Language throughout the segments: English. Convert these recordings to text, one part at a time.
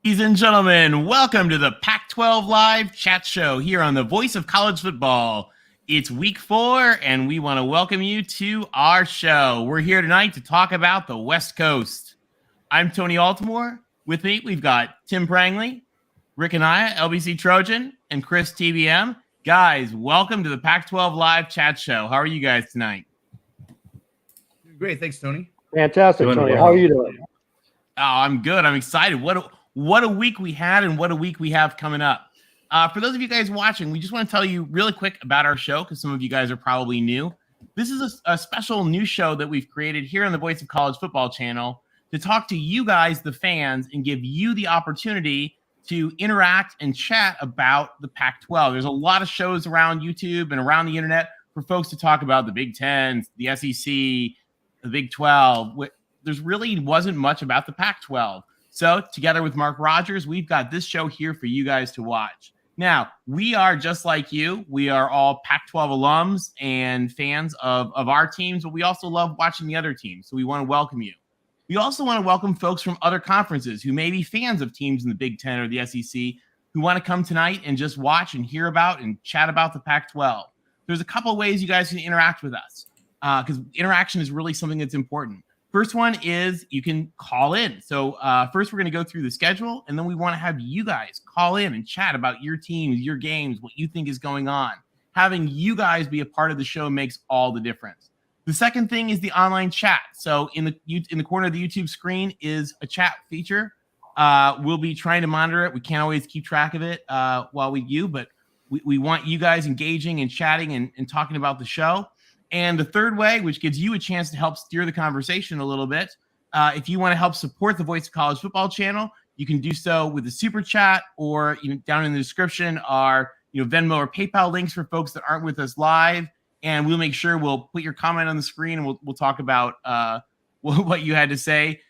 Ladies and gentlemen, welcome to the Pac-12 Live Chat Show here on the Voice of College Football. It's week 4, and we want to welcome you to our show. We're here tonight to talk about the West Coast. I'm Tony Altimore. With me, we've got Tim Prangley, Rick Anaya, LBC Trojan, and Chris TBM. Guys, welcome to the Pac-12 Live Chat Show. How are you guys tonight? Great. Thanks, Tony. Fantastic, Tony. How are you doing? Oh, I'm good. I'm excited. What a week we had and what a week we have coming up. For those of you guys watching, we just want to tell you really quick about our show because some of you guys are probably new. This is a special new show that we've created here on the Voice of College Football channel to talk to you guys, the fans, and give you the opportunity to interact and chat about the Pac-12. There's a lot of shows around YouTube and around the internet for folks to talk about the Big Ten, the SEC, the Big 12. There's really wasn't much about the Pac-12. So together with Mark Rogers, we've got this show here for you guys to watch. Now, we are just like you. We are all Pac-12 alums and fans of our teams, but we also love watching the other teams. So we want to welcome you. We also want to welcome folks from other conferences who may be fans of teams in the Big Ten or the SEC who want to come tonight and just watch and hear about and chat about the Pac-12. There's a couple of ways you guys can interact with us because interaction is really something that's important. First one is you can call in. So first we're going to go through the schedule, and then we want to have you guys call in and chat about your teams, your games, what you think is going on. Having you guys be a part of the show makes all the difference. The second thing is the online chat. So in the corner of the YouTube screen is a chat feature. We'll be trying to monitor it. We can't always keep track of it while we do, but we want you guys engaging and chatting and talking about the show. And the third way, which gives you a chance to help steer the conversation a little bit, if you want to help support the Voice of College Football channel, you can do so with the super chat, or down in the description are Venmo or PayPal links for folks that aren't with us live. And we'll make sure we'll put your comment on the screen, and we'll talk about what you had to say.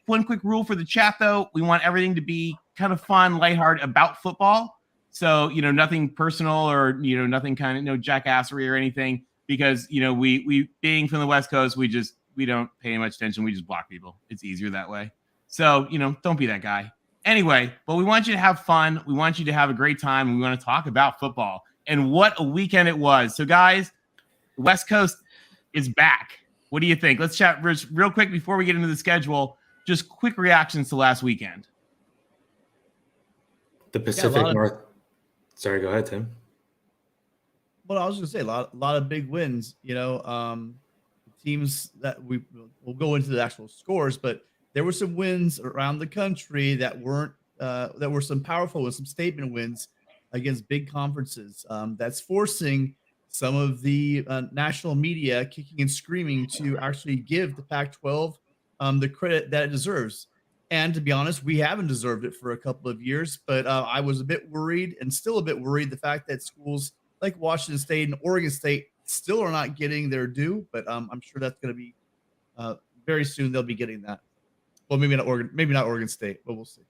One quick rule for the chat, though: we want everything to be kind of fun, lighthearted about football. So nothing personal or nothing kind of no jackassery or anything. Because we being from the West Coast, we don't pay much attention. We just block people. It's easier that way. So don't be that guy. Anyway, but we want you to have fun. We want you to have a great time. And we want to talk about football. And what a weekend it was. So guys, the West Coast is back. What do you think? Let's chat real quick before we get into the schedule. Just quick reactions to last weekend. The Pacific North. Sorry, go ahead, Tim. Well, I was going to say a lot of big wins. Teams that we'll go into the actual scores, but there were some wins around the country that were some powerful with some statement wins against big conferences. That's forcing some of the national media kicking and screaming to actually give the Pac-12 the credit that it deserves. And to be honest, we haven't deserved it for a couple of years. But I was a bit worried, and still a bit worried, the fact that schools like Washington State and Oregon State still are not getting their due, but I'm sure that's going to be very soon. They'll be getting that. Well, maybe not Oregon State, but we'll see.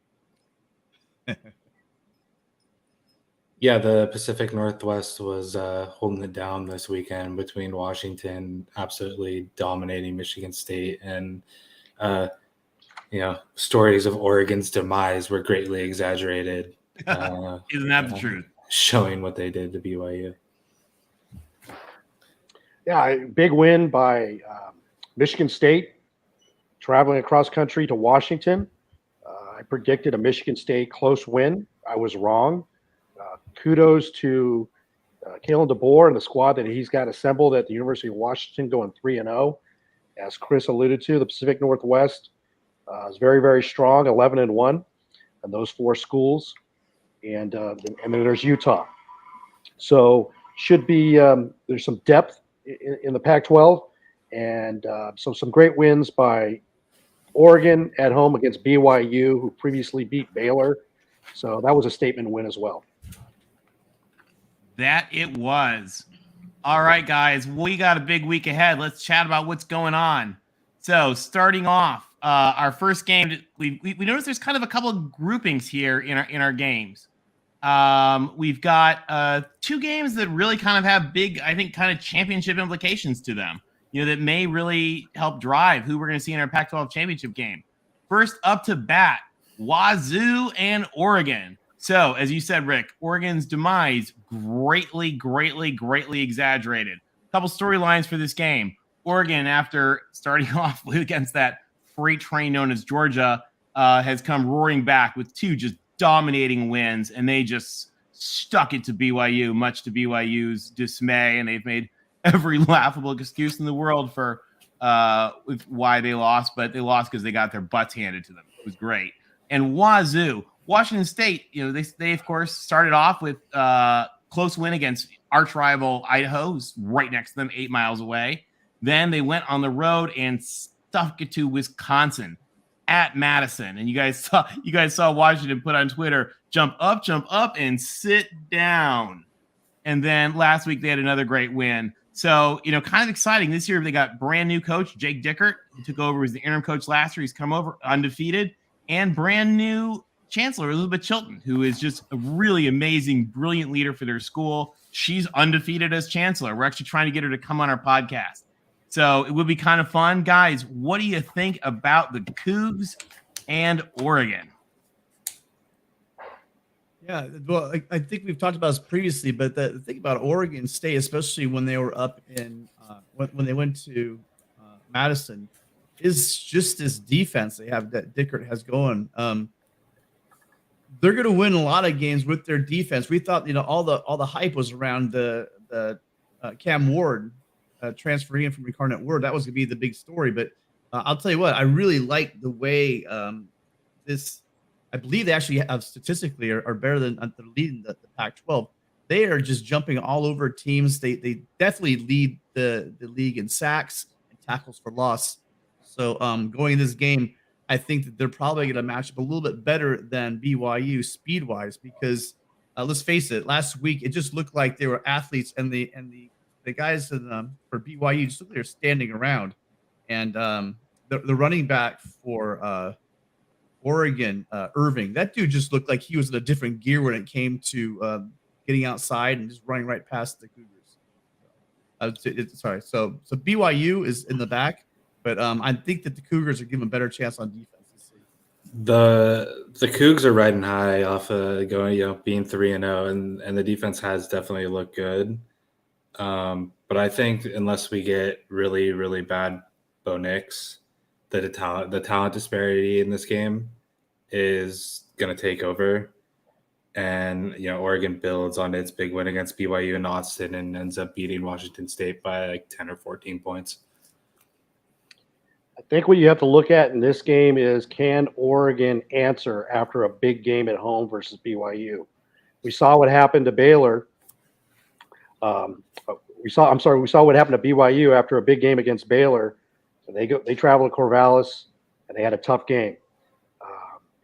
Yeah, the Pacific Northwest was holding it down this weekend between Washington absolutely dominating Michigan State, and stories of Oregon's demise were greatly exaggerated. Isn't that the truth? Showing what they did to BYU. Yeah, big win by Michigan State, traveling across country to Washington. I predicted a Michigan State close win. I was wrong. Kudos to Kalen DeBoer and the squad that he's got assembled at the University of Washington, going 3-0. As Chris alluded to, the Pacific Northwest is very, very strong, 11-1 in those 4 schools. And then there's Utah. So should be there's some depth in the Pac-12, and so some great wins by Oregon at home against BYU, who previously beat Baylor. So that was a statement win as well. That it was. All right, guys, we got a big week ahead. Let's chat about what's going on. So starting off, our first game, we noticed there's kind of a couple of groupings here in our games. We've got 2 games that really kind of have big, I think, kind of championship implications to them, that may really help drive who we're going to see in our Pac-12 championship game. First up to bat, Wazoo and Oregon. So, as you said, Rick, Oregon's demise greatly exaggerated. A couple storylines for this game. Oregon, after starting off against that freight train known as Georgia, has come roaring back with 2 just dominating wins, and they just stuck it to BYU, much to BYU's dismay, and they've made every laughable excuse in the world for why they lost, but they lost because they got their butts handed to them. It was great. And Wazoo, Washington State, they of course started off with close win against arch rival Idaho, who's right next to them, 8 miles away. Then they went on the road and stuck it to Wisconsin at Madison. And you guys saw Washington put on Twitter, jump up, and sit down. And then last week they had another great win. So, kind of exciting. This year they got brand new coach, Jake Dickert, who took over as the interim coach last year. He's come over undefeated, and brand new chancellor, Elizabeth Chilton, who is just a really amazing, brilliant leader for their school. She's undefeated as chancellor. We're actually trying to get her to come on our podcast. So it would be kind of fun. Guys, what do you think about the Cougs and Oregon? Yeah, well, I think we've talked about this previously, but the thing about Oregon State, especially when they were up in when they went to Madison, is just this defense they have that Dickert has going. They're going to win a lot of games with their defense. We thought, all the hype was around the Cam Ward transferring in from Incarnate Word. That was going to be the big story. But I'll tell you what, I really like the way this. I believe they actually have statistically are better than they're leading the Pac-12. They are just jumping all over teams. They definitely lead the league in sacks and tackles for loss. So going in this game, I think that they're probably going to match up a little bit better than BYU speed-wise because let's face it, last week it just looked like they were athletes and the guys for BYU just looked like they're standing around. And the running back for Oregon, Irving, that dude just looked like he was in a different gear when it came to getting outside and just running right past the Cougars. So BYU is in the back, but I think that the Cougars are giving a better chance on defense this season. The Cougs are riding high off of being 3-0, and the defense has definitely looked good. But I think unless we get really, really bad Bo Nix, the talent disparity in this game is going to take over. And, Oregon builds on its big win against BYU in Austin and ends up beating Washington State by like 10 or 14 points. I think what you have to look at in this game is, can Oregon answer after a big game at home versus BYU? We saw what happened to Baylor. We saw what happened to BYU after a big game against Baylor. They traveled to Corvallis and they had a tough game.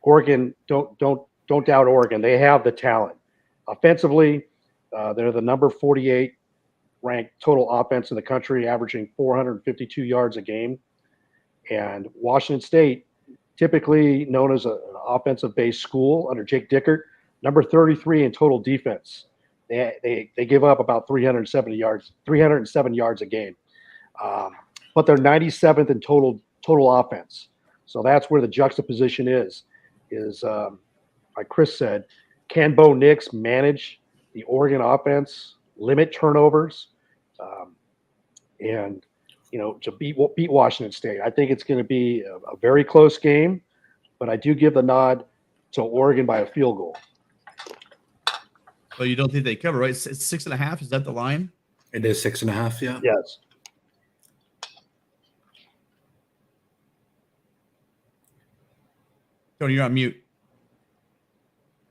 Oregon, don't doubt Oregon. They have the talent. Offensively, they're the number 48 ranked total offense in the country, averaging 452 yards a game. And Washington State, typically known as an offensive-based school under Jake Dickert, number 33 in total defense. They give up about 307 yards a game. But they're 97th in total offense. So that's where the juxtaposition is like Chris said, can Bo Nix manage the Oregon offense, limit turnovers, and to beat Washington State? I think it's going to be a very close game, but I do give the nod to Oregon by a field goal. Well, you don't think they cover, right? It's 6.5. Is that the line? It is 6.5. Yeah. Yes. Tony, you're on mute.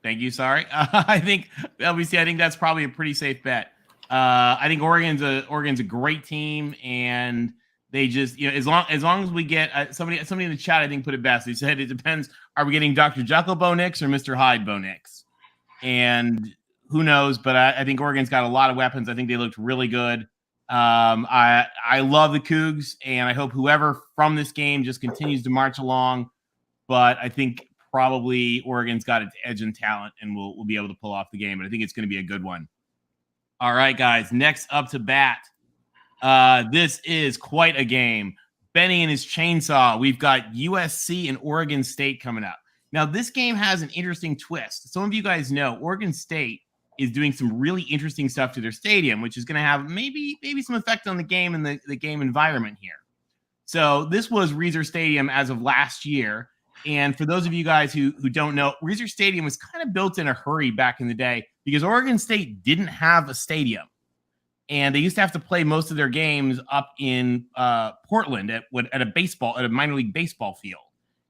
Thank you. Sorry. I think that's probably a pretty safe bet. I think Oregon's a great team, and they just, as long as we get somebody in the chat, I think put it best. He said it depends. Are we getting Dr. Jekyll Bo Nix or Mr. Hyde Bo Nix? And who knows? But I think Oregon's got a lot of weapons. I think they looked really good. I love the Cougs, and I hope whoever from this game just continues to march along. But I think probably Oregon's got its edge in talent, and we'll be able to pull off the game. But I think it's going to be a good one. All right, guys. Next up to bat. This is quite a game. Benny and his chainsaw. We've got USC and Oregon State coming up. Now, this game has an interesting twist. Some of you guys know Oregon State is doing some really interesting stuff to their stadium, which is going to have maybe some effect on the game and the game environment here. So this was Reser Stadium as of last year. And for those of you guys who don't know, Reser Stadium was kind of built in a hurry back in the day because Oregon State didn't have a stadium. And they used to have to play most of their games up in Portland at a minor league baseball field.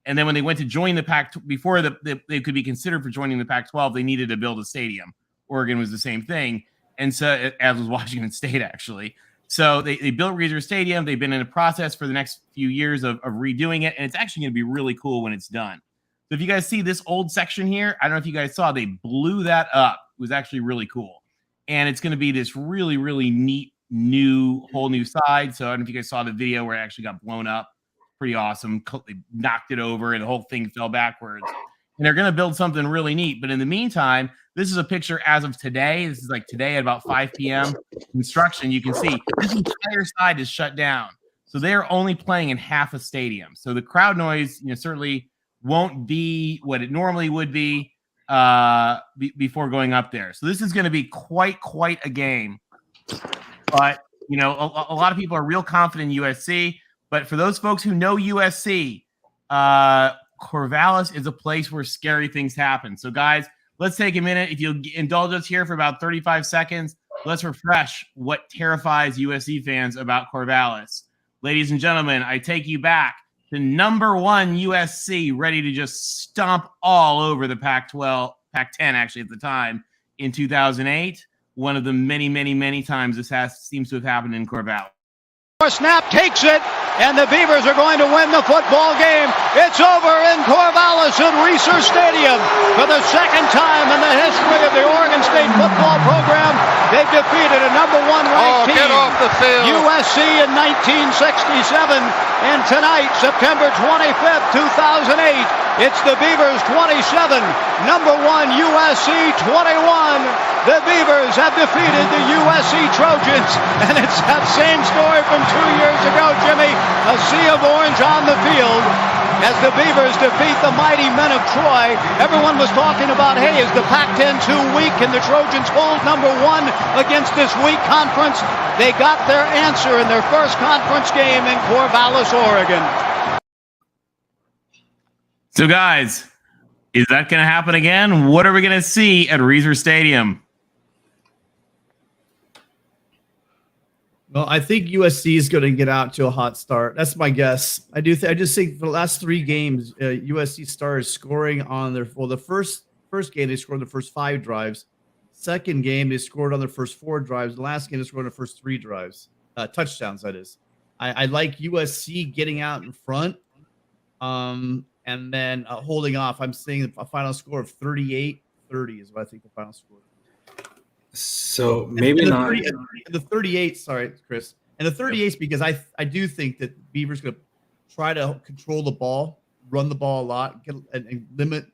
And then when they went to join the Pac, before they could be considered for joining the Pac-12, they needed to build a stadium. Oregon was the same thing, and so as was Washington State actually. So they built Reser Stadium. They've been in a process for the next few years of redoing it, and it's actually going to be really cool when it's done. So if you guys see this old section here, I don't know if you guys saw, they blew that up. It was actually really cool. And it's going to be this really, really neat whole new side. So I don't know if you guys saw the video where it actually got blown up. Pretty awesome. They knocked it over and the whole thing fell backwards. And they're going to build something really neat. But in the meantime, this is a picture as of today. This is like today at about 5 p.m. Construction. You can see this entire side is shut down. So they're only playing in half a stadium. So the crowd noise, certainly won't be what it normally would be before going up there. So this is going to be quite a game. But, a lot of people are real confident in USC. But for those folks who know USC, Corvallis is a place where scary things happen. So, guys, let's take a minute. If you'll indulge us here for about 35 seconds, let's refresh what terrifies USC fans about Corvallis. Ladies and gentlemen, I take you back to number 1 USC, ready to just stomp all over the Pac-12, Pac-10 actually at the time, in 2008. One of the many times this seems to have happened in Corvallis. Snap takes it, and the Beavers are going to win the football game. It's over in Corvallis at Reser Stadium. For the second time in the history of the Oregon State football program, they've defeated a number 1 ranked team, get off the field. USC in 1967. And tonight, September 25th, 2008, it's the Beavers 27, number 1 USC 21. The Beavers have defeated the USC Trojans, and it's that same story from 2 years ago, Jimmy. A sea of orange on the field as the Beavers defeat the mighty men of Troy. Everyone was talking about, hey, is the Pac-10 too weak? Can the Trojans hold number 1 against this weak conference? They got their answer in their first conference game in Corvallis, Oregon. So, guys, is that going to happen again? What are we going to see at Reser Stadium? Well, I think USC is going to get out to a hot start. That's my guess. I just think for the last 3 games, USC started scoring on the first game they scored on the first 5 drives. Second game they scored on their first 4 drives. The last game they scored on the first 3 drives, touchdowns. That is. I like USC getting out in front, and then holding off. I'm saying a final score of 38-30 is what I think the final score. So maybe and not the 38. Sorry, Chris. And the 38 is because I do think that Beaver's going to try to control the ball, run the ball a lot, and limit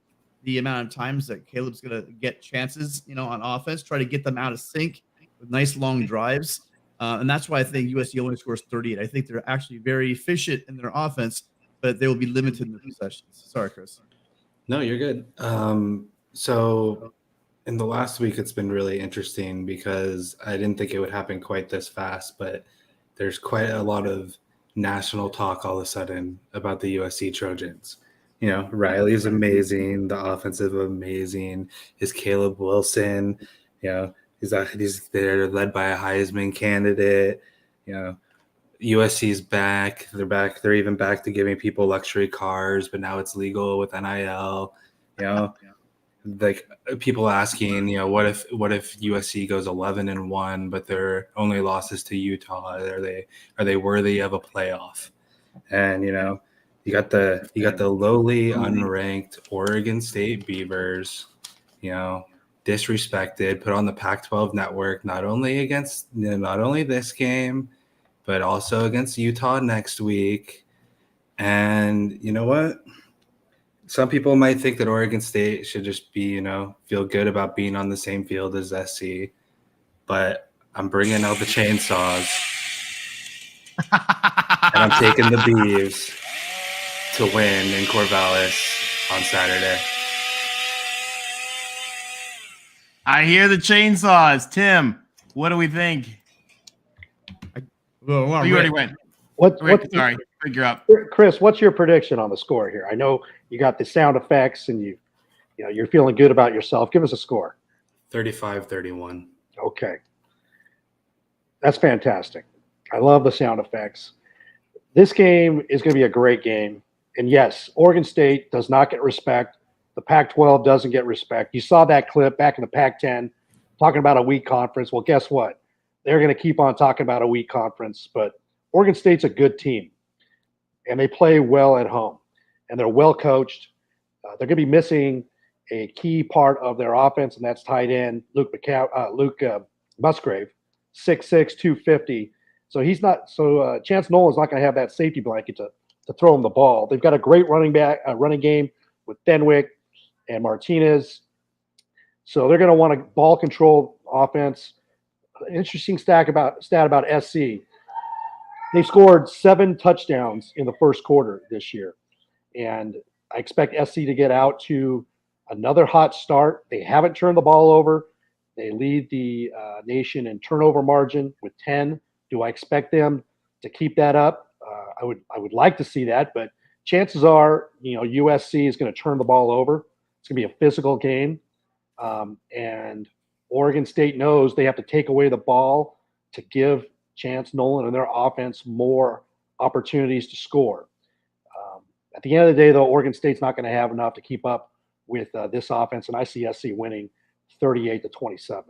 the amount of times that Caleb's going to get chances, on offense. Try to get them out of sync with nice long drives, and that's why I think USC only scores 38. I think they're actually very efficient in their offense, but they will be limited in the possessions. Sorry, Chris. No, you're good. So in the last week, it's been really interesting because I didn't think it would happen quite this fast, but there's quite a lot of national talk all of a sudden about the USC Trojans. Riley's amazing. The offensive amazing. Is Caleb Wilson, he's there led by a Heisman candidate. USC's back. They're back. They're even back to giving people luxury cars, but now it's legal with NIL. Like people asking, what if USC goes 11-1, but their only losses to Utah? Are they worthy of a playoff? And you got the lowly unranked Oregon State Beavers, disrespected, put on the Pac-12 network, not only this game, but also against Utah next week. And you know what? Some people might think that Oregon State should just be, feel good about being on the same field as SC, but I'm bringing out the chainsaws and I'm taking the Beavs to win in Corvallis on Saturday. I hear the chainsaws. Tim, what do we think? Well, Oh, you already went. Sorry, figure up. Chris, what's your prediction on the score here? I know you got the sound effects and you're feeling good about yourself. Give us a score. 35-31. Okay. That's fantastic. I love the sound effects. This game is going to be a great game. And yes, Oregon State does not get respect. The Pac-12 doesn't get respect. You saw that clip back in the Pac-10 talking about a weak conference. Well, guess what? They're going to keep on talking about a weak conference, but Oregon State's a good team, and they play well at home, and they're well coached. They're going to be missing a key part of their offense, and that's tight end Luke Musgrave, 6'6", 250. So Chance Nolan's not going to have that safety blanket to throw him the ball. They've got a great running game with Fenwick and Martinez. So they're going to want a ball control offense. Interesting stat about SC. They scored 7 touchdowns in the first quarter this year. And I expect SC to get out to another hot start. They haven't turned the ball over. They lead the nation in turnover margin with 10. Do I expect them to keep that up? I would like to see that, but chances are, USC is going to turn the ball over. It's going to be a physical game. And Oregon State knows they have to take away the ball to give Chance Nolan and their offense more opportunities to score. At the end of the day, though, Oregon State's not going to have enough to keep up with this offense, and I see SC winning 38-27.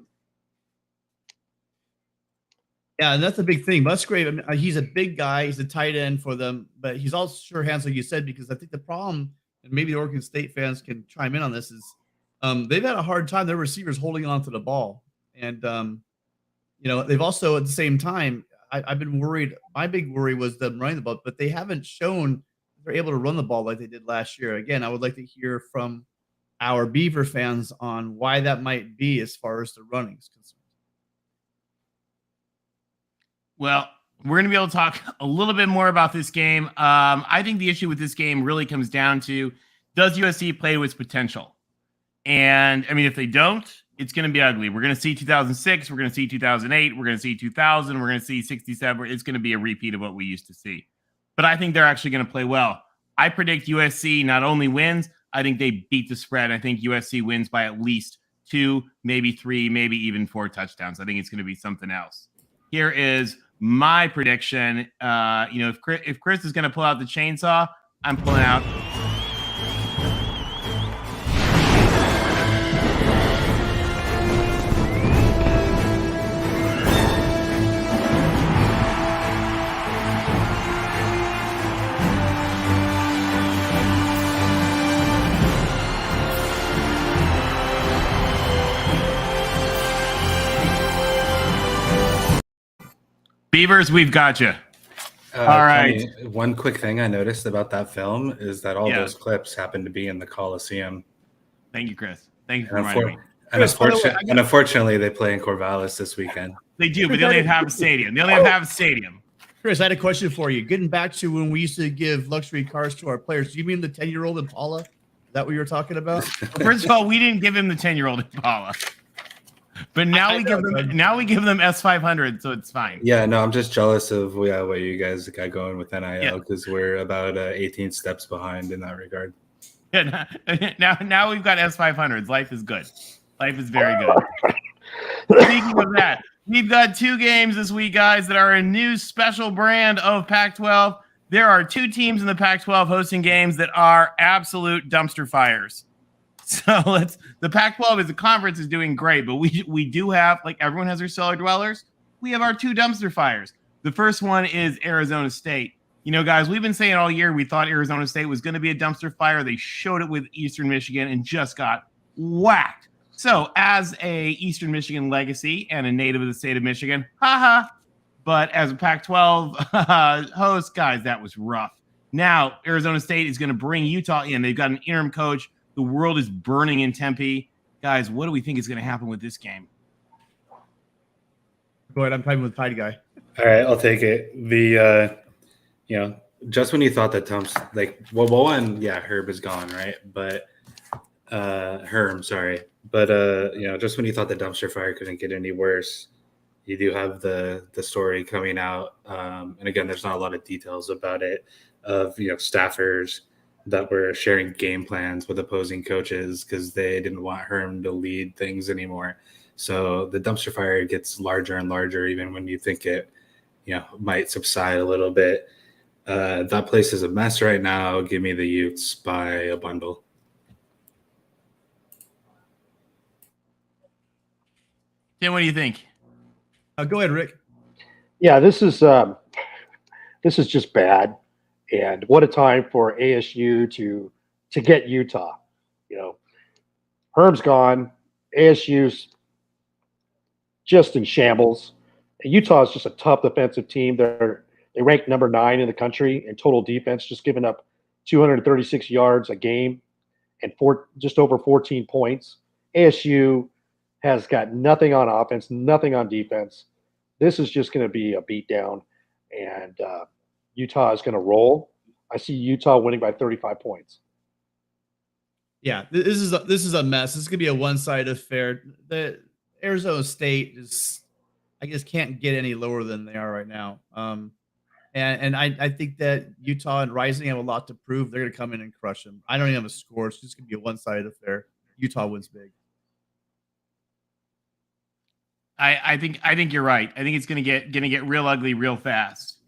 Yeah, and that's a big thing. Musgrave, I mean, he's a big guy. He's a tight end for them, but he's also sure hands, like you said, because I think the problem, and maybe the Oregon State fans can chime in on this, is they've had a hard time, their receivers holding on to the ball. And, they've also, at the same time, I've been worried. My big worry was them running the ball, but they haven't shown they're able to run the ball like they did last year. Again, I would like to hear from our Beaver fans on why that might be as far as the running is concerned. Well, we're going to be able to talk a little bit more about this game. I think the issue with this game really comes down to, does USC play to its potential? And, I mean, if they don't, it's going to be ugly. We're going to see 2006. We're going to see 2008. We're going to see 2000. We're going to see 67. It's going to be a repeat of what we used to see. But I think they're actually going to play well. I predict USC not only wins, I think they beat the spread. I think USC wins by at least 2, maybe 3, maybe even 4 touchdowns. I think it's going to be something else. Here is my prediction. If Chris is going to pull out the chainsaw, I'm pulling out. Beavers, we've got you. All right. Tony, one quick thing I noticed about that film is that all those clips happen to be in the Coliseum. Thank you, Chris. Thank you for reminding me. And unfortunately, they play in Corvallis this weekend. They do, but they only have a stadium. Chris, I had a question for you. Getting back to when we used to give luxury cars to our players, do you mean the 10-year-old Impala? Is that what you were talking about? First of all, we didn't give him the 10-year-old Impala. But now we give them S500, so it's fine. Yeah, no, I'm just jealous of what you guys got going with NIL because we're about 18 steps behind in that regard. Yeah, now we've got S500s. Life is good. Life is very good. Speaking of that, we've got 2 games this week, guys, that are a new special brand of Pac-12. There are 2 teams in the Pac-12 hosting games that are absolute dumpster fires. So the Pac-12 as a conference is doing great, but we do have, like everyone has their cellar dwellers, we have our 2 dumpster fires. The first one is Arizona State. Guys, we've been saying all year we thought Arizona State was going to be a dumpster fire. They showed it with Eastern Michigan and just got whacked. So as a Eastern Michigan legacy and a native of the state of Michigan, but as a Pac-12 host, guys, that was rough. Now Arizona State is going to bring Utah in. They've got an interim coach. The world is burning in Tempe. Guys, what do we think is going to happen with this game? Go ahead. I'm talking with Tide Guy. All right, I'll take it. just when you thought that Tom's one, yeah, Herb is gone, right? But Herm, sorry. But just when you thought the dumpster fire couldn't get any worse, you do have the story coming out. And again, there's not a lot of details about it of staffers that were sharing game plans with opposing coaches because they didn't want Herm to lead things anymore. So the dumpster fire gets larger and larger, even when you think it, might subside a little bit. That place is a mess right now. Give me the Utes by a bundle. Tim, what do you think? Go ahead, Rick. Yeah, this is just bad, and what a time for ASU to get Utah. Herm's gone, ASU's just in shambles. Utah is just a tough defensive team. They rank number 9 in the country in total defense, just giving up 236 yards a game and just over 14 points. ASU has got nothing on offense, nothing on defense. This is just going to be a beatdown, and Utah is going to roll. I see Utah winning by 35 points. Yeah, this is a mess. This is going to be a one-sided affair. The Arizona State I guess, can't get any lower than they are right now. And I think that Utah and Rising have a lot to prove. They're going to come in and crush them. I don't even have a score. It's just going to be a one-sided affair. Utah wins big. I think you're right. I think it's gonna get real ugly real fast.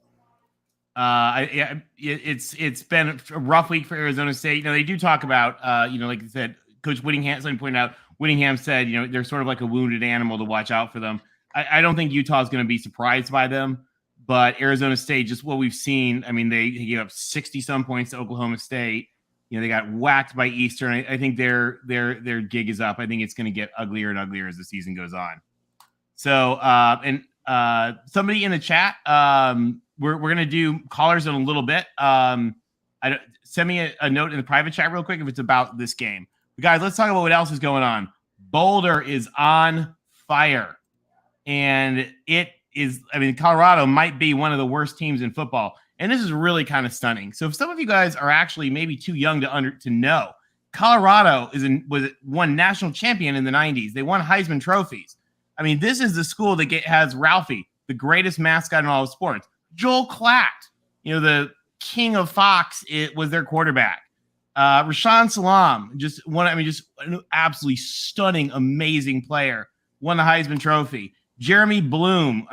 It's been a rough week for Arizona State. They do talk about like I said, Coach Whittingham. Somebody pointed out Whittingham said they're sort of like a wounded animal to watch out for them. I don't think Utah is going to be surprised by them, but Arizona State, just what we've seen. I mean, they gave up 60-some points to Oklahoma State. They got whacked by Eastern. I think their gig is up. I think it's going to get uglier and uglier as the season goes on. So, somebody in the chat, we're going to do callers in a little bit. Send me a note in the private chat real quick if it's about this game. But guys, let's talk about what else is going on. Boulder is on fire. And it is, Colorado might be one of the worst teams in football. And this is really kind of stunning. So if some of you guys are actually maybe too young to know, Colorado was one national champion in the 90s. They won Heisman trophies. This is the school that has Ralphie, the greatest mascot in all of sports. Joel Klatt, the king of Fox, it was their quarterback. Rashaan Salam, just an absolutely stunning, amazing player, won the Heisman Trophy. Jeremy Bloom,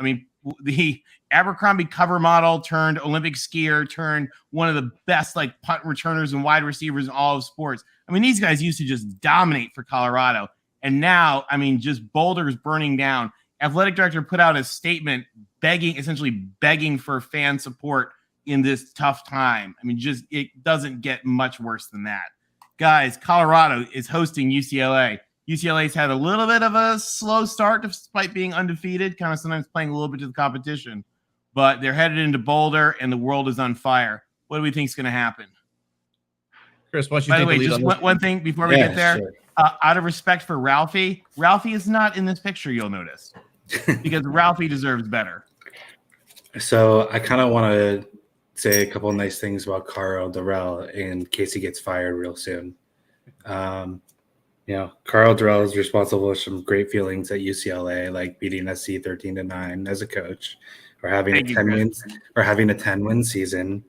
the Abercrombie cover model turned Olympic skier, turned one of the best punt returners and wide receivers in all of sports. These guys used to just dominate for Colorado. And now, just Boulder's burning down. Athletic director put out a statement essentially begging for fan support in this tough time. It doesn't get much worse than that. Guys, Colorado is hosting UCLA. UCLA's had a little bit of a slow start despite being undefeated, kind of sometimes playing a little bit to the competition. But they're headed into Boulder, and the world is on fire. What do we think is going to happen? Chris, why don't you By the way, lead just on one thing before we get there. Sure. Out of respect for Ralphie is not in this picture, you'll notice, because Ralphie deserves better. So I kind of want to say a couple of nice things about Carl Durrell in case he gets fired real soon. Carl Durrell is responsible for some great feelings at UCLA, like beating SC 13-9 as a coach, or having a 10-win season,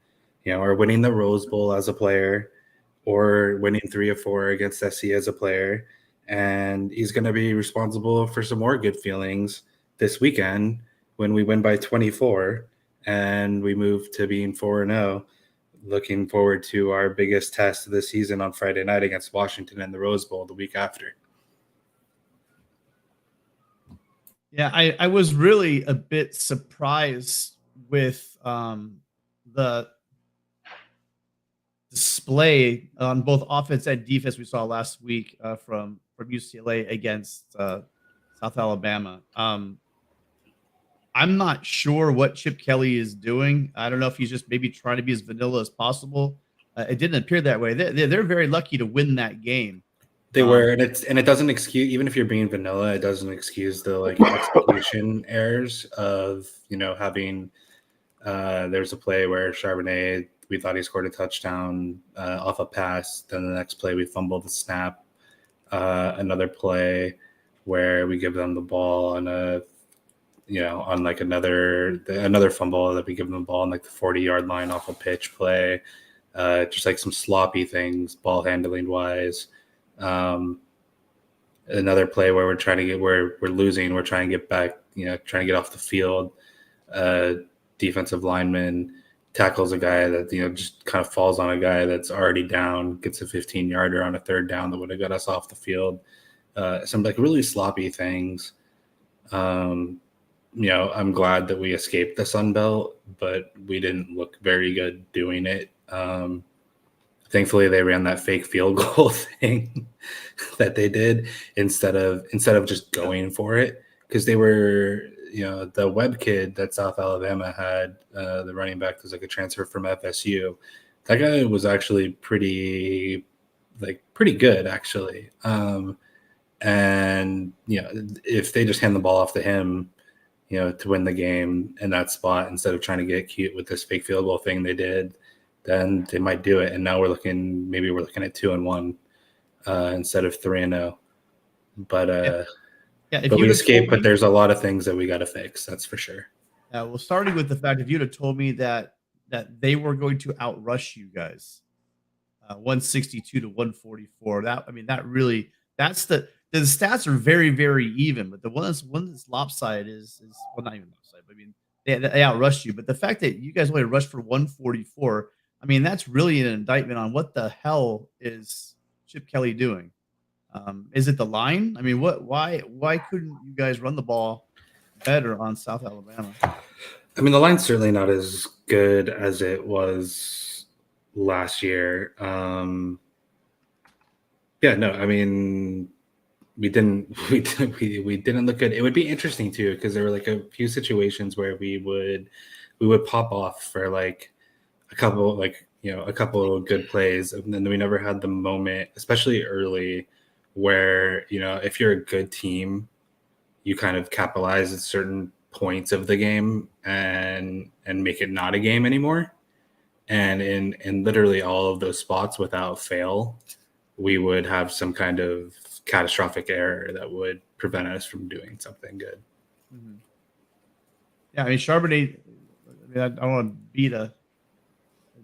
or winning the Rose Bowl as a player, or winning 3 or 4 against SC as a player. And he's going to be responsible for some more good feelings this weekend when we win by 24 and we move to being 4-0. Looking forward to our biggest test of the season on Friday night against Washington in the Rose Bowl the week after. Yeah, I was really a bit surprised with the display on both offense and defense we saw last week from UCLA against South Alabama. I'm not sure what Chip Kelly is doing. I don't know if he's just maybe trying to be as vanilla as possible. It didn't appear that way. They're very lucky to win that game. They were, and it doesn't excuse, even if you're being vanilla, it doesn't excuse the execution errors of having. There's a play where Charbonnet we thought he scored a touchdown off a pass. Then the next play we fumbled the snap. Another play where we give them the ball on on like another fumble that we give them the ball on like the 40-yard line off a pitch play. Just like some sloppy things, ball handling wise. Another play where we're losing, we're trying to get back, trying to get off the field. Defensive lineman tackles a guy that, just kind of falls on a guy that's already down, gets a 15-yarder on a third down that would have got us off the field. Some like really sloppy things. I'm glad that we escaped the Sun Belt, but we didn't look very good doing it. Thankfully, they ran that fake field goal thing that they did instead of just going for it, because they were, the Webb kid that South Alabama had, the running back was like a transfer from FSU. That guy was actually pretty good actually. And if they just hand the ball off to him, to win the game in that spot instead of trying to get cute with this fake field goal thing they did, then they might do it. And now we're looking at 2-1 instead of 3-0. But but we escaped. But there's a lot of things that we got to fix. That's for sure. Well, starting with the fact, if you'd have told me that they were going to outrush you guys, 162 to 144, that's the stats are very, very even. But the one that's lopsided is not even lopsided. But they outrushed you. But the fact that you guys only rushed for 144, that's really an indictment on what the hell is Chip Kelly doing. Is it the line? Why couldn't you guys run the ball better on South Alabama? The line's certainly not as good as it was last year. We didn't look good. It would be interesting too, because there were like a few situations where we would pop off for like a couple of good plays, and then we never had the moment, especially early, where if you're a good team, you kind of capitalize at certain points of the game and make it not a game anymore. And in literally all of those spots, without fail, we would have some kind of catastrophic error that would prevent us from doing something good. Mm-hmm. Yeah, Charbonnet. I don't want to beat a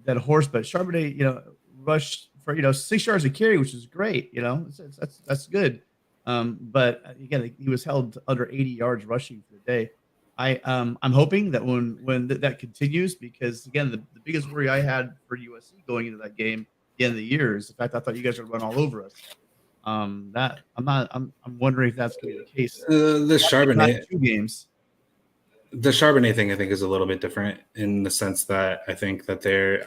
dead horse, but Charbonnet, rushed for 6 yards a carry, which is great. That's good. But again, he was held under 80 yards rushing for the day. I'm hoping that when that continues, because again, the biggest worry I had for USC going into that game at the end of the year is the fact I thought you guys would run all over us. I'm wondering if that's going to be the case. The Charbonnet 2 games. The Charbonnet thing, I think, is a little bit different in the sense that I think that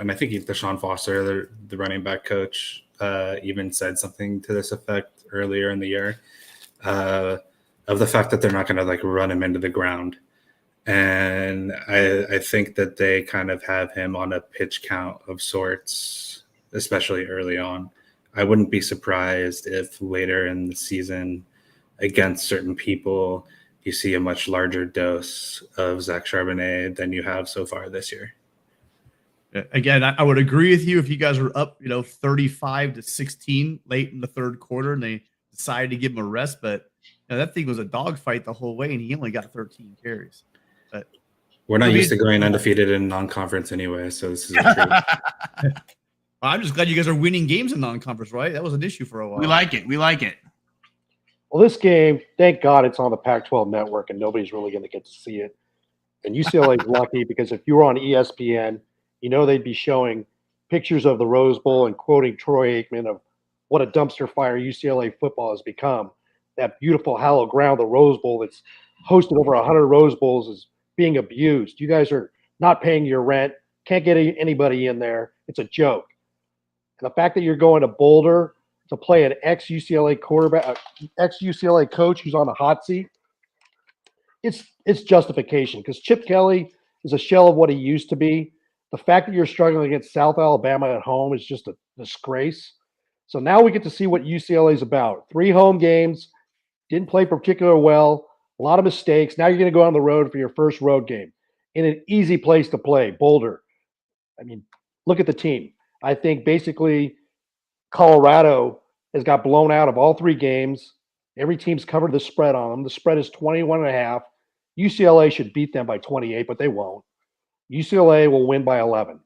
I think Deshaun Foster, the running back coach, even said something to this effect earlier in the year, of the fact that they're not going to like run him into the ground. And I think that they kind of have him on a pitch count of sorts, especially early on. I wouldn't be surprised if later in the season, against certain people, you see a much larger dose of Zach Charbonnet than you have so far this year. Again, I would agree with you if you guys were up, 35-16 late in the third quarter and they decided to give him a rest. But that thing was a dogfight the whole way, and he only got 13 carries. But we're not used to going undefeated in non-conference anyway, so this is a treat. I'm just glad you guys are winning games in non-conference, right? That was an issue for a while. We like it. Well, this game, thank God it's on the Pac-12 network and nobody's really going to get to see it. And UCLA is lucky because if you were on ESPN, they'd be showing pictures of the Rose Bowl and quoting Troy Aikman of what a dumpster fire UCLA football has become. That beautiful hallowed ground, the Rose Bowl that's hosted over 100 Rose Bowls, is being abused. You guys are not paying your rent, can't get anybody in there. It's a joke. And the fact that you're going to Boulder to play an ex-UCLA quarterback, ex-UCLA coach who's on the hot seat, it's justification, because Chip Kelly is a shell of what he used to be. The fact that you're struggling against South Alabama at home is just a disgrace. So now we get to see what UCLA is about. 3 home games, didn't play particularly well, a lot of mistakes. Now you're going to go on the road for your first road game in an easy place to play, Boulder. look at the team. I think basically Colorado has got blown out of all 3 games. Every team's covered the spread on them. The spread is 21.5. UCLA should beat them by 28, but they won't. UCLA will win by 11.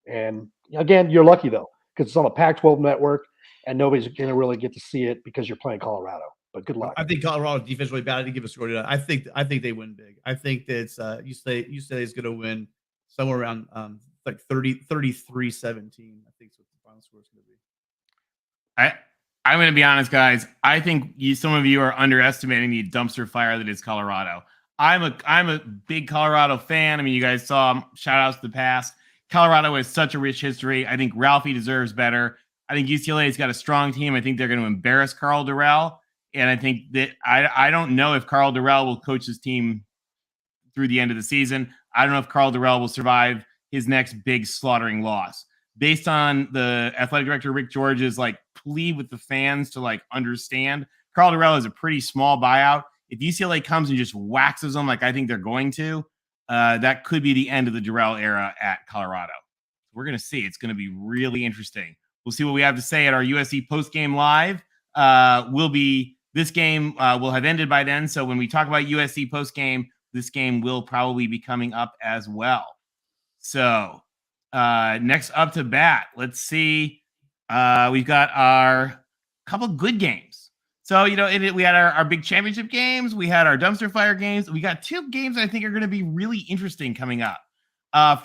And again, you're lucky though, because it's on the Pac-12 network and nobody's going to really get to see it because you're playing Colorado. But good luck. I think Colorado's defense really bad. I didn't give a score to that. I think they win big. I think that it's UCLA is going to win somewhere around like 33-17. I think is what the final score is going to be. I'm going to be honest, guys. I think some of you are underestimating the dumpster fire that is Colorado. I'm a big Colorado fan. I mean, you guys saw shout outs to the past. Colorado has such a rich history. I think Ralphie deserves better. I think UCLA has got a strong team. I think they're going to embarrass Karl Dorrell. And I think that I don't know if Karl Dorrell will coach his team through the end of the season. I don't know if Karl Dorrell will survive his next big slaughtering loss. Based on the athletic director, Rick George's plea with the fans to understand, Karl Dorrell is a pretty small buyout. If UCLA comes and just waxes them like I think they're going to, that could be the end of the Dorrell era at Colorado. We're going to see. It's going to be really interesting. We'll see what we have to say at our USC postgame live. This game will have ended by then. So when we talk about USC postgame, this game will probably be coming up as well. So next up to bat, let's see. We've got our couple good games. So, we had our big championship games. We had our dumpster fire games. We got 2 games I think are going to be really interesting coming up.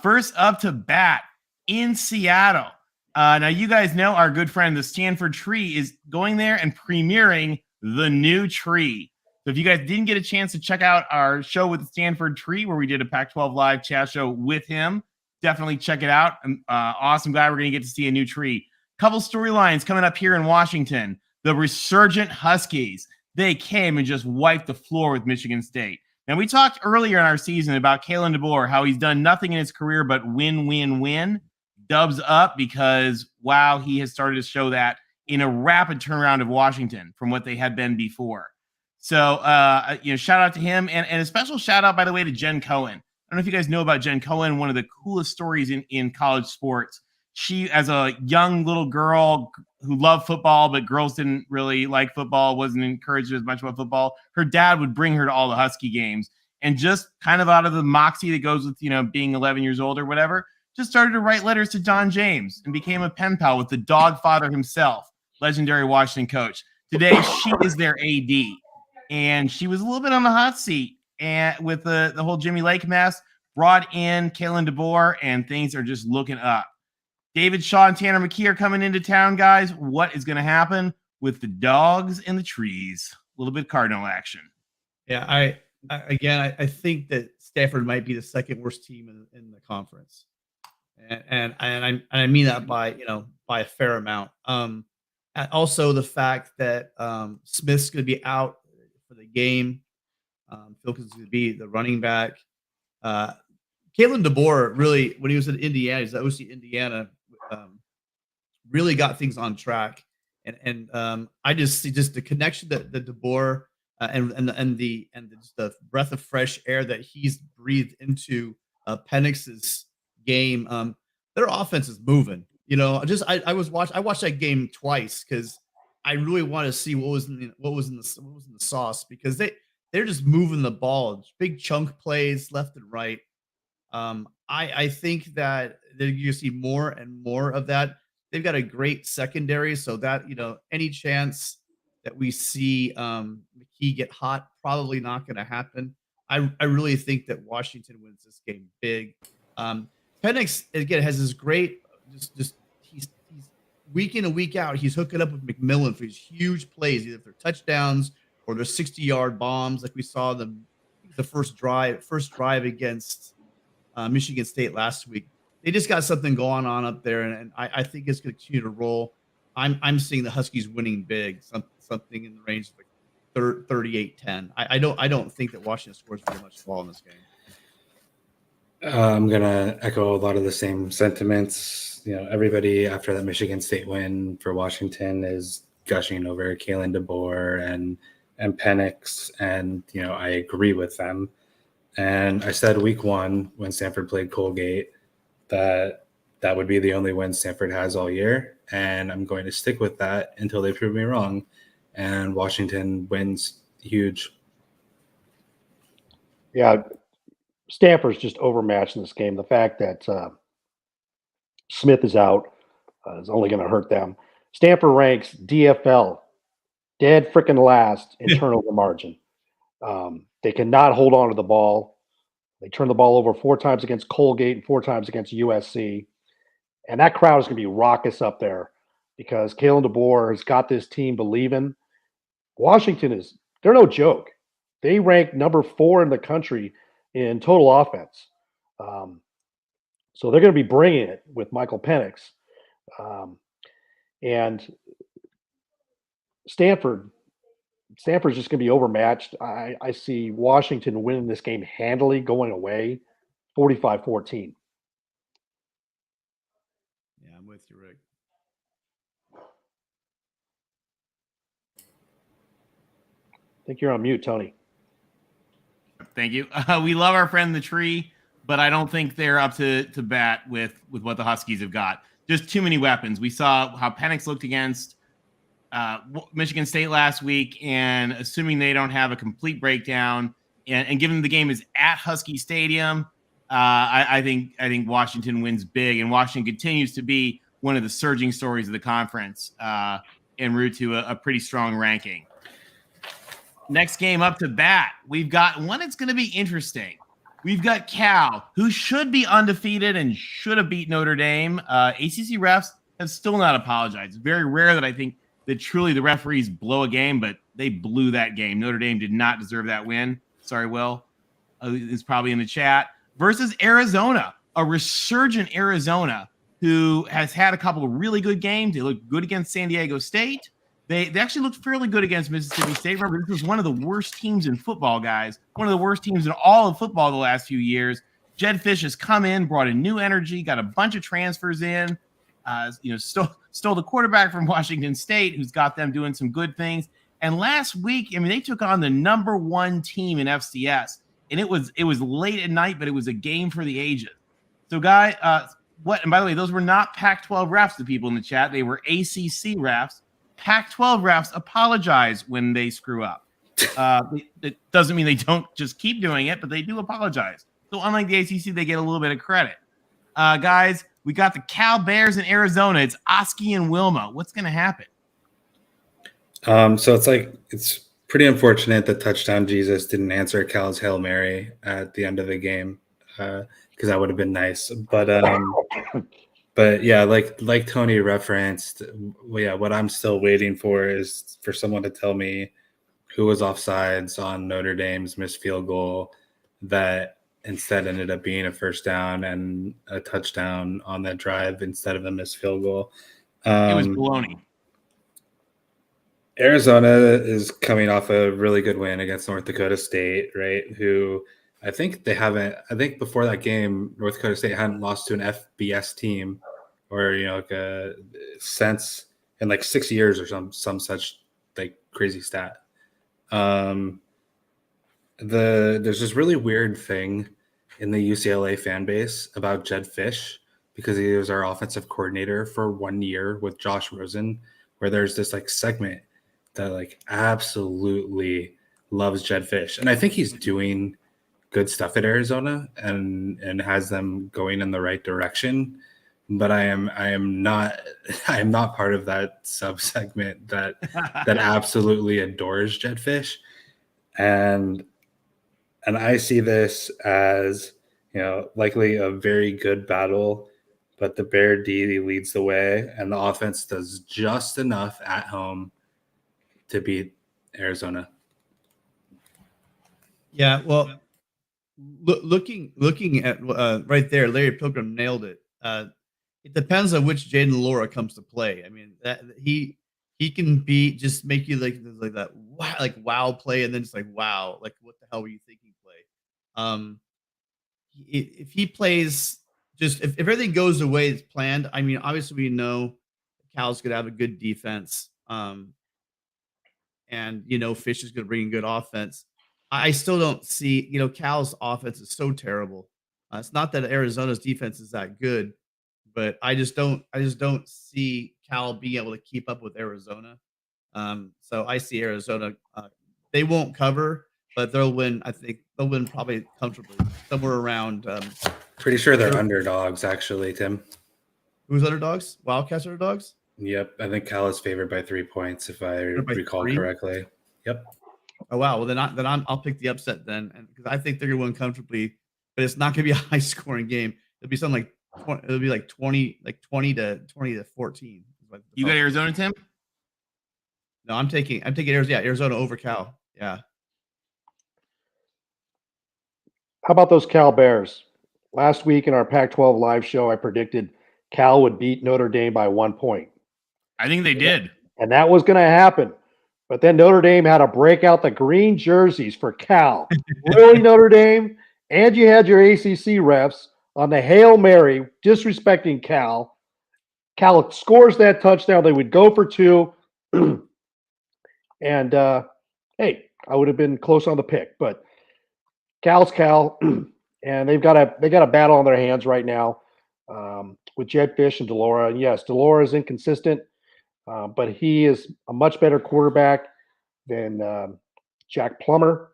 First up to bat in Seattle. Now, you guys know our good friend, the Stanford Tree, is going there and premiering the new tree. So if you guys didn't get a chance to check out our show with the Stanford Tree, where we did a Pac-12 live chat show with him, definitely check it out. Awesome guy. We're going to get to see a new tree. Couple storylines coming up here in Washington. The resurgent Huskies. They came and just wiped the floor with Michigan State. Now, we talked earlier in our season about Kalen DeBoer, how he's done nothing in his career but win, win, win. Dubs up because, wow, he has started to show that in a rapid turnaround of Washington from what they had been before. So, shout out to him. And a special shout out, by the way, to Jen Cohen. I don't know if you guys know about Jen Cohen, one of the coolest stories in college sports. She, as a young little girl who loved football, but girls didn't really like football, wasn't encouraged as much about football, her dad would bring her to all the Husky games. And just kind of out of the moxie that goes with, being 11 years old or whatever, just started to write letters to Don James and became a pen pal with the dog father himself, legendary Washington coach. Today, she is their AD. And she was a little bit on the hot seat and with the whole Jimmy Lake mess, brought in Kalen DeBoer, and things are just looking up. David Shaw and Tanner McKee are coming into town, guys. What is going to happen with the dogs and the trees? A little bit Cardinal action. Yeah, I think that Stanford might be the second worst team in the conference, and I mean that by a fair amount. Also, the fact that Smith's going to be out for the game, Filkins is going to be the running back. Kalen DeBoer really, when he was in Indiana, he's at OC Indiana, really got things on track, and I just see the connection that the DeBoer and the breath of fresh air that he's breathed into Penix's game. Their offense is moving. I watched that game twice because I really want to see what was in the sauce, because they're just moving the ball, big chunk plays left and right. I think that you're going to see more and more of that. They've got a great secondary, so that any chance that we see McKee get hot, probably not going to happen. I really think that Washington wins this game big. Penix again has this great he's week in and week out, he's hooking up with McMillan for these huge plays, either if they're touchdowns or they're 60-yard bombs, like we saw the first drive against Michigan State last week. They just got something going on up there, and I think it's going to continue to roll. I'm seeing the Huskies winning big, something in the range of like 38-10. I don't think that Washington scores very much ball in this game. I'm going to echo a lot of the same sentiments. Everybody after that Michigan State win for Washington is gushing over Kalen DeBoer and Penix, and I agree with them. And I said week 1 when Stanford played Colgate that that would be the only win Stanford has all year, and I'm going to stick with that until they prove me wrong. And Washington wins huge. Yeah, Stanford's just overmatched in this game. The fact that Smith is out is only going to hurt them. Stanford ranks DFL dead freaking last in turnover margin. They cannot hold on to the ball. They turn the ball over 4 times against Colgate and 4 times against USC. And that crowd is going to be raucous up there because Kalen DeBoer has got this team believing. Washington they're no joke. They rank number 4 in the country in total offense. So they're going to be bringing it with Michael Penix. And Stanford's just going to be overmatched. I see Washington winning this game handily, going away 45-14. Yeah, I'm with you, Rick. I think you're on mute, Tony. Thank you. We love our friend the tree, but I don't think they're up to bat with what the Huskies have got. Just too many weapons. We saw how Penix looked against Michigan State last week, and assuming they don't have a complete breakdown, and given the game is at Husky Stadium, I think Washington wins big, and Washington continues to be one of the surging stories of the conference en route to a pretty strong ranking. Next game up to bat, we've got one that's going to be interesting. We've got Cal, who should be undefeated and should have beat Notre Dame. ACC refs have still not apologized. It's very rare that I think that truly the referees blow a game, but they blew that game. Notre Dame did not deserve that win. Sorry, Will. It's probably in the chat. Versus Arizona, a resurgent Arizona who has had a couple of really good games. They looked good against San Diego State. They actually looked fairly good against Mississippi State. Remember, this was one of the worst teams in football, guys. One of the worst teams in all of football the last few years. Jed Fish has come in, brought a new energy, got a bunch of transfers in. Stole the quarterback from Washington State, who's got them doing some good things. And last week, they took on the number 1 team in FCS, and it was late at night, but it was a game for the ages. So, And by the way, those were not Pac-12 refs. The people in the chat, they were ACC refs. Pac-12 refs apologize when they screw up. It doesn't mean they don't just keep doing it, but they do apologize. So unlike the ACC, they get a little bit of credit. Guys, we got the Cal Bears in Arizona. It's Oski and Wilma. What's going to happen? So it's pretty unfortunate that Touchdown Jesus didn't answer Cal's Hail Mary at the end of the game because that would have been nice. But yeah, like Tony referenced, what I'm still waiting for is for someone to tell me who was offsides on Notre Dame's missed field goal that instead ended up being a first down and a touchdown on that drive instead of a missed field goal. It was baloney. Arizona is coming off a really good win against North Dakota State, right? Who I think before that game, North Dakota State hadn't lost to an FBS team or, since in 6 years or some such crazy stat. There's this really weird thing in the UCLA fan base about Jed Fish because he was our offensive coordinator for 1 year with Josh Rosen, where there's this segment that absolutely loves Jed Fish. And I think he's doing good stuff at Arizona and has them going in the right direction. But I am not part of that sub segment that absolutely adores Jed Fish. And I see this as, likely a very good battle, but the Bear D leads the way and the offense does just enough at home to beat Arizona. Yeah, well, looking at right there, Larry Pilgrim nailed it. It depends on which Jaden Laura comes to play. That he can make you like that wow play, and then just wow, what the hell were you thinking play? If he plays if everything goes the way it's planned, obviously we know Cal's gonna have a good defense, and Fish is gonna bring in good offense. I still don't see Cal's offense is so terrible. It's not that Arizona's defense is that good, but I just don't see Cal being able to keep up with Arizona. So I see Arizona. They won't cover, but they'll win. I think they'll win probably comfortably, somewhere around. Pretty sure they're underdogs, actually, Tim. Who's underdogs? Wildcats underdogs? Yep. I think Cal is favored by 3 points, if I recall correctly. Yep. Oh, wow. Well, then I'll pick the upset then, and because I think they're going to win comfortably, but it's not going to be a high scoring game. It'll be something like 20 to 14. You got Arizona, Tim? No, I'm taking Arizona. Yeah, Arizona over Cal. Yeah. How about those Cal Bears? Last week in our Pac-12 live show, I predicted Cal would beat Notre Dame by 1 point. I think they did. And that was going to happen. But then Notre Dame had to break out the green jerseys for Cal. Really, Notre Dame? And you had your ACC refs on the Hail Mary disrespecting Cal. Cal scores that touchdown. They would go for 2. And, hey, I would have been close on the pick. But Cal's Cal. And they got a battle on their hands right now with Jed Fish and Delora. And yes, Delora is inconsistent. But he is a much better quarterback than Jack Plummer,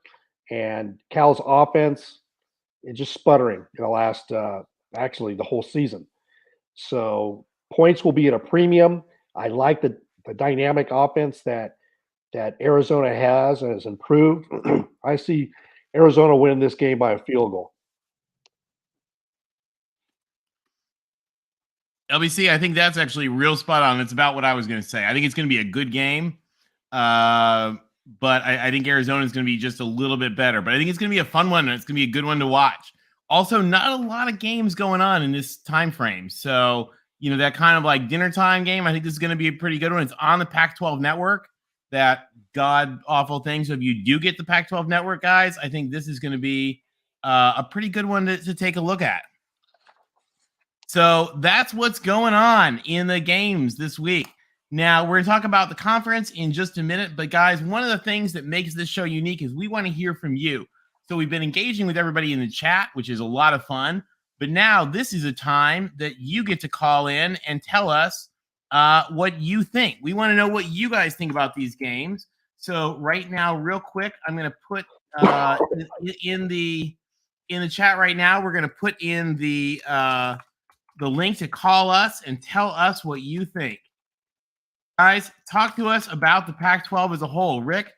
and Cal's offense is just sputtering in the last, actually the whole season. So points will be at a premium. I like the dynamic offense that Arizona has and has improved. I see Arizona winning this game by a field goal. LBC, I think that's actually real spot on. It's about what I was going to say. I think it's going to be a good game, but I think Arizona is going to be just a little bit better. But I think it's going to be a fun one, and it's going to be a good one to watch. Also, not a lot of games going on in this time frame. So, that kind of like dinner time game, I think this is going to be a pretty good one. It's on the Pac-12 network, that god-awful thing. So if you do get the Pac-12 network, guys, I think this is going to be a pretty good one to take a look at. So that's what's going on in the games this week. Now, we're going to talk about the conference in just a minute. But, guys, one of the things that makes this show unique is we want to hear from you. So we've been engaging with everybody in the chat, which is a lot of fun. But now this is a time that you get to call in and tell us what you think. We want to know what you guys think about these games. So right now, real quick, I'm going to put in the chat right now, we're going to put in the link to call us and tell us what you think. Guys, talk to us about the Pac-12 as a whole. Rick,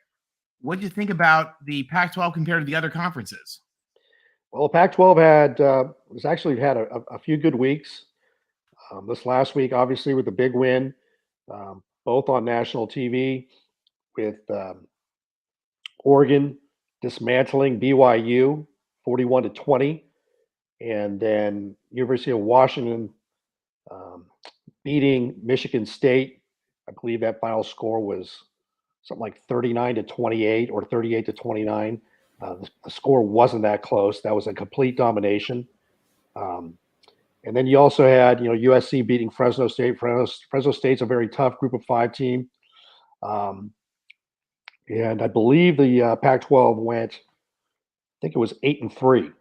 what do you think about the Pac-12 compared to the other conferences? Well, the Pac-12 had a few good weeks. This last week, obviously, with the big win, both on national TV, with Oregon dismantling BYU 41-20. And then University of Washington beating Michigan State. I believe that final score was something like 39-28 or 38-29. The score wasn't that close. That was a complete domination. And then you also had, USC beating Fresno State. Fresno State's a very tough Group of 5 team. And I believe the Pac-12 went, I think it was 8-3.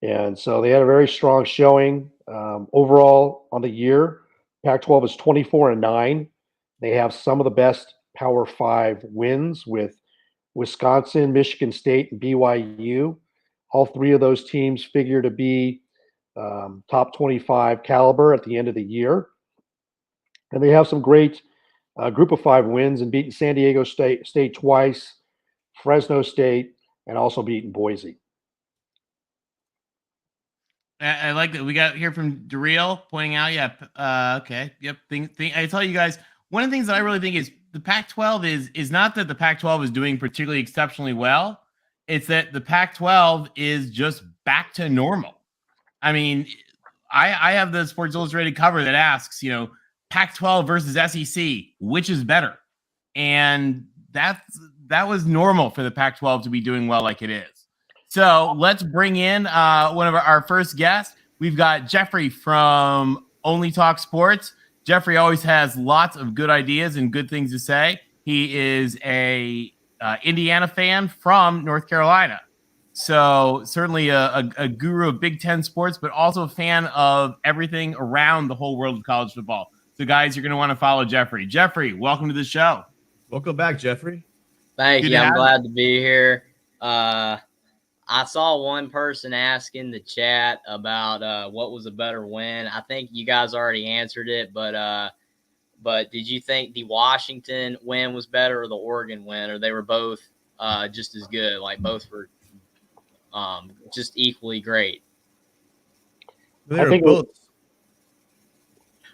And so they had a very strong showing overall on the year. Pac-12 is 24-9. They have some of the best Power 5 wins with Wisconsin, Michigan State, and BYU. All 3 of those teams figure to be top 25 caliber at the end of the year. And they have some great Group of 5 wins and beating San Diego State twice, Fresno State, and also beating Boise. I like that. We got here from Daryl pointing out, okay. Yep. I tell you guys, one of the things that I really think is the Pac-12 is not that the Pac-12 is doing particularly exceptionally well. It's that the Pac-12 is just back to normal. I mean, I have the Sports Illustrated cover that asks, Pac-12 versus SEC, which is better? And that was normal for the Pac-12 to be doing well like it is. So let's bring in one of our first guests. We've got Jeffrey from Only Talk Sports. Jeffrey always has lots of good ideas and good things to say. He is a Indiana fan from North Carolina. So certainly a guru of Big Ten sports, but also a fan of everything around the whole world of college football. So guys, you're going to want to follow Jeffrey. Jeffrey, welcome to the show. Welcome back, Jeffrey. Thank Good you. to I'm have glad to be here. I saw one person ask in the chat about what was a better win. I think you guys already answered it, but did you think the Washington win was better or the Oregon win, or they were both just as good? Like both were just equally great. They were both.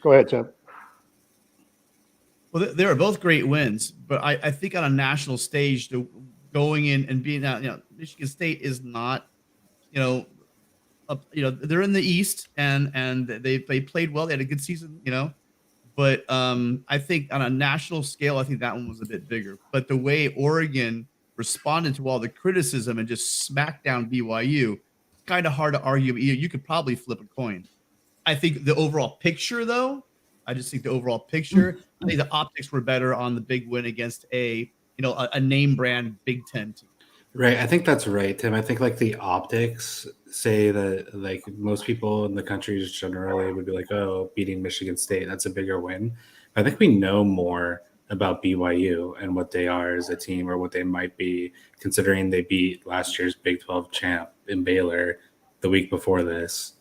Go ahead, Tim. Well, they were both great wins, but I think on a national stage, going in and being out, Michigan State is not, they're in the East and they played well. They had a good season, but I think on a national scale, I think that one was a bit bigger. But the way Oregon responded to all the criticism and just smacked down BYU, it's kind of hard to argue. You could probably flip a coin. I think the overall picture, though, I think the optics were better on the big win against a name brand Big Ten team. Right. I think that's right, Tim. I think like the optics say that like most people in the country just generally would be like, oh, beating Michigan State, that's a bigger win. I think we know more about BYU and what they are as a team or what they might be, considering they beat last year's Big 12 champ in Baylor the week before this.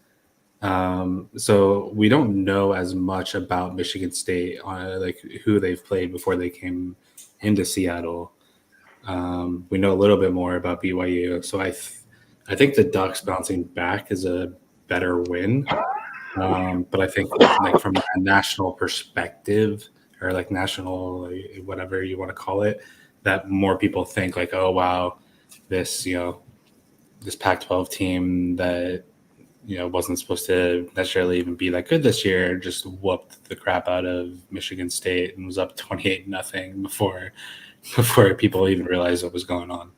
So we don't know as much about Michigan State, like who they've played before they came into Seattle. We know a little bit more about BYU. So I think the Ducks bouncing back is a better win. But I think like from a national perspective or like national, whatever you want to call it, that more people think like, oh, wow, this Pac-12 team that, wasn't supposed to necessarily even be that good this year, just whooped the crap out of Michigan State and was up 28-0 before people even realized what was going on.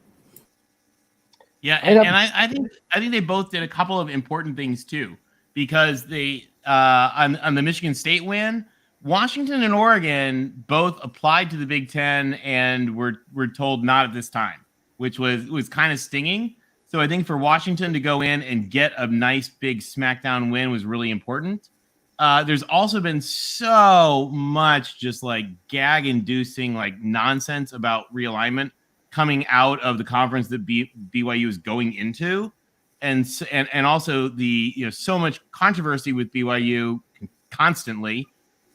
Yeah, and I think they both did a couple of important things too, because they on the Michigan State win, Washington and Oregon both applied to the Big Ten and were told not at this time, which was kind of stinging. So I think for Washington to go in and get a nice big SmackDown win was really important. There's also been so much just like gag-inducing like nonsense about realignment coming out of the conference that BYU is going into, and also the so much controversy with BYU constantly,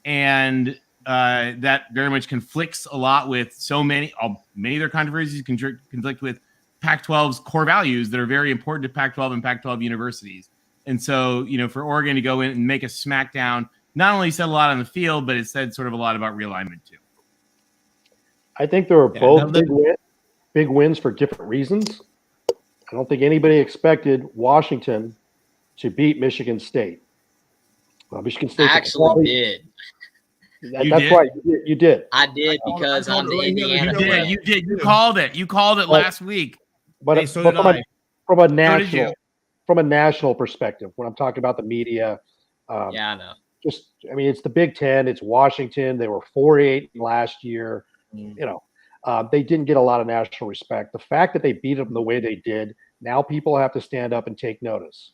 and that very much conflicts a lot with many of their controversies conflict with Pac-12's core values that are very important to Pac-12 and Pac-12 universities. And so, for Oregon to go in and make a SmackDown, not only said a lot on the field, but it said sort of a lot about realignment too. I think there were both big wins for different reasons. I don't think anybody expected Washington to beat Michigan State. Michigan State actually did. That's right. You did. I did because on the Indiana. You did. You called it. You called it last week. But from a national perspective, when I'm talking about the media, yeah, I know. It's the Big Ten. It's Washington. They were 4-8 last year. They didn't get a lot of national respect. The fact that they beat them the way they did, now people have to stand up and take notice.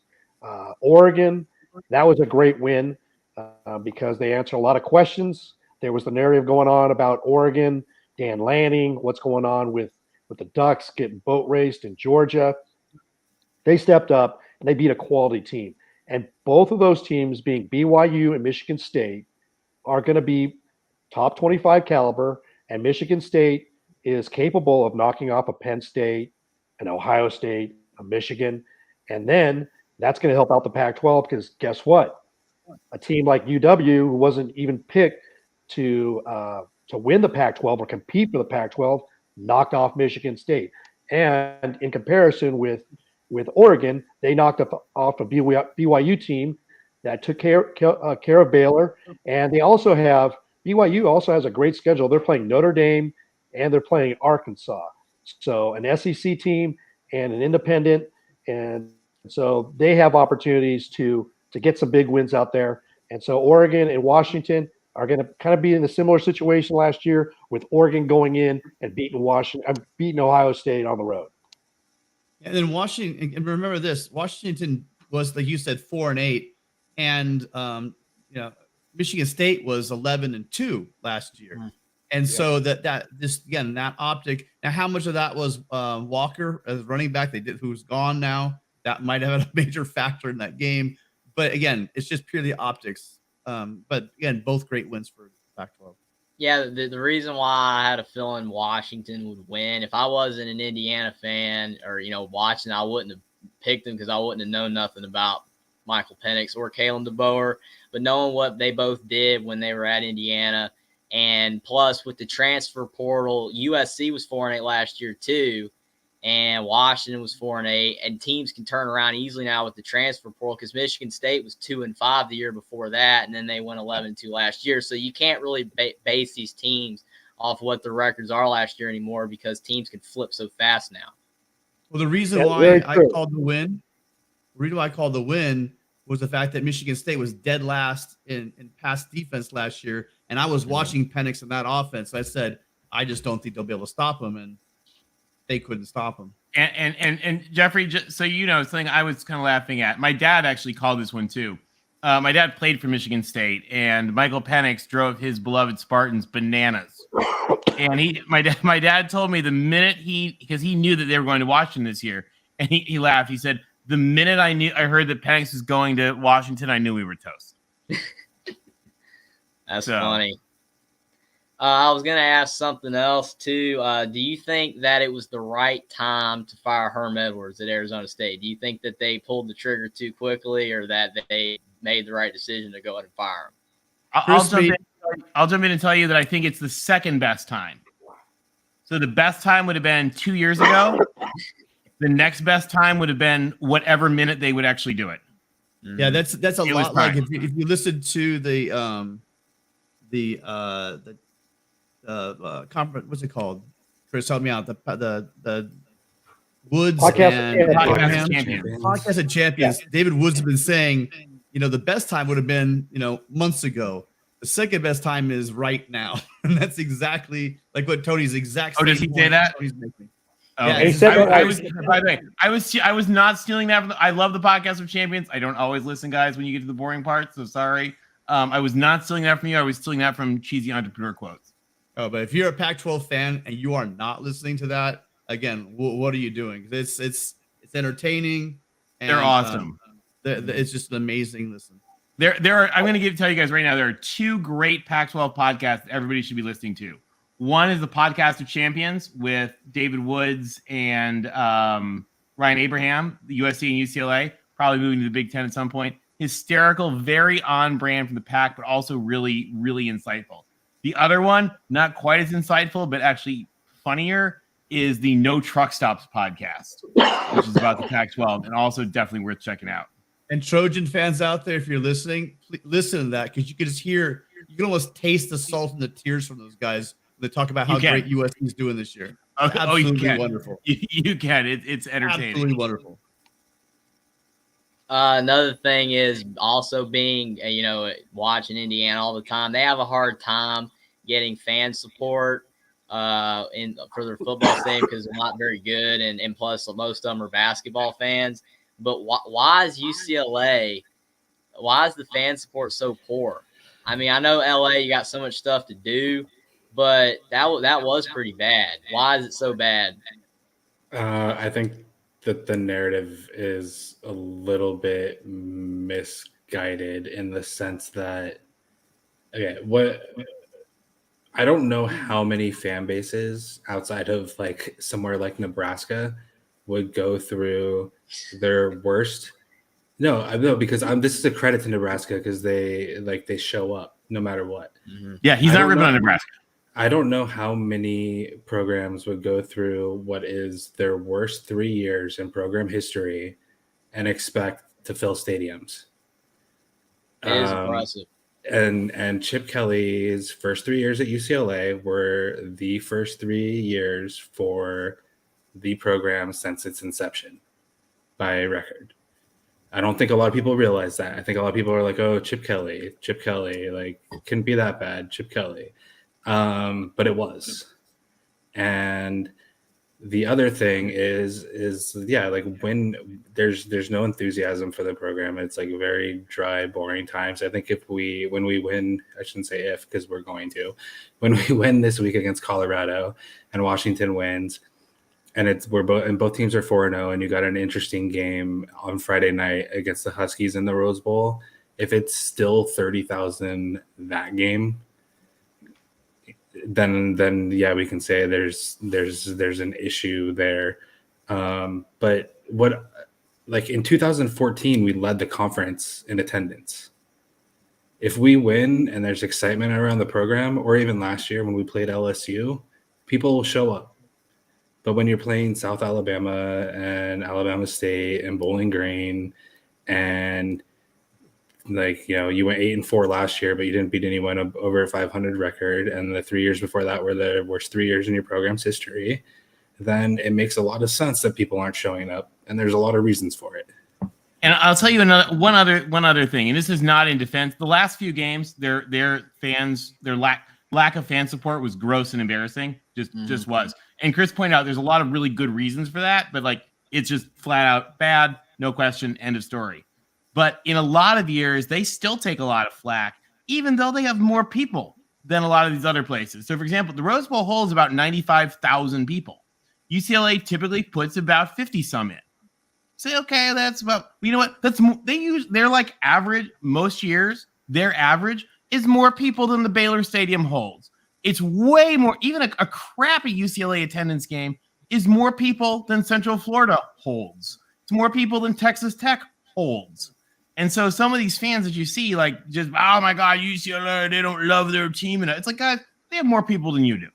Oregon, that was a great win because they answered a lot of questions. There was the narrative going on about Oregon, Dan Lanning, what's going on with the Ducks getting boat raced in Georgia. They stepped up and they beat a quality team. And both of those teams, being BYU and Michigan State, are going to be top 25 caliber. And Michigan State is capable of knocking off a Penn State, an Ohio State, a Michigan. And then that's going to help out the Pac-12 because guess what? A team like UW, who wasn't even picked to win the Pac-12 or compete for the Pac-12, knocked off Michigan State. And in comparison with Oregon, they knocked off a BYU team that took care of Baylor. And BYU also has a great schedule. They're playing Notre Dame and they're playing Arkansas. So an SEC team and an independent. And so they have opportunities to get some big wins out there. And so Oregon and Washington are going to kind of be in a similar situation last year, with Oregon going in and beating Ohio State on the road. And then Washington, and remember this: Washington was, like you said, 4-8, and Michigan State was 11-2 last year. And so that optic. Now, how much of that was Walker as running back? Who's gone now? That might have had a major factor in that game. But again, it's just purely optics. But again, both great wins for Pac-12. Yeah, the reason why I had a feeling Washington would win, if I wasn't an Indiana fan or, watching, I wouldn't have picked them because I wouldn't have known nothing about Michael Penix or Kalen DeBoer. But knowing what they both did when they were at Indiana, and plus with the transfer portal, USC was 4-8 last year too, and Washington was 4-8, and teams can turn around easily now with the transfer portal because Michigan State was 2-5 the year before that, and then they went 11-2 last year. So you can't really base these teams off what the records are last year anymore because teams can flip so fast now. Well, the reason why I called the win was the fact that Michigan State was dead last in pass defense last year, and I was watching Penix in that offense. So I said, I just don't think they'll be able to stop him, and they couldn't stop him. And Jeffrey, so something I was kind of laughing at. My dad actually called this one too. My dad played for Michigan State, and Michael Penix drove his beloved Spartans bananas. And my dad told me the minute because he knew that they were going to Washington this year, and he laughed. He said, the minute I heard that Penix was going to Washington, I knew we were toast. That's funny. I was going to ask something else, too. Do you think that it was the right time to fire Herm Edwards at Arizona State? Do you think that they pulled the trigger too quickly or that they made the right decision to go ahead and fire him? I'll jump in and tell you that I think it's the second best time. So the best time would have been 2 years ago. The next best time would have been whatever minute they would actually do it. Yeah, that's a lot. Like if you listen to the conference, what's it called? Chris, help me out. The Woods Podcast of Champions. Yeah. David Woods has been saying, the best time would have been, months ago. The second best time is right now, and that's exactly like what Tony's exact. Oh, does he say that? Oh, yeah, he said by the way, I was not stealing that. I love the Podcast of Champions. I don't always listen, guys, when you get to the boring parts. So sorry. I was not stealing that from you. I was stealing that from cheesy entrepreneur quotes. Oh, but if you're a Pac-12 fan and you are not listening to that, again, what are you doing? It's entertaining. And, they're awesome. It's just an amazing listen. There are. I'm going to tell you guys right now. There are two great Pac-12 podcasts that everybody should be listening to. One is the Podcast of Champions with David Woods and Ryan Abraham, the USC and UCLA, probably moving to the Big Ten at some point. Hysterical, very on brand from the Pac, but also really, really insightful. The other one, not quite as insightful, but actually funnier, is the No Truck Stops podcast, which is about the Pac-12 and also definitely worth checking out. And Trojan fans out there, if you're listening, please listen to that because you can just hear, you can almost taste the salt and the tears from those guys. They talk about how great USC is doing this year. Absolutely wonderful. You can. It's entertaining. Absolutely wonderful. Another thing is also being, watching Indiana all the time. They have a hard time getting fan support for their football stadium because they're not very good, and plus most of them are basketball fans. But why is UCLA? Why is the fan support so poor? I mean, I know LA, you got so much stuff to do, but that was pretty bad. Why is it so bad? I think that the narrative is a little bit misguided in the sense that, I don't know how many fan bases outside of like somewhere like Nebraska would go through their worst. No, because this is a credit to Nebraska because they show up no matter what. Mm-hmm. Yeah, he's not ripping on Nebraska. I don't know how many programs would go through what is their worst 3 years in program history and expect to fill stadiums. It is impressive. And Chip Kelly's first 3 years at UCLA were the first 3 years for the program since its inception by record. I don't think a lot of people realize that. I think a lot of people are like, oh, Chip Kelly, like, couldn't be that bad, Chip Kelly. But it was. And The other thing is yeah, like when there's no enthusiasm for the program. It's like very dry, boring times. I think when we win, I shouldn't say if, because we're going to, when we win this week against Colorado and Washington wins, and both teams are 4-0, and you got an interesting game on Friday night against the Huskies in the Rose Bowl. If it's still 30,000 that game, then yeah, we can say there's an issue there. But what, like in 2014, we led the conference in attendance. If we win and there's excitement around the program, or even last year when we played LSU, people will show up. But when you're playing South Alabama and Alabama State and Bowling Green, and like, you know, you went 8-4 last year, but you didn't beat anyone over a 500 record, and the 3 years before that were the worst 3 years in your program's history, then it makes a lot of sense that people aren't showing up, and there's a lot of reasons for it. And I'll tell you one other thing, and this is not in defense. The last few games, their fans, their lack of fan support was gross and embarrassing. Just was. And Chris pointed out there's a lot of really good reasons for that, but like it's just flat out bad, no question, end of story. But in a lot of years, they still take a lot of flack, even though they have more people than a lot of these other places. So, for example, the Rose Bowl holds about 95,000 people. UCLA typically puts about 50-some in. Say, okay, that's about, you know what? They're like average most years. Their average is more people than the Baylor Stadium holds. It's way more. Even a crappy UCLA attendance game is more people than Central Florida holds. It's more people than Texas Tech holds. And so some of these fans that you see, like, just, oh my God, UCLA, they don't love their team. And it's like, guys, they have more people than you do.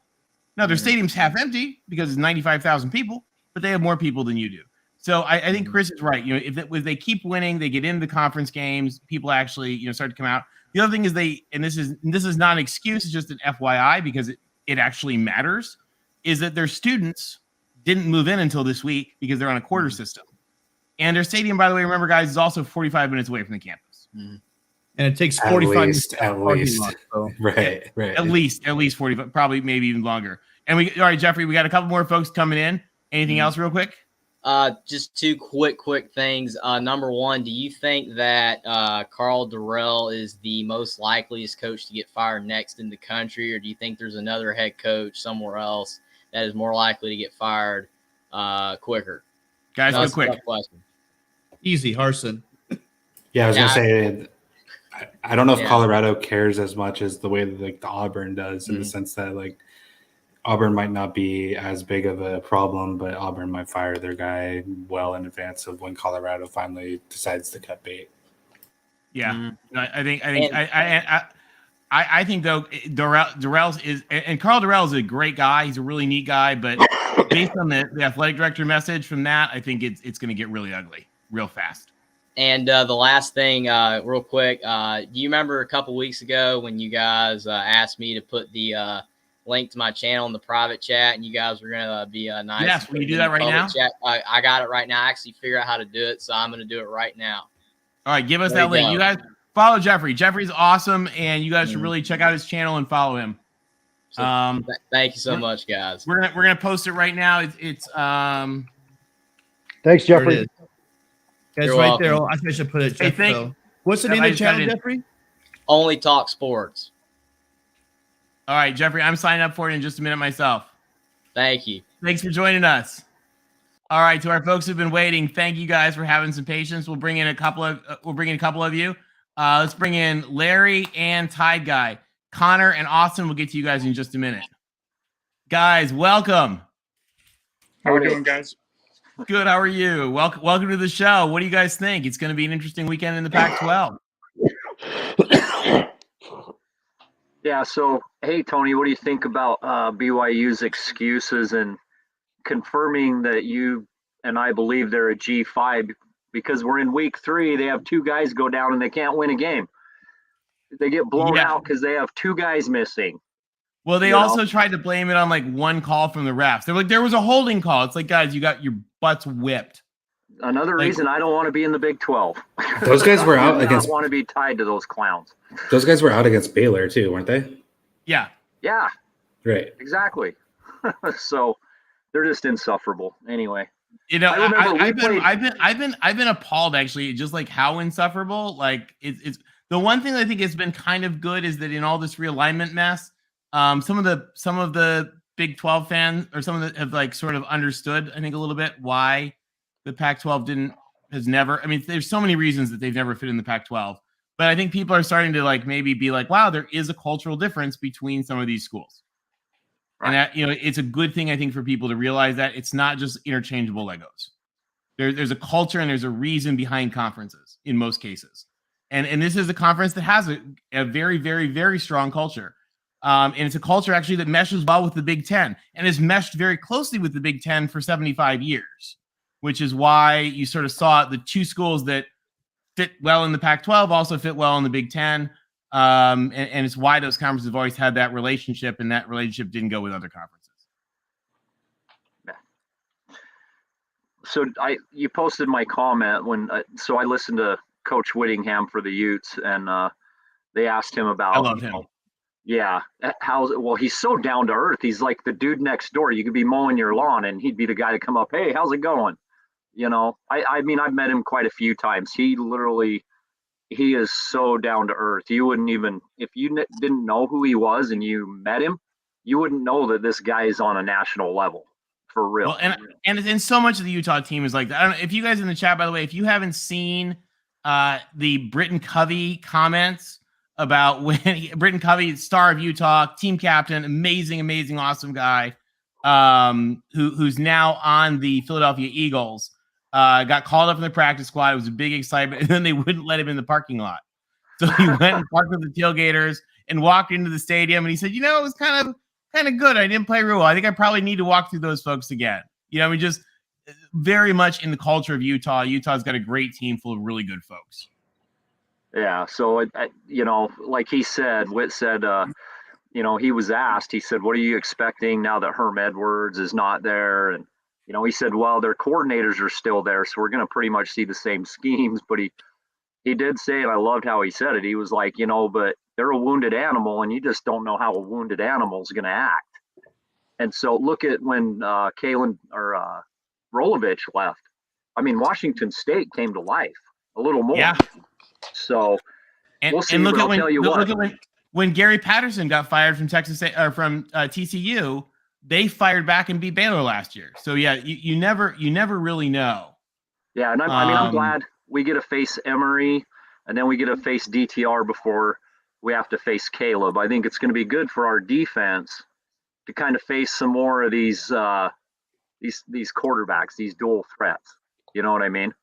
Now, their stadium's half empty because it's 95,000 people, but they have more people than you do. So I think Chris is right. You know, if they keep winning, they get into the conference games, people actually, you know, start to come out. The other thing is this is not an excuse, it's just an FYI, because it actually matters, is that their students didn't move in until this week because they're on a quarter system. And their stadium, by the way, remember, guys, is also 45 minutes away from the campus. And it takes 45 minutes. At least. So. Right. At least 45, probably maybe even longer. And all right, Jeffrey, we got a couple more folks coming in. Anything else real quick? Just two quick things. Number one, do you think that Karl Dorrell is the most likeliest coach to get fired next in the country, or do you think there's another head coach somewhere else that is more likely to get fired quicker? Guys, go quick. Easy, Harsin. Yeah, I was gonna say, I don't know if Colorado cares as much as the way that like the Auburn does, in the sense that like Auburn might not be as big of a problem, but Auburn might fire their guy well in advance of when Colorado finally decides to cut bait. Yeah, I think though Dorrell's is, and Karl Dorrell is a great guy. He's a really neat guy, but based on the athletic director message from that, I think it's going to get really ugly real fast. And the last thing, real quick, do you remember a couple weeks ago when you guys asked me to put the link to my channel in the private chat, and you guys were going to be nice? Yes, will you do that right now? Chat? I got it right now. I actually figured out how to do it, so I'm going to do it right now. All right, give us that link. You guys follow Jeffrey. Jeffrey's awesome, and you guys should really check out his channel and follow him. So, thank you so much, guys. We're gonna post it right now. It's Thanks, Jeffrey. That's right there. I think I should put it. Jeff, what's the name of the channel, Jeffrey? Only Talk Sports. All right, Jeffrey, I'm signing up for it in just a minute myself. Thank you. Thanks for joining us. All right, to our folks who've been waiting, thank you guys for having some patience. We'll bring in a couple of you. Let's bring in Larry and Tide Guy. Connor and Austin will get to you guys in just a minute. Guys, welcome. How are we doing, guys? Good. How are you? Welcome to the show. What do you guys think? It's going to be an interesting weekend in the Pac-12. Yeah. So, hey, Tony, what do you think about BYU's excuses and confirming that you and I believe they're a G5, because we're in week 3. They have 2 guys go down and they can't win a game. They get blown out because they have 2 guys missing. Well, they also tried to blame it on like one call from the refs. They're like, there was a holding call. It's like, guys, you got your butts whipped. Another reason I don't want to be in the Big 12. Those guys were out against. I don't want to be tied to those clowns. Those guys were out against Baylor too, weren't they? Yeah. Yeah. Right. Exactly. So, they're just insufferable. Anyway, You know, I remember we I've been appalled actually, just like how insufferable. Like it's the one thing that I think has been kind of good is that in all this realignment mess, some of the Big 12 fans or some of the have like sort of understood, I think, a little bit why the Pac-12 has never. I mean, there's so many reasons that they've never fit in the Pac-12, but I think people are starting to like maybe be like, wow, there is a cultural difference between some of these schools. Right. And that, you know, it's a good thing, I think, for people to realize that it's not just interchangeable Legos. There's a culture and there's a reason behind conferences in most cases. And this is a conference that has a very, very, very strong culture. And it's a culture actually that meshes well with the Big Ten and has meshed very closely with the Big Ten for 75 years, which is why you sort of saw the two schools that fit well in the Pac-12 also fit well in the Big Ten. And it's why those conferences have always had that relationship, and that relationship didn't go with other conferences. So you posted my comment when so I listened to Coach Whittingham for the Utes, and they asked him about. I love him. Yeah, well, he's so down to earth. He's like the dude next door. You could be mowing your lawn, and he'd be the guy to come up. Hey, how's it going? You know, I mean, I've met him quite a few times. He is so down to earth. You wouldn't even, if you didn't know who he was and you met him, you wouldn't know that this guy is on a national level for real. Well, and so much of the Utah team is like that. I don't know if you guys in the chat, by the way, if you haven't seen the Britton Covey comments about when Britton Covey, star of Utah, team captain, amazing, awesome guy, who's now on the Philadelphia Eagles. Got called up in the practice squad. It was a big excitement, and then they wouldn't let him in the parking lot. So he went and parked with the tailgaters and walked into the stadium. And he said, "You know, it was kind of good. I didn't play real well. I think I probably need to walk through those folks again." You know, I mean, just very much in the culture of Utah. Utah's got a great team full of really good folks. Yeah. So you know, like he said, Whit said, you know, he was asked. He said, "What are you expecting now that Herm Edwards is not there?" And you know, he said, well, their coordinators are still there, so we're going to pretty much see the same schemes. But he did say, and I loved how he said it, he was like, you know, but they're a wounded animal, and you just don't know how a wounded animal is going to act. And so look at when Kalen or Rolovich left. I mean, Washington State came to life a little more. Yeah. So we'll see. And look at when Gary Patterson got fired from Texas or from TCU. They fired back and beat Baylor last year. So yeah, you never really know. Yeah, and I'm glad we get to face Emory, and then we get to face DTR before we have to face Caleb. I think it's going to be good for our defense to kind of face some more of these quarterbacks, these dual threats. You know what I mean?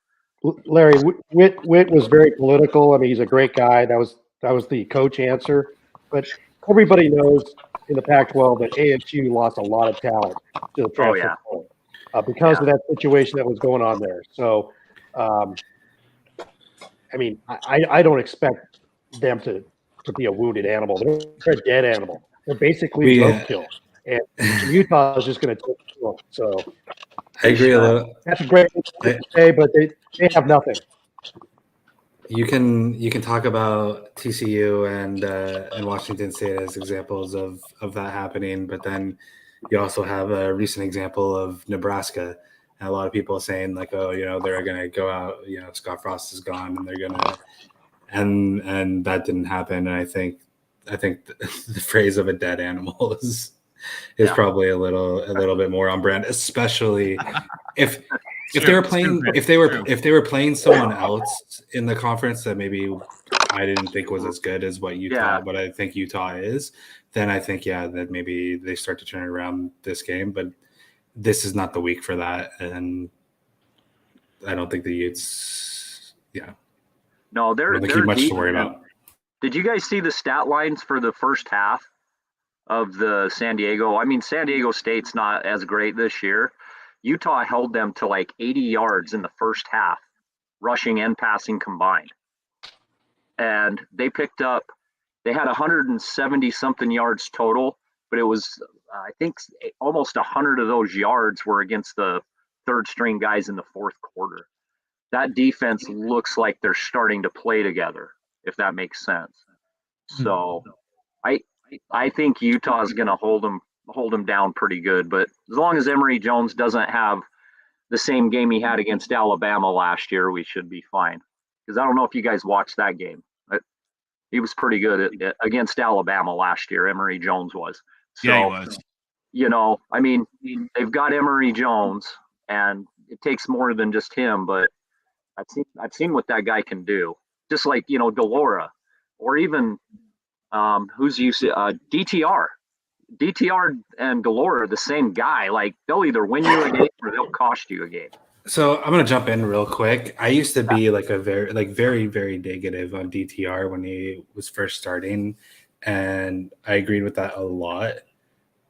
Larry, Whit was very political. I mean, he's a great guy. That was the coach answer, but everybody knows in the Pac-12 that ASU lost a lot of talent to the transfer portal because of that situation that was going on there. So, I mean, I don't expect them to be a wounded animal. They're a dead animal. They're basically roadkill. And Utah is just going to take them. So I agree a little. That's a great thing to say, but they have nothing. You can talk about TCU and Washington State as examples of that happening, but then you also have a recent example of Nebraska, and a lot of people saying like, oh, you know, they're going to go out, you know, Scott Frost is gone, and they're going to, and that didn't happen. And I think the phrase of a dead animal is probably a little bit more on brand, especially if they were playing someone else in the conference that maybe I didn't think was as good as what Utah, but I think Utah is, then I think that maybe they start to turn it around this game. But this is not the week for that, and I don't think the Utes. Yeah, no, they're much deep, to worry about. Did you guys see the stat lines for the first half of the San Diego? I mean, San Diego State's not as great this year. Utah held them to like 80 yards in the first half, rushing and passing combined. And they had 170 something yards total, but it was, I think almost 100 of those yards were against the third string guys in the fourth quarter. That defense looks like they're starting to play together, if that makes sense. So I think Utah is going to hold them hold him down pretty good. But as long as Emory Jones doesn't have the same game he had against Alabama last year, we should be fine. Because I don't know if you guys watched that game. He was pretty good against Alabama last year. Emory Jones was. So, Yeah, he was. You know, I mean, they've got Emory Jones, and it takes more than just him. But I've seen what that guy can do. Just like, you know, Delora, or even who's UC DTR. DTR and Delora are the same guy. Like, they'll either win you a game or they'll cost you a game. So I'm gonna jump in real quick. I used to be like very, very negative on DTR when he was first starting, and I agreed with that a lot.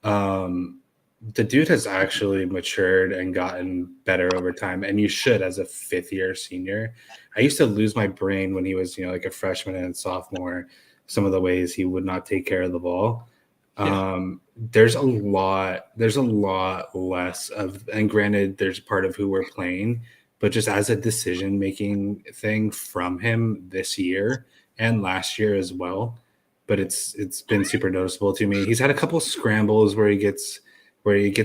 The dude has actually matured and gotten better over time, and you should as a 5th-year senior. I used to lose my brain when he was, like a freshman and sophomore, some of the ways he would not take care of the ball. There's a lot less of, and granted, there's part of who we're playing, but just as a decision-making thing from him this year and last year as well. But it's been super noticeable to me. He's had a couple scrambles where he gets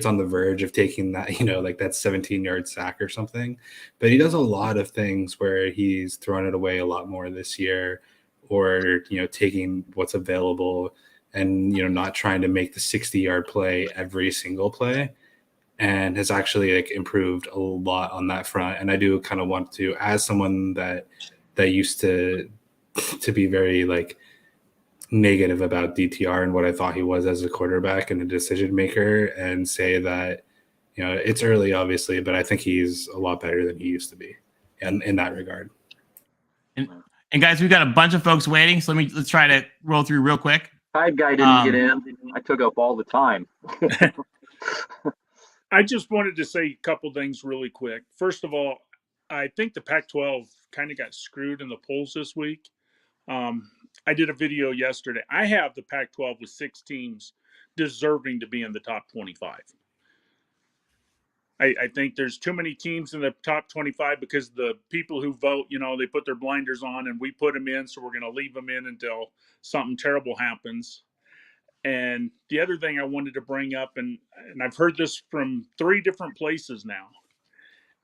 on the verge of taking that, like that 17-yard sack or something. But he does a lot of things where he's thrown it away a lot more this year, or, taking what's available and, not trying to make the 60-yard play every single play, and has actually improved a lot on that front. And I do kind of want to, as someone that used to be very negative about DTR and what I thought he was as a quarterback and a decision maker, and say that, it's early obviously, but I think he's a lot better than he used to be in that regard. And guys, we've got a bunch of folks waiting, so let's try to roll through real quick. Tide guy didn't get in. I took up all the time. I just wanted to say a couple things really quick. First of all, I think the Pac-12 kind of got screwed in the polls this week. I did a video yesterday. I have the Pac-12 with 6 teams deserving to be in the top 25. I think there's too many teams in the top 25 because the people who vote, they put their blinders on, and we put them in, so we're going to leave them in until something terrible happens. And the other thing I wanted to bring up, and I've heard this from 3 different places now,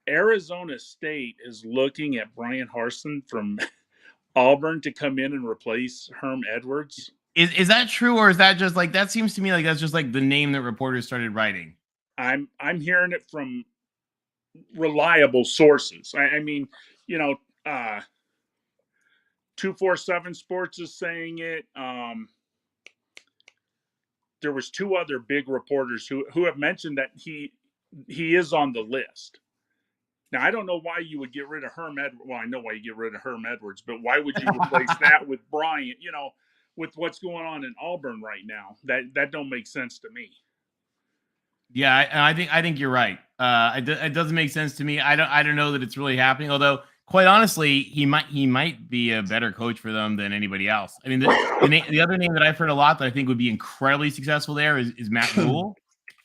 Arizona State is looking at Brian Harsin from Auburn to come in and replace Herm Edwards. Is that true, or is that just that seems to me like that's just the name that reporters started writing? I'm hearing it from reliable sources. I mean, 247 Sports is saying it. There was 2 other big reporters who have mentioned that he is on the list. Now, I don't know why you would get rid of Herm Edwards. Well, I know why you get rid of Herm Edwards, but why would you replace that with Bryant? With what's going on in Auburn right now, that don't make sense to me. Yeah, I think you're right. It doesn't make sense to me. I don't know that it's really happening. Although, quite honestly, he might be a better coach for them than anybody else. I mean, the other name that I've heard a lot that I think would be incredibly successful there is Matt Rule,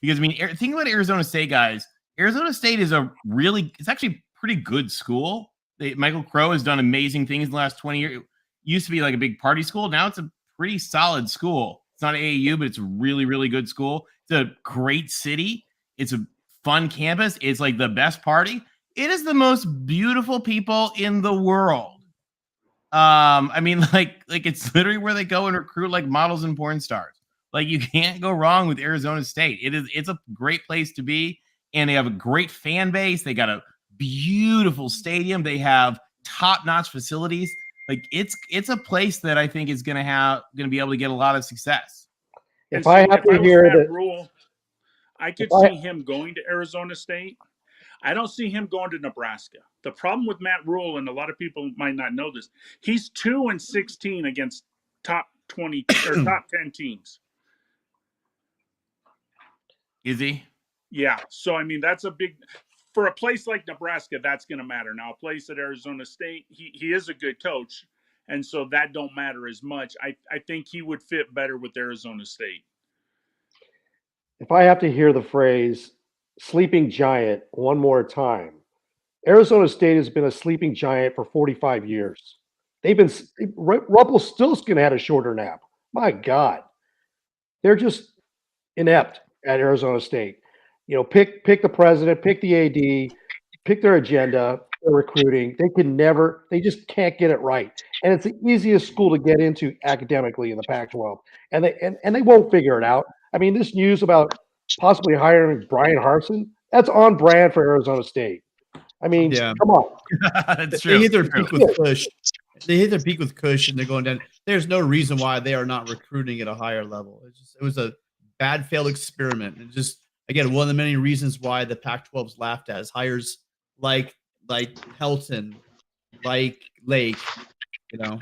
because think about Arizona State, guys. Arizona State is it's actually pretty good school. Michael Crow has done amazing things in the last 20 years. It used to be a big party school. Now it's a pretty solid school. It's not AAU, but it's a really, really good school. It's a great city. It's a fun campus. It's the best party. It is the most beautiful people in the world. I mean, it's literally where they go and recruit models and porn stars. You can't go wrong with Arizona State. It's a great place to be, and they have a great fan base. They got a beautiful stadium. They have top-notch facilities. It's a place that I think is going to be able to get a lot of success. If I have to hear that Rule, I could see him going to Arizona State. I don't see him going to Nebraska. The problem with Matt Rule, and a lot of people might not know this, he's 2-16 against top 20 or top 10 teams. Is he? Yeah. So I mean, that's a big, for a place like Nebraska, that's going to matter. Now, a place at Arizona State, he is a good coach, and so that don't matter as much. I think he would fit better with Arizona State. If I have to hear the phrase sleeping giant one more time, Arizona State has been a sleeping giant for 45 years. Rumpelstiltskin had a shorter nap. My God. They're just inept. at Arizona State. Pick the president, pick the AD, pick their agenda, their recruiting. They just can't get it right. And it's the easiest school to get into academically in the Pac-12. And they won't figure it out. I mean, this news about possibly hiring Brian Harsin, that's on brand for Arizona State. I mean, come on. That's true. They hit their peak with Kush. They hit their peak with Kush, and they're going down. There's no reason why they are not recruiting at a higher level. It was a bad failed experiment. And just again, one of the many reasons why the Pac-12's laughed at is hires like Helton, like Lake, and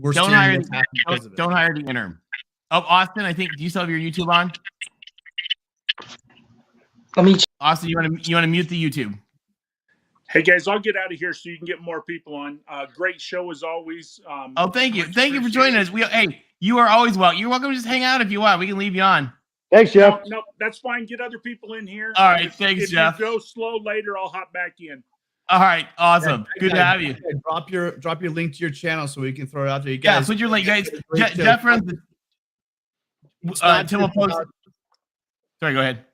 we're don't seeing hire what's happening because of it. don't hire the interim. Oh, Austin, I think, do you still have your YouTube on? Austin, you want to mute the YouTube? Hey guys, I'll get out of here so you can get more people on. Great show as always. Thank you for joining us. Hey, you are always welcome. You're welcome to just hang out if you want. We can leave you on. Thanks, Jeff. No, that's fine. Get other people in here. All right, thanks, Jeff. If you go slow later, I'll hop back in. All right, awesome. Good to have you. Drop your link to your channel so we can throw it out there. You guys, put your link, guys. Jeff runs the Tim will post. Sorry, go ahead.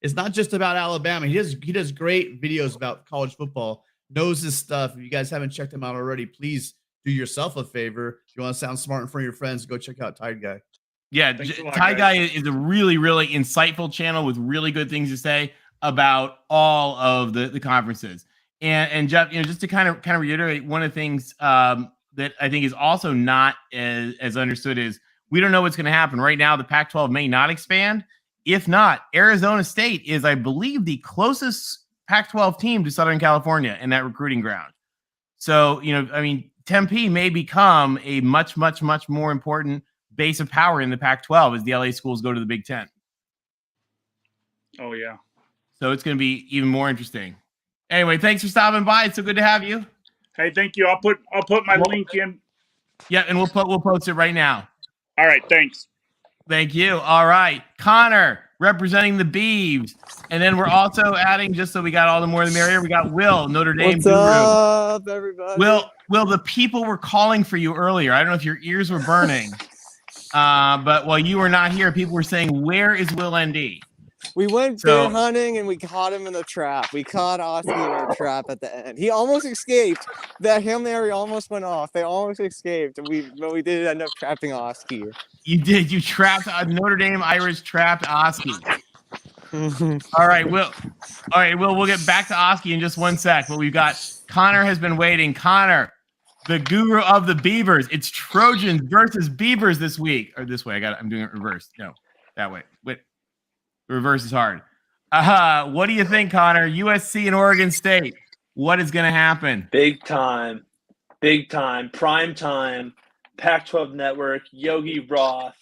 It's not just about Alabama. He does great videos about college football. Knows his stuff. If you guys haven't checked him out already, please do yourself a favor. If you want to sound smart in front of your friends, go check out Tide Guy. Yeah, Tide Guy is a really, really insightful channel with really good things to say about all of the conferences. And Jeff, just to kind of reiterate, one of the things that I think is also not as understood is we don't know what's going to happen. Right now, the Pac-12 may not expand. If not, Arizona State is, I believe, the closest Pac-12 team to Southern California in that recruiting ground. So, Tempe may become a much, much, much more important base of power in the Pac-12 as the LA schools go to the Big Ten. Oh, yeah. So it's going to be even more interesting. Anyway, thanks for stopping by. It's so good to have you. Hey, thank you. I'll put my link in. Yeah, and we'll post it right now. All right, thanks. Thank you. All right, Connor representing the Beavs, and then we're also adding, just so we got all the more the merrier, we got Will, Notre Dame. What's up, everybody? Will, the people were calling for you earlier. I don't know if your ears were burning, but while you were not here, people were saying, "Where is Will ND?" We went bear hunting and we caught him in a trap. We caught Oski in a trap at the end. He almost escaped. That Hail Mary almost went off. They almost escaped, but we did end up trapping Oski. You did. You trapped Notre Dame Irish trapped Oski. All right, Will. We'll get back to Oski in just one sec. But we've got Connor has been waiting. Connor, the guru of the Beavers. It's Trojans versus Beavers this week. Or this way. I'm doing it reversed. No, that way. Wait. Reverse is hard. What do you think, Connor? USC and Oregon State. What is going to happen? Big time. Prime time. Pac-12 Network. Yogi Roth.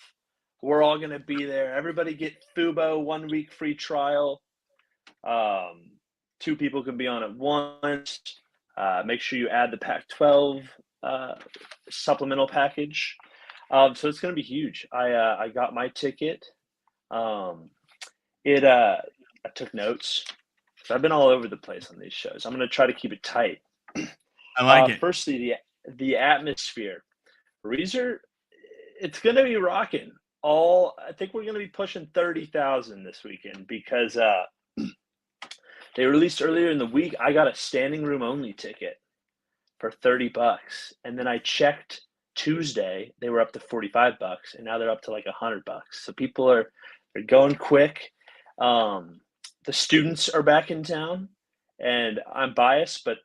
We're all going to be there. Everybody get Fubo 1 week free trial. 2 people can be on at once. Make sure you add the Pac-12 supplemental package. So it's going to be huge. I got my ticket. I took notes. So I've been all over the place on these shows. I'm going to try to keep it tight. I like it. Firstly, the atmosphere. Reeser, it's going to be rocking. I think we're going to be pushing 30,000 this weekend because they released earlier in the week. I got a standing room only ticket for $30, and then I checked Tuesday. They were up to $45, and now they're up to like $100. So people are going quick. The students are back in town, and I'm biased, but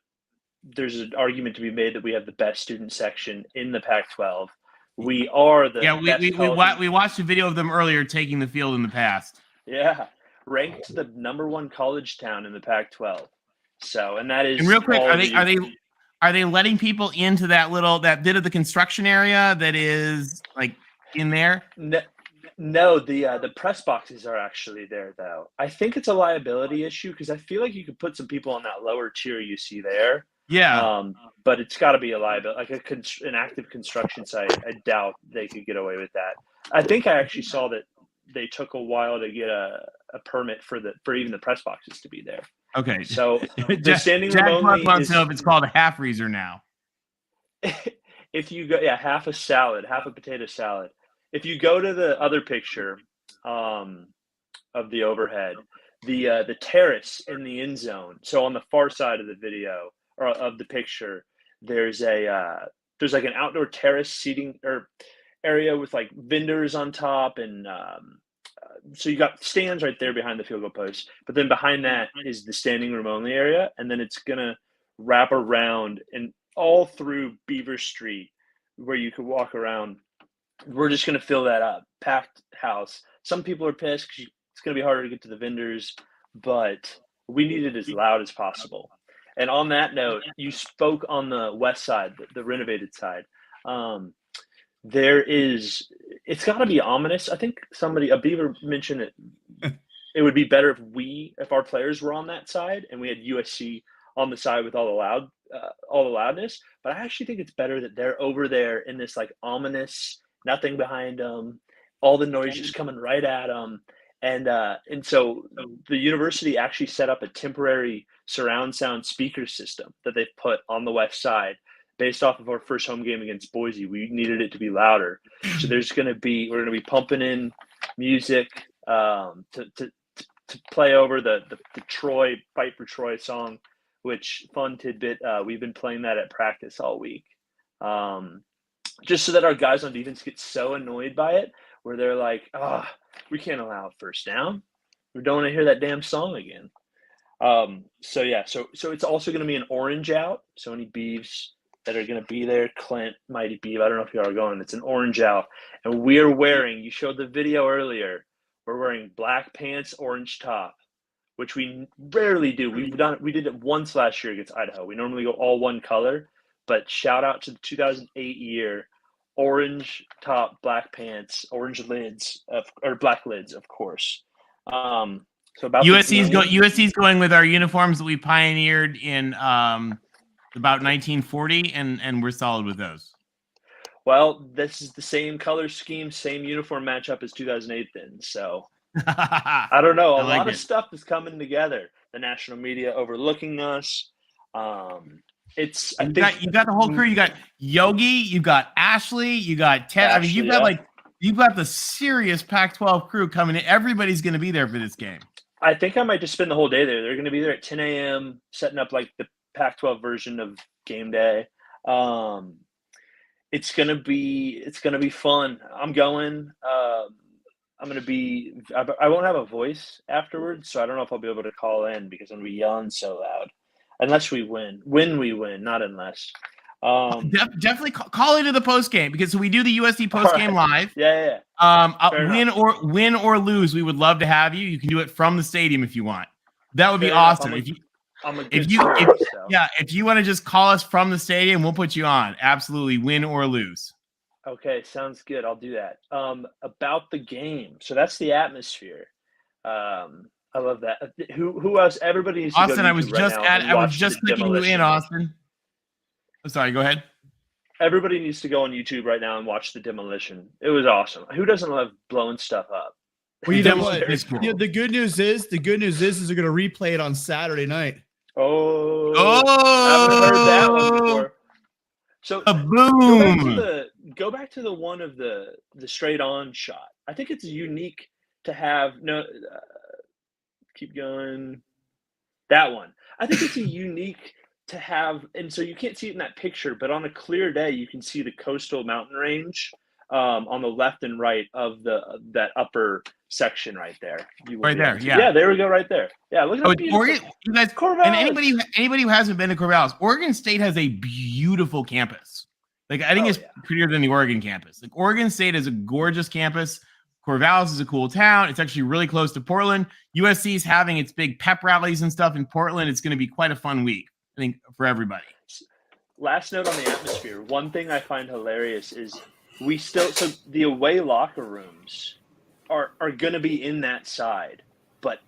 there's an argument to be made that we have the best student section in the Pac-12. We are the we watched a video of them earlier taking the field in the past. Yeah, ranked the #1 college town in the Pac-12. So, and that is. And real quick, are they letting people into that bit of the construction area that is like in there? No, the press boxes are actually there, though. I think it's a liability issue because I feel like you could put some people on that lower tier you see there. Yeah. But it's got to be a liability, like an active construction site. I doubt they could get away with that. I think I actually saw that they took a while to get a permit for even the press boxes to be there. Okay. So the standing room only wants to know if it's called a half freezer now. If you go, half a salad, half a potato salad. If you go to the other picture, of the overhead. The terrace in the end zone. So on the far side of the video or of the picture, there's like an outdoor terrace seating or area with like vendors on top, and so you got stands right there behind the field goal post. But then behind that is the standing room only area, and then it's gonna wrap around and all through Beaver Street where you could walk around. We're just gonna fill that up, packed house. Some people are pissed because it's going to be harder to get to the vendors, but we need it as loud as possible. And on that note, you spoke on the west side, the renovated side. It's got to be ominous. I think a Beaver mentioned it. It would be better if our players were on that side and we had USC on the side with all the loudness. But I actually think it's better that they're over there in this like ominous, nothing behind them, all the noise just coming right at them. And so the university actually set up a temporary surround sound speaker system that they've put on the west side based off of our first home game against Boise. We needed it to be louder. So we're going to be pumping in music to play over the Troy Fight for Troy song, which fun tidbit. We've been playing that at practice all week. Just so that our guys on defense get so annoyed by it where they're like, we can't allow a first down. We don't want to hear that damn song again. So it's also going to be an orange out. So any Beavs that are going to be there, Clint, Mighty Beav, I don't know if you are going, it's an orange out. And we are wearing, you showed the video earlier, we're wearing black pants, orange top, which we rarely do. We did it once last year against Idaho. We normally go all one color, but shout out to the 2008 year. Orange top, black pants, orange lids, or black lids, of course. So about USC's going with our uniforms that we pioneered in about 1940, and we're solid with those. Well, this is the same color scheme, same uniform matchup as 2008 then. So I don't know. A lot of stuff is coming together. The national media overlooking us. You got the whole crew. You got Yogi, you got Ashley, you got Ted. I mean, you've got the serious Pac-12 crew coming in. Everybody's going to be there for this game. I think I might just spend the whole day there. They're going to be there at 10 a.m. setting up like the Pac-12 version of game day. It's gonna be fun. I'm going. I'm gonna be. I won't have a voice afterwards, so I don't know if I'll be able to call in because I'm gonna be yelling so loud. Unless we win. When we win, not unless. Definitely call into the post game because we do the USC post game live. Yeah. Win or lose, we would love to have you. You can do it from the stadium if you want. That would be awesome. If you want to just call us from the stadium, we'll put you on. Absolutely, win or lose. Okay, sounds good. I'll do that. About the game. So that's the atmosphere. I love that. Who else? Everybody needs to Austin, go to I was just clicking you in, Austin. I'm sorry, go ahead. Everybody needs to go on YouTube right now and watch the demolition. It was awesome. Who doesn't love blowing stuff up? Well, you know what? The good news is they're going to replay it on Saturday night. Oh! I haven't heard that one before. So boom. Go back to the one of the straight on shot. I think it's unique to have keep going. That one. I think it's unique to have, and so you can't see it in that picture, but on a clear day, you can see the coastal mountain range on the left and right of that upper section right there. Right there, yeah. Yeah, there we go, right there. Yeah, look at how beautiful. Oregon, you guys, and anybody who hasn't been to Corvallis, Oregon State has a beautiful campus. Like I think it's prettier than the Oregon campus. Like Oregon State is a gorgeous campus. Corvallis is a cool town. It's actually really close to Portland. USC is having its big pep rallies and stuff in Portland. It's going to be quite a fun week, I think, for everybody. Last note on the atmosphere. One thing I find hilarious is so the away locker rooms are going to be in that side, but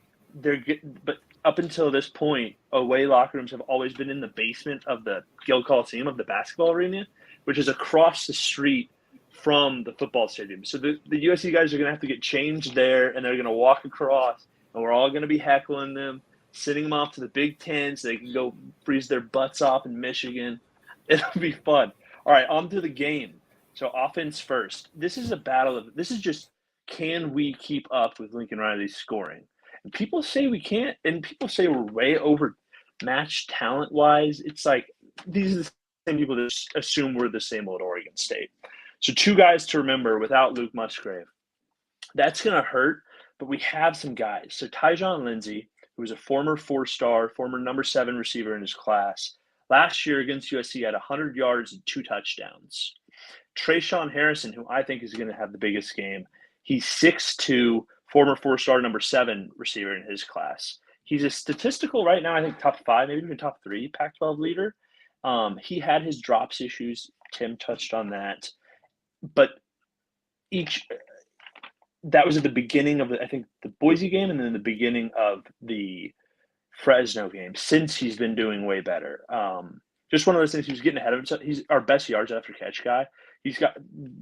up until this point, away locker rooms have always been in the basement of the Guild Coliseum of the basketball arena, which is across the street from the football stadium. So the USC guys are going to have to get changed there, and they're going to walk across, and we're all going to be heckling them, sending them off to the Big Ten so they can go freeze their butts off in Michigan. It'll be fun. All right, on to the game. So offense first. This is just can we keep up with Lincoln Riley's scoring? And people say we can't, and people say we're way overmatched talent-wise. It's like these are the same people that assume we're the same old Oregon State. So 2 guys to remember without Luke Musgrave. That's going to hurt, but we have some guys. So Tyjon Lindsey, who was a former 4-star, former number 7 receiver in his class, last year against USC had 100 yards and 2 touchdowns. Trayshawn Harrison, who I think is going to have the biggest game, he's 6'2", former 4-star number 7 receiver in his class. He's a statistical right now, I think top 5, maybe even top 3 Pac-12 leader. He had his drops issues. Tim touched on that. But that was at the beginning of, I think, the Boise game and then the beginning of the Fresno game. Since he's been doing way better. Just one of those things, he was getting ahead of himself. He's our best yards after catch guy. He's got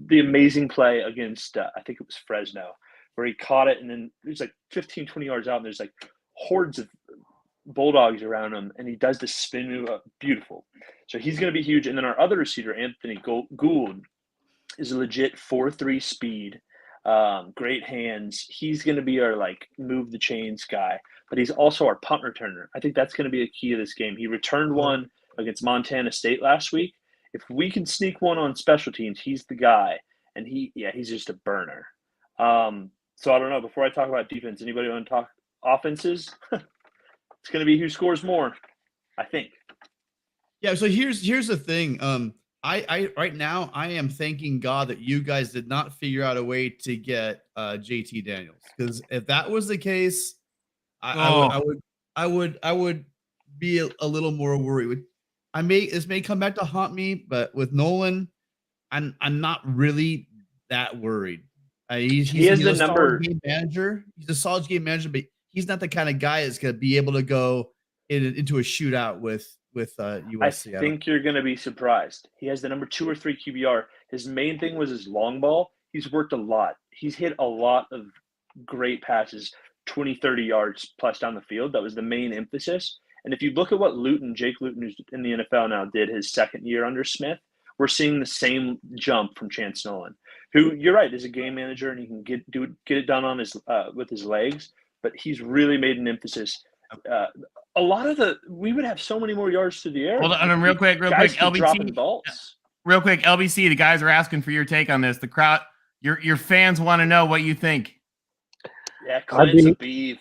the amazing play against, I think it was Fresno, where he caught it and then it was like 15, 20 yards out and there's like hordes of Bulldogs around him and he does this spin move. Beautiful. So he's going to be huge. And then our other receiver, Anthony Gould, is a legit 4.3 speed. Great hands. He's going to be our move the chains guy, but he's also our punt returner. I think that's going to be a key of this game. He returned one against Montana State last week. If we can sneak one on special teams, he's the guy, and he's just a burner. So I don't know. Before I talk about defense, anybody want to talk offenses? It's going to be who scores more, I think. Yeah. So here's the thing. I right now I am thanking God that you guys did not figure out a way to get JT Daniels, because if that was the case, I would be a little more worried. This may come back to haunt me, but with Nolan, I'm not really that worried. He's a solid game manager. He's a solid game manager, but he's not the kind of guy that's going to be able to go into a shootout with USC. I think you're going to be surprised. He has the number 2 or 3 QBR. His main thing was his long ball. He's worked a lot. He's hit a lot of great passes, 20, 30 yards plus down the field. That was the main emphasis. And if you look at what Jake Luton, who's in the NFL now, did his second year under Smith, we're seeing the same jump from Chance Nolan, who, you're right, is a game manager and he can get it done on his with his legs. But he's really made an emphasis. A lot of we would have so many more yards through the air. Hold on, real quick, LBC. Real quick, LBC. The guys are asking for your take on this. The crowd, your fans want to know what you think. Yeah, Clint's a beef.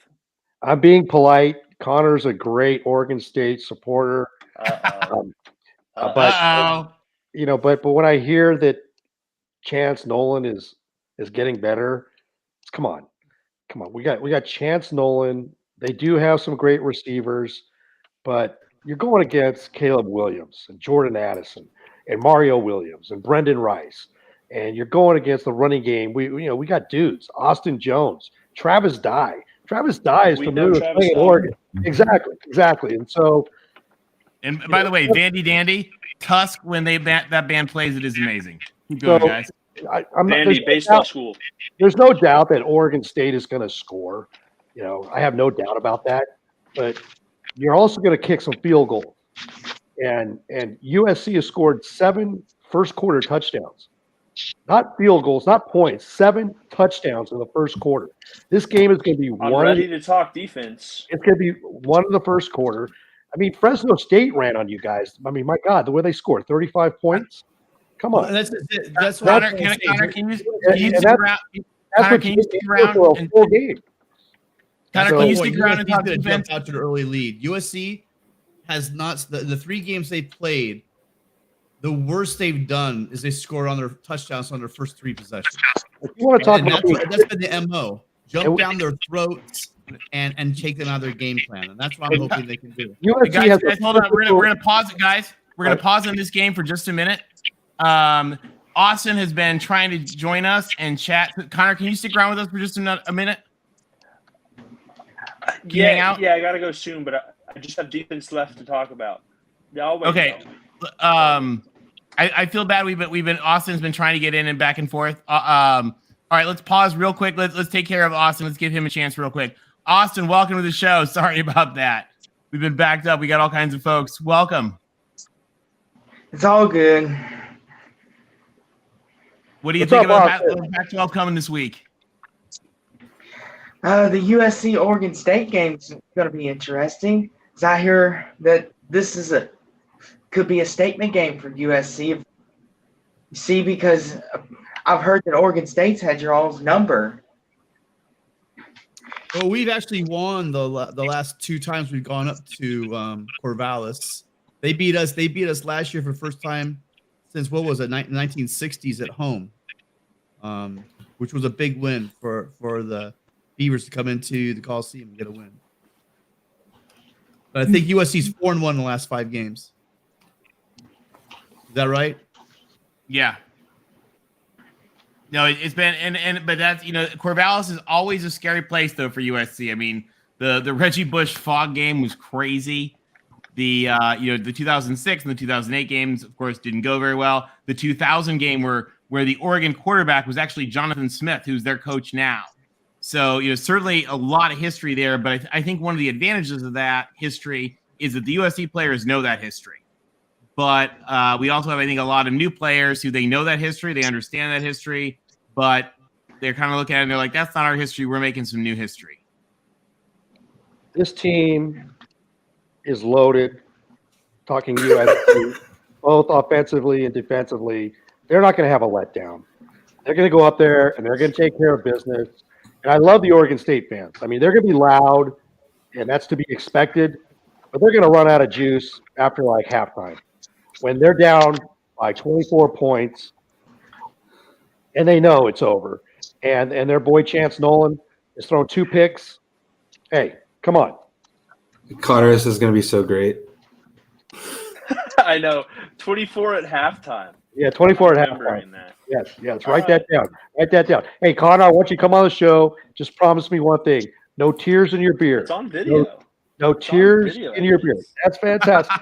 I'm being polite. Connor's a great Oregon State supporter. But when I hear that Chance Nolan is getting better, come on. We got Chance Nolan. They do have some great receivers, but you're going against Caleb Williams and Jordan Addison and Mario Williams and Brendan Rice, and you're going against the running game. We got dudes: Austin Jones, Travis Dye. Travis Dye is familiar with playing in Oregon. Exactly. And so, and by the way, Vandy Dandy, Tusk, when that band plays, it is amazing. Keep going, guys. Vandy baseball school. There's no doubt that Oregon State is going to score. I have no doubt about that. But you're also going to kick some field goals. And USC has scored 7 first quarter touchdowns. Not field goals, not points. 7 touchdowns in the first quarter. This game is going to be I'm ready to talk defense. It's going to be one in the first quarter. I mean, Fresno State ran on you guys. I mean, my God, the way they scored 35 points. Come on. That's Connor, can you stick around for a full game? Connor, can you stick around and talk defense? Jump out to the early lead. USC has not the 3 games they played. The worst they've done is they scored on their touchdowns on their first 3 possessions. If you want to talk about that's been the MO. Jump down their throats and take them out of their game plan. And that's what I'm hoping they can do. Guys, hold on. We're gonna pause it, guys. We're gonna pause on this game for just a minute. Austin has been trying to join us and chat. Connor, can you stick around with us for just a minute? I gotta go soon, but I just have defense left to talk about. Okay. I feel bad. We've been Austin's been trying to get in and back and forth. All right, let's pause real quick. Let's take care of Austin. Let's give him a chance real quick. Austin, welcome to the show. Sorry about that. We've been backed up. We got all kinds of folks. Welcome. It's all good. What do you think about Pac-12 coming this week? The USC Oregon State game's going to be interesting. 'Cause I hear that this could be a statement game for USC. See, because I've heard that Oregon State's had your all's number. Well, we've actually won the last 2 times we've gone up to Corvallis. They beat us. They beat us last year for the first time since what was it, 1960s at home, which was a big win for the Beavers to come into the Coliseum and get a win. But I think USC's 4-1 in the last 5 games. Is that right? Yeah. No, it's been but that's Corvallis is always a scary place though for USC. I mean, the Reggie Bush Fog game was crazy. The the 2006 and the 2008 games, of course, didn't go very well. The 2000 game where the Oregon quarterback was actually Jonathan Smith, who's their coach now. So certainly a lot of history there. But I think one of the advantages of that history is that the USC players know that history. But we also have, I think, a lot of new players who they know that history, they understand that history, but they're kind of looking at it and they're like, that's not our history. We're making some new history. This team is loaded, talking USC, both offensively and defensively. They're not going to have a letdown. They're going to go up there and they're going to take care of business. And I love the Oregon State fans. I mean, they're going to be loud, and that's to be expected, but they're going to run out of juice after like halftime. When they're down by 24 points and they know it's over, and their boy Chance Nolan has thrown 2 picks, hey, come on. Connor, this is going to be so great. I know. 24 at halftime. Yeah, 24 at halftime. That. Yes. Write that down. Write that down. Hey, Connor, I want you to come on the show. Just promise me one thing. No tears in your beer. It's on video. No tears in your beer. That's fantastic.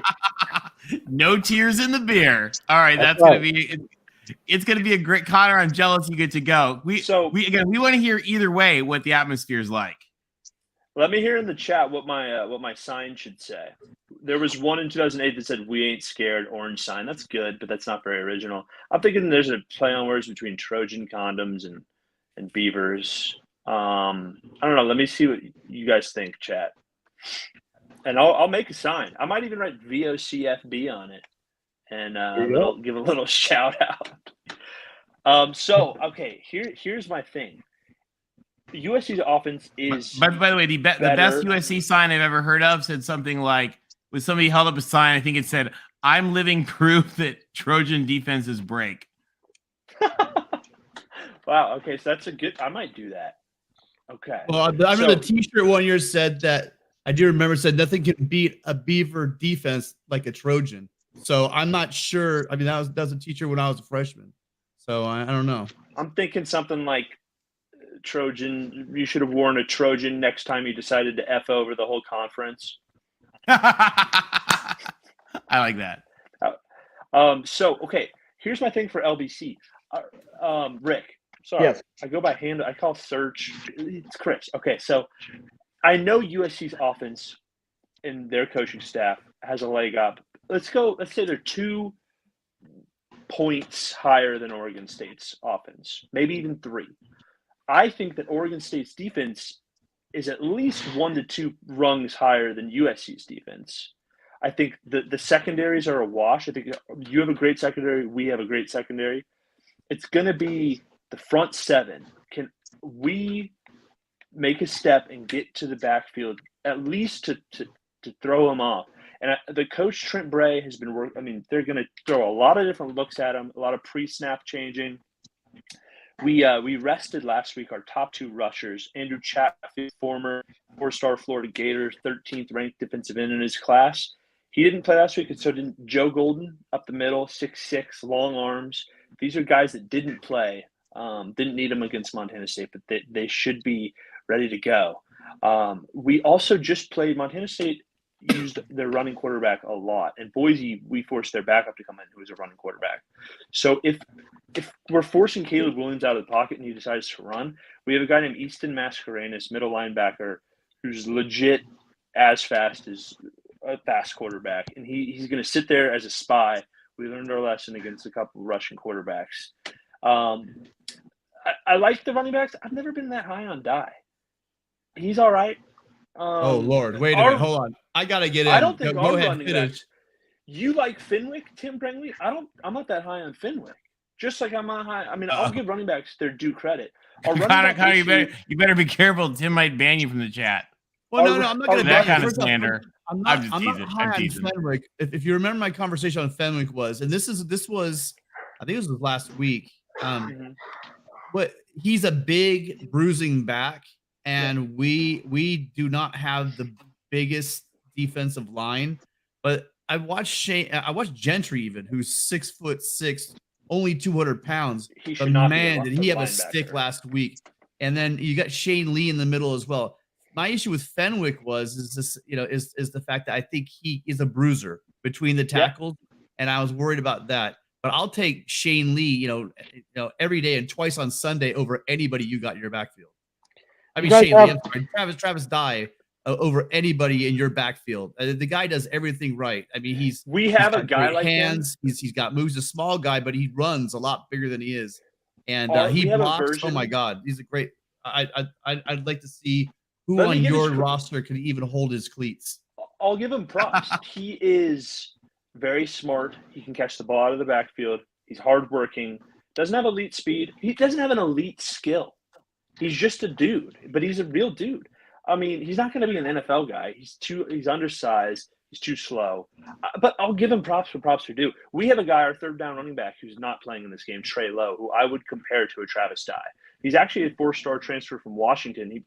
No tears in the beer. All right, that's right. It's gonna be a great. Connor, I'm jealous you get to go. We want to hear either way what the atmosphere is like. Let me hear in the chat what my sign should say. There was one in 2008 that said "We ain't scared," orange sign. That's good, but that's not very original. I'm thinking there's a play on words between Trojan condoms and Beavers. I don't know. Let me see what you guys think, chat. And I'll make a sign. I might even write VOCFB on it and give a little shout out. Here's my thing. USC's offense is. By the way, the best USC sign I've ever heard of said something like, when somebody held up a sign, I think it said, "I'm living proof that Trojan defenses break." Wow. Okay, so that's a good. I might do that. Okay. Well, I remember the T-shirt one year said that. I do remember said nothing can beat a Beaver defense like a Trojan. So I'm not sure. I mean, that was a teacher when I was a freshman. So I don't know. I'm thinking something like Trojan. You should have worn a Trojan next time you decided to F over the whole conference. I like that. Okay, here's my thing for LBC. Rick, sorry. Yes. I go by hand. I call search. It's Chris. Okay, so I know USC's offense and their coaching staff has a leg up. Let's say they're 2 points higher than Oregon State's offense, maybe even 3. I think that Oregon State's defense is at least 1 to 2 rungs higher than USC's defense. I think the secondaries are a wash. I think you have a great secondary. We have a great secondary. It's going to be the front 7. Can we make a step and get to the backfield at least to throw him off? And the coach Trent Bray has been working. I mean, they're going to throw a lot of different looks at him, a lot of pre-snap changing. We rested last week our top 2 rushers, Andrew Chatfield, former 4-star Florida Gator, 13th ranked defensive end in his class. He didn't play last week, and so didn't Joe Golden up the middle, 6'6", long arms. These are guys that didn't play, didn't need them against Montana State, but they should be ready to go. We also just played Montana State. Used their running quarterback a lot, and Boise, we forced their backup to come in, who was a running quarterback. So if we're forcing Caleb Williams out of the pocket and he decides to run, we have a guy named Easton Mascarenas, middle linebacker, who's legit as fast as a fast quarterback, and he's going to sit there as a spy. We learned our lesson against a couple of Russian quarterbacks. I like the running backs. I've never been that high on Dye. He's all right. Oh Lord, wait a minute, hold on. I gotta get in. I don't think Go our ahead, running finish. backs. You like Fenwick, Tim Bringley? I'm not that high on Fenwick. Just like I'm not high. I mean, I'll give running backs their due credit. Connor, you better be careful. Tim might ban you from the chat. Well, no, I'm not going to that kind of slander. I'm not high on Fenwick. If you remember, my conversation on Fenwick was, and this was, I think it was last week. But he's a big bruising back, and we do not have the biggest defensive line. But I watched Gentry, even, who's 6'6", only 200 pounds. But man, did he have a stick last week? And then you got Shane Lee in the middle as well. My issue with Fenwick is the fact that I think he is a bruiser between the tackles, and I was worried about that. But I'll take Shane Lee, every day and twice on Sunday over anybody you got in your backfield. I mean, Shane Lee, I'm sorry, Travis Dye over anybody in your backfield. The guy does everything right. I mean, we have a guy like hands. He's got moves. He's a small guy, but he runs a lot bigger than he is, and he blocks. Oh my God, he's a great. I'd like to see who on your roster can even hold his cleats. I'll give him props. He is very smart. He can catch the ball out of the backfield. He's hardworking. Doesn't have elite speed. He doesn't have an elite skill. He's just a dude, but he's a real dude. I mean, he's not going to be an NFL guy. He's undersized. He's too slow. But I'll give him props for props are due. We have a guy, our third down running back, who's not playing in this game, Trey Lowe, who I would compare to a Travis Dye. He's actually a 4-star transfer from Washington. He,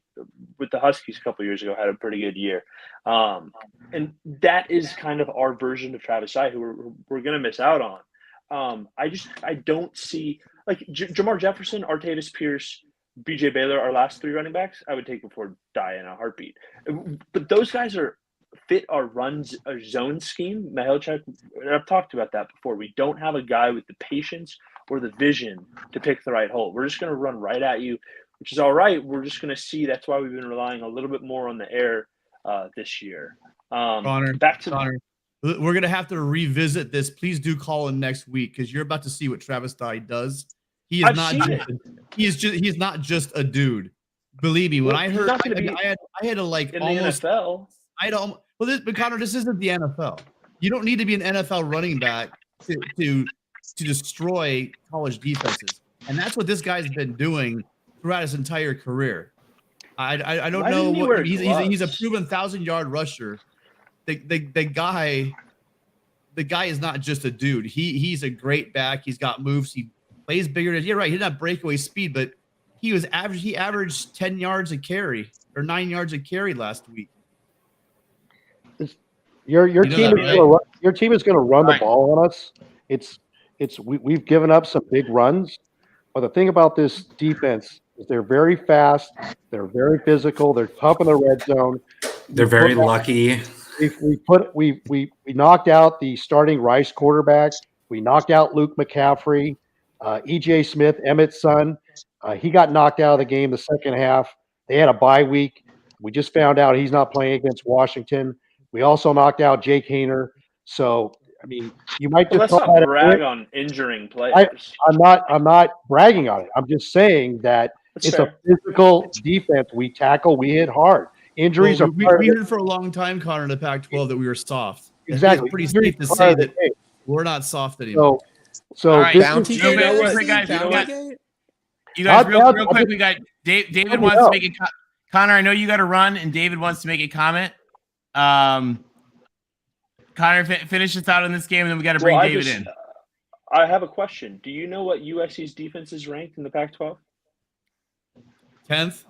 with the Huskies a couple of years ago, had a pretty good year. And that is kind of our version of Travis Dye, who we're going to miss out on. I don't see – like Jamar Jefferson, Artavis Pierce, BJ Baylor, our last three running backs, I would take before Dye in a heartbeat. But those guys fit our our zone scheme. Mihalchuk, I've talked about that before. We don't have a guy with the patience or the vision to pick the right hole. We're just going to run right at you, which is all right. We're just going to see. That's why we've been relying a little bit more on the air this year. Connor, we're going to have to revisit this. Please do call in next week because you're about to see what Travis Dye does. He is not just a dude. Believe me, when I heard, I had to like in almost. The NFL. But Connor, this isn't the NFL. You don't need to be an NFL running back to destroy college defenses, and that's what this guy's been doing throughout his entire career. I don't know what he's a proven 1,000-yard rusher. The guy is not just a dude. He's a great back. He's got moves. He plays bigger. You're right. He didn't have breakaway speed, but he averaged 10 yards a carry or 9 yards a carry last week. Your team is going to run the ball on us. We've given up some big runs, but the thing about this defense is they're very fast, they're very physical, they're tough in the red zone. They're very lucky. We knocked out the starting Rice quarterback. We knocked out Luke McCaffrey, EJ Smith, Emmett's son. He got knocked out of the game the second half. They had a bye week. We just found out he's not playing against Washington. We also knocked out Jake Hayner. So, I mean, you might just let's not brag on injuring players. I'm not bragging on it. I'm just saying that it's a physical defense. We tackle, we hit hard. Injuries we heard for a long time, Connor, in the Pac-12 that we were soft. Exactly. It's pretty safe to say that we're not soft anymore. So all right, you guys, real quick, we got David wants to make a Connor. I know you got to run, and David wants to make a comment. Connor, finish us out on this game, and then we got to bring David in. I have a question. Do you know what USC's defense is ranked in the Pac-12? 10th.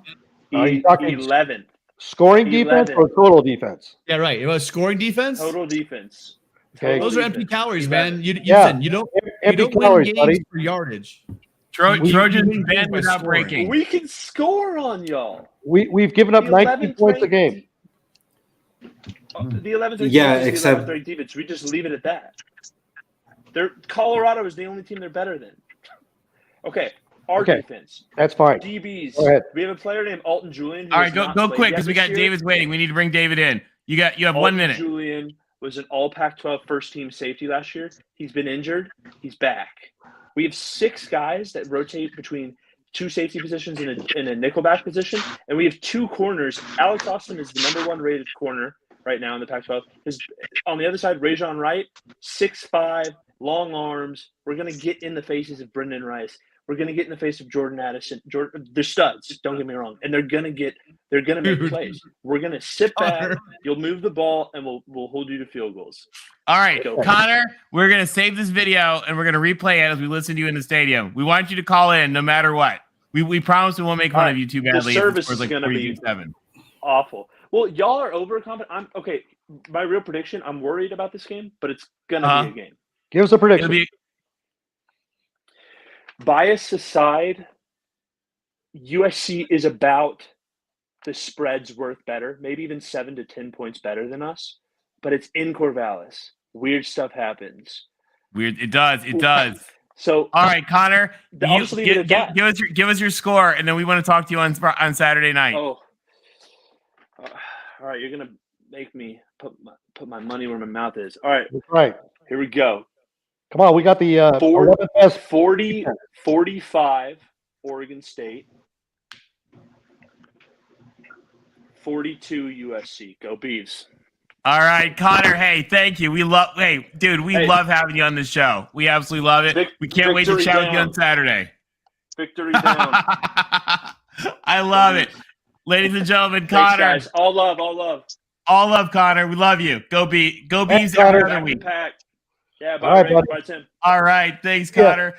11th. Scoring defense or total defense? Yeah, right. It was scoring defense. Total defense. Okay. Those are empty calories, man. You don't win games for yardage. Trojans banned without breaking. We can score on y'all. We've given up 19 points a game. The 11th except the 11th defense. We just leave it at that. Colorado is the only team they're better than. Okay, defense. That's fine. DBs. Go ahead. We have a player named Alton Julian. All right, go quick because we got David's waiting. We need to bring David in. You have 1 minute. Julian was an all Pac-12 first-team safety last year. He's been injured. He's back. We have 6 guys that rotate between two safety positions in a nickelback position, and we have two corners. Alex Austin is the #1 rated corner right now in the Pac-12. On the other side, Rajon Wright, 6'5", long arms. We're going to get in the faces of Brendan Rice. We're going to get in the face of Jordan Addison. They're studs, don't get me wrong, and they're going to make plays. We're going to sit back. You'll move the ball, and we'll hold you to field goals. All right, Connor, we're going to save this video, and we're going to replay it as we listen to you in the stadium. We want you to call in no matter what. We promise we won't make fun of you too badly. The service is going to be awful. Well, y'all are overconfident. Okay. My real prediction, I'm worried about this game, but it's going to be a game. Give us a prediction. Bias aside, USC is about the spread's worth better, maybe even 7 to 10 points better than us, but it's in Corvallis. Weird stuff happens. It does. So, all right, Connor, give us your score, and then we want to talk to you on Saturday night. Oh, all right. You're gonna make me put my money where my mouth is. All right. That's right. Here we go. Come on, we got the 40-45 Oregon State. 42 USC. Go Beavs. All right, Connor. Hey, thank you. We love having you on this show. We absolutely love it. We can't wait to chat with you on Saturday. Victory down. I love it. Ladies and gentlemen, Connor. Thanks, guys. All love. All love, Connor. We love you. Go Beavs every other week. Yeah, bye, Tim. All right. Thanks, Connor.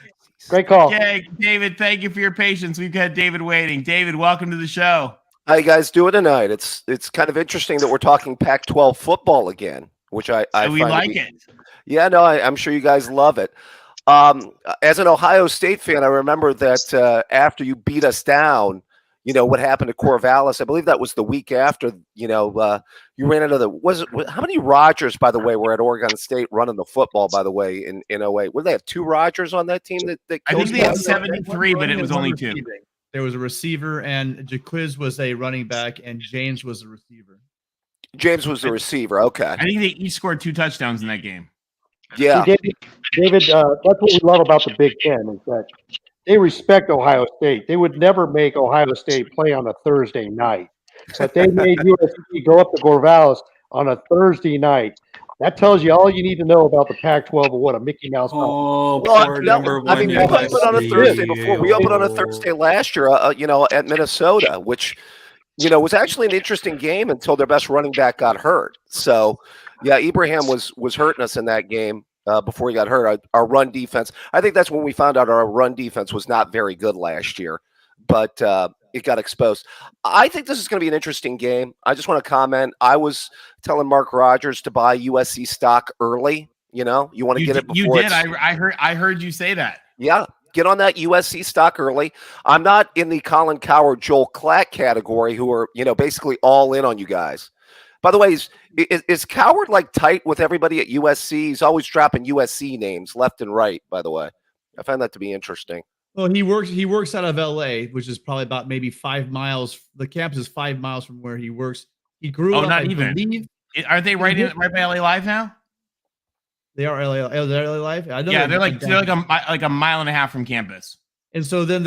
Great call. Okay, David, thank you for your patience. We've got David waiting. David, welcome to the show. How you guys doing tonight? It's kind of interesting that we're talking Pac-12 football again, which I we like it. Yeah, no, I'm sure you guys love it. As an Ohio State fan, I remember that after you beat us down, what happened to Corvallis. I believe that was the week after, you ran into how many Rodgers, by the way, were at Oregon State running the football, by the way, in 08? Would they have 2 Rodgers on that team? I think they had 73, but it was only 2. There was a receiver, and Jaquiz was a running back, and James was a receiver. James was the receiver. Okay. I think they each scored 2 touchdowns in that game. Yeah. See, David, that's what we love about the Big Ten is that they respect Ohio State. They would never make Ohio State play on a Thursday night. But they made USC go up to Corvallis on a Thursday night. That tells you all you need to know about the Pac-12 and what a Mickey Mouse. We opened on a Thursday before. We opened on a Thursday last year, at Minnesota, which, was actually an interesting game until their best running back got hurt. So, yeah, Ibrahim was hurting us in that game before he got hurt. Our run defense, I think that's when we found out our run defense was not very good last year, but it got exposed. I think this is going to be an interesting game. I just want to comment. I was telling Mark Rogers to buy USC stock early. You want to get it before. You did. I heard you say that. Yeah. Get on that USC stock early. I'm not in the Colin Cowherd, Joel Klatt category who are, basically all in on you guys. By the way, is Cowherd tight with everybody at USC? He's always dropping USC names left and right, by the way. I find that to be interesting. Well, he works out of LA, which is probably about maybe 5 miles. The campus is 5 miles from where he works. He grew up. Not even. Are they right by LA Live now? They are LA. Oh, they're LA Live. I know. Yeah, they're like a mile and a half from campus. And so then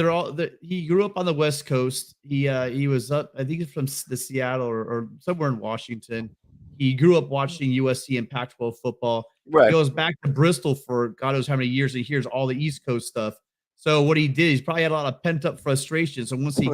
he grew up on the West Coast. He was up, I think it's from the Seattle or somewhere in Washington. He grew up watching USC and Pac-12 football. Right. He goes back to Bristol for God knows how many years. And he hears all the East Coast stuff. So what he did, he's probably had a lot of pent-up frustration. So once he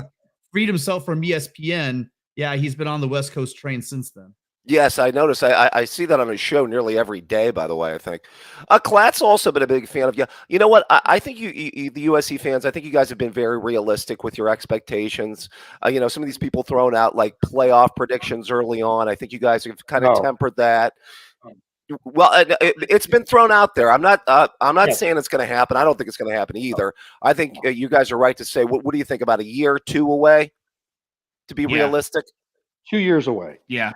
freed himself from ESPN, yeah, he's been on the West Coast train since then. Yes, I noticed. I see that on his show nearly every day, by the way, I think. Klatt's also been a big fan of you. You know what? I think you the USC fans, I think you guys have been very realistic with your expectations. Some of these people throwing out playoff predictions early on. I think you guys have kind of tempered that. Well, it's been thrown out there. I'm not saying it's going to happen. I don't think it's going to happen either. I think you guys are right to say, what do you think, about a year, 2 away to be realistic? 2 years away. Yeah.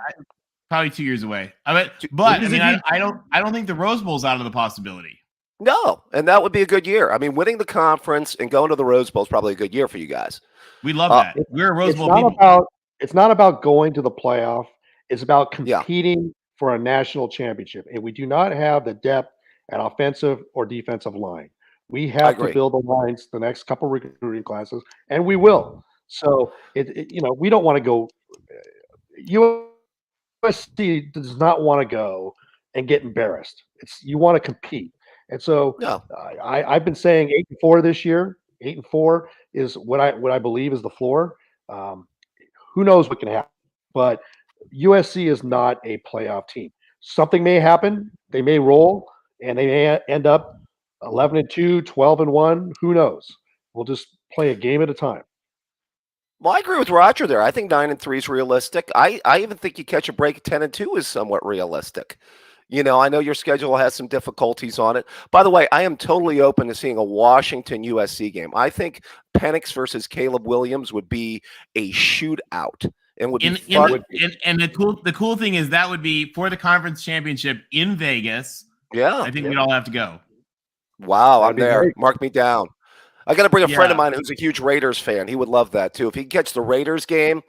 Probably 2 years away. I don't think the Rose Bowl's out of the possibility. No, and that would be a good year. I mean, winning the conference and going to the Rose Bowl is probably a good year for you guys. We love that. We're a Rose Bowl people. It's not about going to the playoff. It's about competing for a national championship. And we do not have the depth at offensive or defensive line. We have to build the lines the next couple recruiting classes, and we will. So we don't want to go. USC does not want to go and get embarrassed. You want to compete, and so I've been saying 8-4 this year. 8-4 is what I believe is the floor. Who knows what can happen? But USC is not a playoff team. Something may happen. They may roll, and they may end up 11-2, 12-1. Who knows? We'll just play a game at a time. Well, I agree with Roger there. I think 9-3 is realistic. I even think you catch a break at 10-2 is somewhat realistic. I know your schedule has some difficulties on it. By the way, I am totally open to seeing a Washington USC game. I think Penix versus Caleb Williams would be a shootout. And would be fun. And the cool thing is that would be for the conference championship in Vegas. Yeah. I think we'd all have to go. Wow, I'm there. Great. Mark me down. I got to bring a friend of mine who's a huge Raiders fan. He would love that too. If he could catch the Raiders game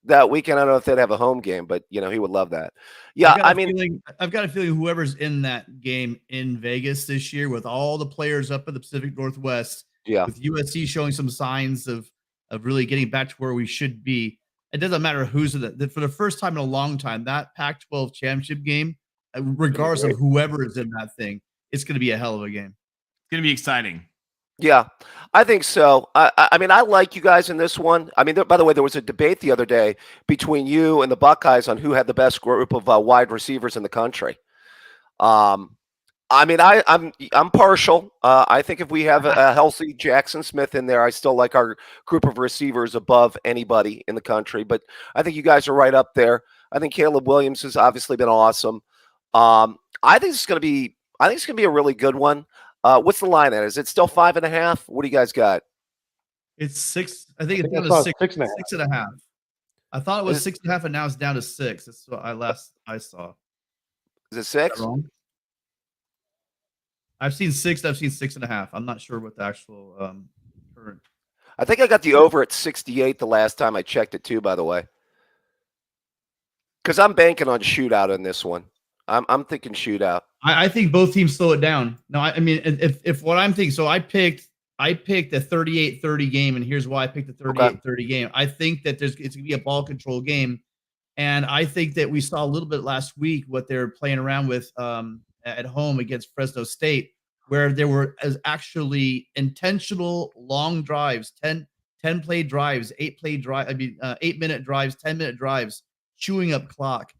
that weekend, I don't know if they'd have a home game, but he would love that. Yeah, I've got a feeling whoever's in that game in Vegas this year, with all the players up in the Pacific Northwest, with USC showing some signs of really getting back to where we should be. It doesn't matter who's in it. For the first time in a long time, that Pac-12 championship game, regardless of whoever is in that thing, it's going to be a hell of a game. It's going to be exciting. Yeah, I think so. I mean, I like you guys in this one. I mean, by the way, there was a debate the other day between you and the Buckeyes on who had the best group of wide receivers in the country. I mean, I'm partial. I think if we have a healthy Jackson Smith in there, I still like our group of receivers above anybody in the country. But I think you guys are right up there. I think Caleb Williams has obviously been awesome. I think it's going to be a really good one. What's the line at? Is it still 5.5? What do you guys got? It's 6. I think it's down to 6.5. I thought it was 6.5, and now it's down to 6. That's what I saw. Is it 6? Is that wrong? I've seen 6. I've seen 6.5. I'm not sure what the actual current. I think I got the over at 68 the last time I checked it too. By the way, because I'm banking on shootout in this one. I'm thinking shootout. I think both teams slow it down. No, I mean, if what I'm thinking, so I picked a 38-30 game, and here's why I picked the 38-30 game. I think that it's going to be a ball control game, and I think that we saw a little bit last week what they're playing around with at home against Fresno State, where there were actually intentional long drives, 10-play drives, 8-play drive. 8-minute drives, 10-minute drives, chewing up clock.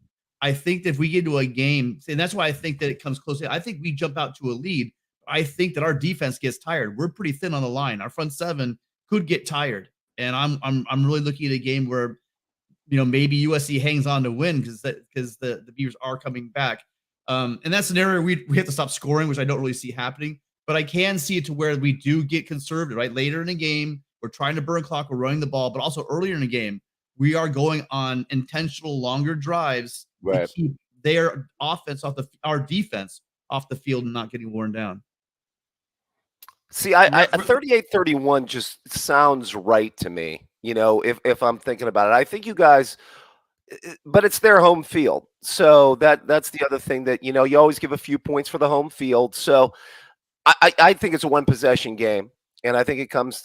I think that if we get into a game, and that's why I think that it comes close. I think we jump out to a lead. I think that our defense gets tired. We're pretty thin on the line. Our front seven could get tired, and I'm really looking at a game where, maybe USC hangs on to win because the Beavers are coming back. In that scenario, we have to stop scoring, which I don't really see happening. But I can see it to where we do get conservative. Right, later in the game, we're trying to burn clock. We're running the ball, but also earlier in the game, we are going on intentional longer drives. Right. To keep their offense our defense off the field and not getting worn down. See, I 38-31 just sounds right to me. If I'm thinking about it, I think you guys, but it's their home field, so that's the other thing that you always give a few points for the home field. So I think it's a one possession game, and I think it comes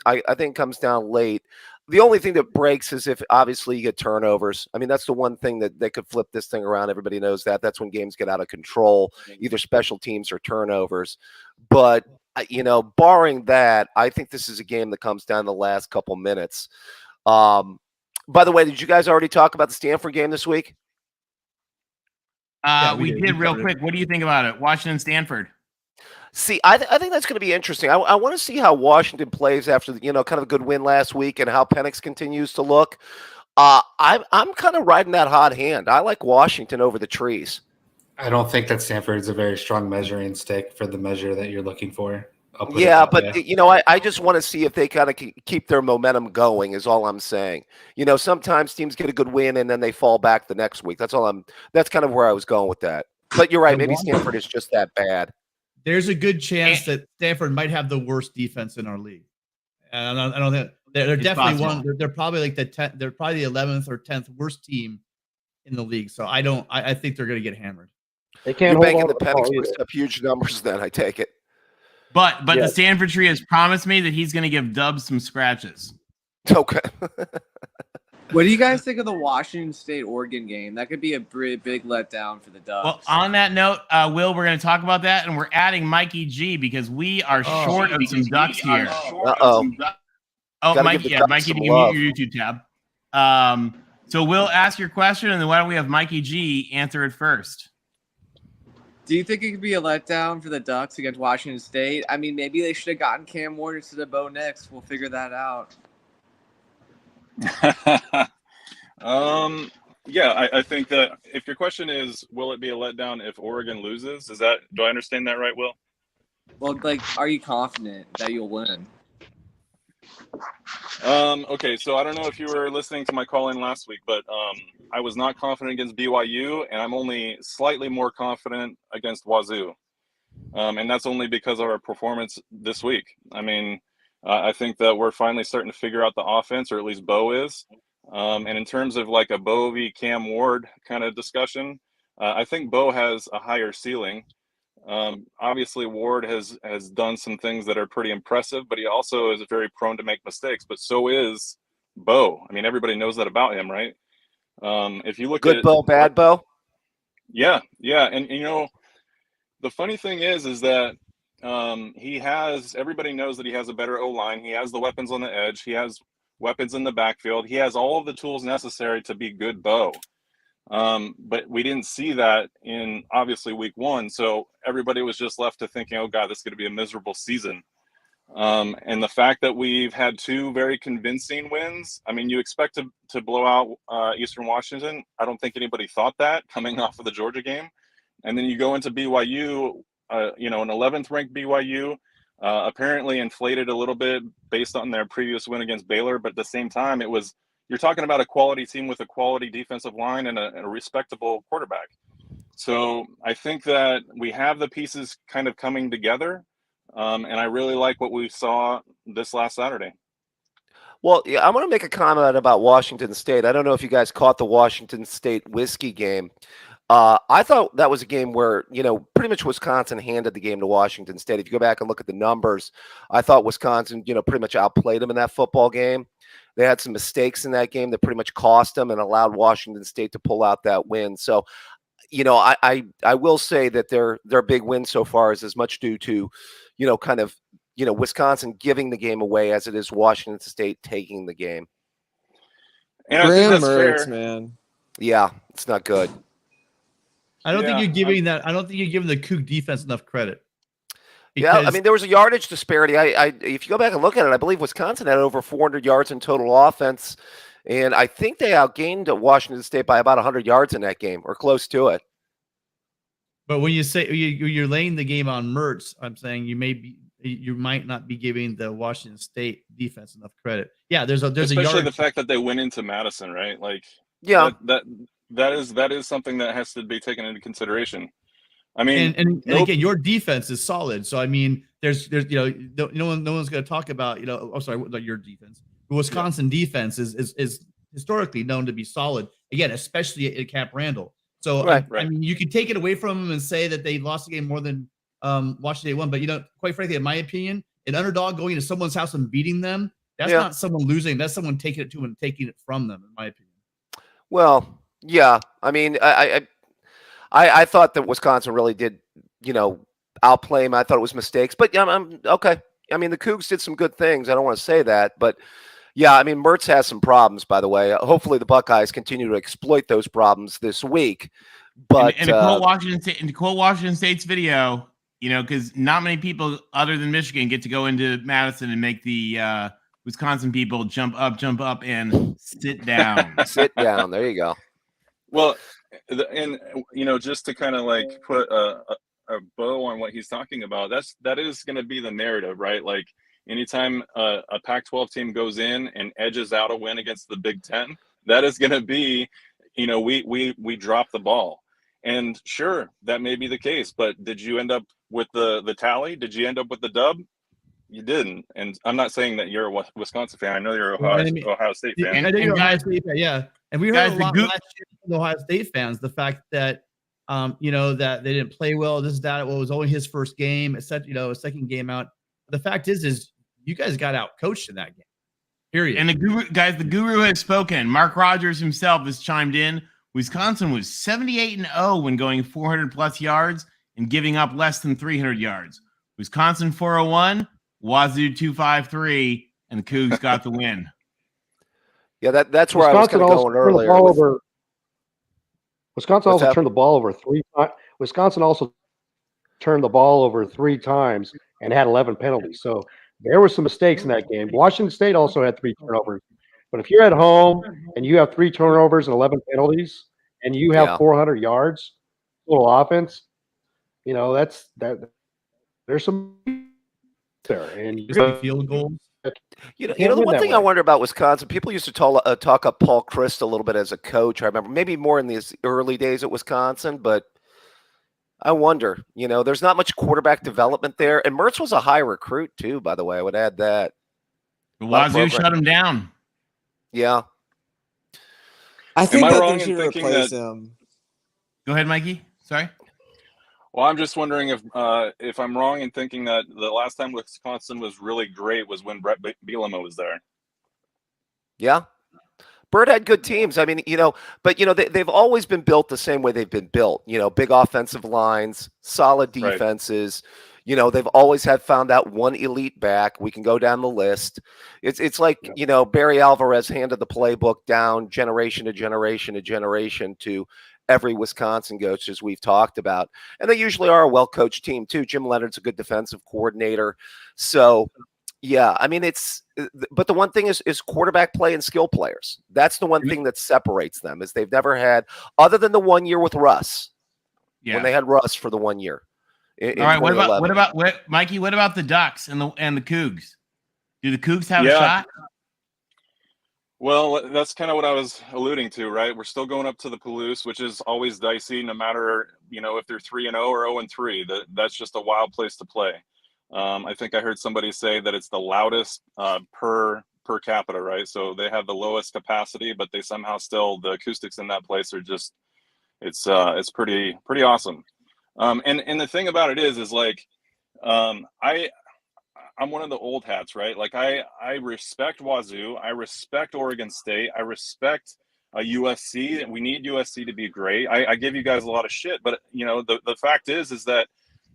down late. The only thing that breaks is if obviously you get turnovers. I mean, that's the one thing that could flip this thing around. Everybody knows that. That's when games get out of control, either special teams or turnovers. But, barring that, I think this is a game that comes down the last couple minutes. By the way, did you guys already talk about the Stanford game this week? We did real quick. What do you think about it? Washington, Stanford. See, I think that's going to be interesting. I want to see how Washington plays after kind of a good win last week and how Penix continues to look. I'm kind of riding that hot hand. I like Washington over the trees. I don't think that Stanford is a very strong measuring stick for the measure that you're looking for. Yeah, but I just want to see if they kind of keep their momentum going. Is all I'm saying. Sometimes teams get a good win and then they fall back the next week. That's kind of where I was going with that. But you're right. Maybe Stanford is just that bad. There's a good chance that Stanford might have the worst defense in our league. And I don't think they're definitely one. They're probably like the 10th. They're probably the 11th or 10th worst team in the league. So I think they're going to get hammered. They can't. You're banking the Penix puts up huge numbers. Then I take it. But the Yes. Stanford tree has promised me that he's going to give Dubs some scratches. Okay. What do you guys think of the Washington State-Oregon game? That could be a big letdown for the Dubs. Well, on that note, Will, we're going to talk about that, and we're adding Mikey G because we are short of some Ducks here. Uh-oh. Oh, Gotta Mikey, give the Ducks Mikey, some you can love. mute your YouTube tab. So Will, ask your question, and then why don't we have Mikey G answer it first? Do you think it could be a letdown for the Ducks against Washington State? I mean, maybe they should have gotten Cam Ward instead of Bo Nix. We'll figure that out. Yeah, I think that if your question is, will it be a letdown if Oregon loses? Do I understand that right, Will? Well, like, are you confident that you'll win? Okay, so I don't know if you were listening to my call in last week, but I was not confident against BYU, and I'm only slightly more confident against Wazoo. And that's only because of our performance this week. I mean, I think that we're finally starting to figure out the offense, or at least Bo is. And in terms of like a Bo v. Cam Ward kind of discussion, I think Bo has a higher ceiling. Obviously, Ward has done some things that are pretty impressive, but he also is very prone to make mistakes. But so is Bo. I mean, everybody knows that about him, right? If you look Good at Bo, bad Bo. yeah, and you know, the funny thing is that everybody knows that he has a better O-line. He has the weapons on the edge. He has weapons in the backfield. He has all of the tools necessary to be good Bo. But we didn't see that in obviously week one. So everybody was just left to thinking, oh God, this is going to be a miserable season. And the fact that we've had two very convincing wins, I mean, you expect to blow out Eastern Washington. I don't think anybody thought that coming off of the Georgia game. And then you go into BYU, an 11th ranked BYU, apparently inflated a little bit based on their previous win against Baylor. But at the same time, you're talking about a quality team with a quality defensive line and a respectable quarterback. So I think that we have the pieces kind of coming together. And I really like what we saw this last Saturday. Well, yeah, I want to make a comment about Washington State. I don't know if you guys caught the Washington State whiskey game. I thought that was a game where, pretty much Wisconsin handed the game to Washington State. If you go back and look at the numbers, I thought Wisconsin, pretty much outplayed them in that football game. They had some mistakes in that game that pretty much cost them and allowed Washington State to pull out that win. So, I will say that their big win so far is as much due to, Wisconsin giving the game away as it is Washington State taking the game. And I think that's Mertz, fair. man. Yeah, it's not good. I don't think you're giving the Coug defense enough credit. Yeah, I mean, there was a yardage disparity. If you go back and look at it, I believe Wisconsin had over 400 yards in total offense, and I think they outgained Washington State by about 100 yards in that game, or close to it. But when you say you're laying the game on Mertz, I'm saying you might not be giving the Washington State defense enough credit. Yeah, there's especially the fact that they went into Madison, right? Like, yeah, that is something that has to be taken into consideration. I mean, and again, your defense is solid. So I mean, there's no one's going to talk about your defense. The Wisconsin defense is historically known to be solid. Again, especially at Camp Randall. So right. I mean, you could take it away from them and say that they lost the game more than Washington State won. But quite frankly, in my opinion, an underdog going to someone's house and beating them, that's not someone losing. That's someone taking it to and taking it from them, in my opinion. Well, yeah. I mean, I thought that Wisconsin really did, outplay him. I thought it was mistakes, but I'm okay. I mean, the Cougs did some good things. I don't want to say that, but yeah, I mean, Mertz has some problems, by the way. Hopefully the Buckeyes continue to exploit those problems this week. But and to quote Washington State's video, because not many people other than Michigan get to go into Madison and make the Wisconsin people jump up and sit down. Sit down. There you go. Well, and just to kind of like put a bow on what he's talking about, that is going to be the narrative, right? Like anytime a Pac-12 team goes in and edges out a win against the Big Ten, that is going to be, we drop the ball. And sure, that may be the case, but did you end up with the tally? Did you end up with the dub? You didn't. And I'm not saying that you're a Wisconsin fan. I know you're Ohio State fan. I know you're Ohio State fan, yeah. And we heard a lot last year from the Ohio State fans, the fact that that they didn't play well. This, that, it was only his first game. It said, a second game out. The fact is you guys got out coached in that game. Period. And the guru has spoken. Mark Rogers himself has chimed in. Wisconsin was 78-0 when going 400 plus yards and giving up less than 300 yards. Wisconsin 401, Wazoo 253, and the Cougs got the win. Yeah, that's where Wisconsin I was going earlier. Wisconsin also turned the ball over 3 times. Wisconsin also turned the ball over 3 times and had 11 penalties. So there were some mistakes in that game. Washington State also had 3 turnovers. But if you're at home and you have 3 turnovers and 11 penalties and you have 400 yards total offense, that's that. There's some there, and field goals. The one thing I wonder about Wisconsin, people used to talk up Paul Chryst a little bit as a coach. I remember maybe more in these early days at Wisconsin, but I wonder, there's not much quarterback development there. And Mertz was a high recruit too, by the way. I would add that. The Wazoo shut him down. Yeah. I think that they should replace him. Go ahead, Mikey. Sorry. Well, I'm just wondering if I'm wrong in thinking that the last time Wisconsin was really great was when Brett Bielema was there. Yeah. Bird had good teams. I mean, but they've always been built the same way they've been built. Big offensive lines, solid defenses. Right. They've always found that one elite back. We can go down the list. It's like Barry Alvarez handed the playbook down generation to generation to generation to every Wisconsin coach, as we've talked about. And they usually are a well-coached team too. Jim Leonard's a good defensive coordinator. So, yeah, I mean, but the one thing is quarterback play and skill players. That's the one thing that separates them is they've never had, other than the 1 year with Russ, when they had Russ for the 1 year. All right, what about Mikey, what about the Ducks and the Cougs? Do the Cougs have a shot? Well, that's kind of what I was alluding to, right? We're still going up to the Palouse, which is always dicey, no matter, if they're 3-0 or 0-3. That's just a wild place to play. I think I heard somebody say that it's the loudest per capita, right? So they have the lowest capacity, but they somehow still, the acoustics in that place are just, it's pretty awesome. And the thing about it is like, I'm one of the old hats, right? Like I respect Wazoo. I respect Oregon State. I respect USC. We need USC to be great. I give you guys a lot of shit, but the fact is that,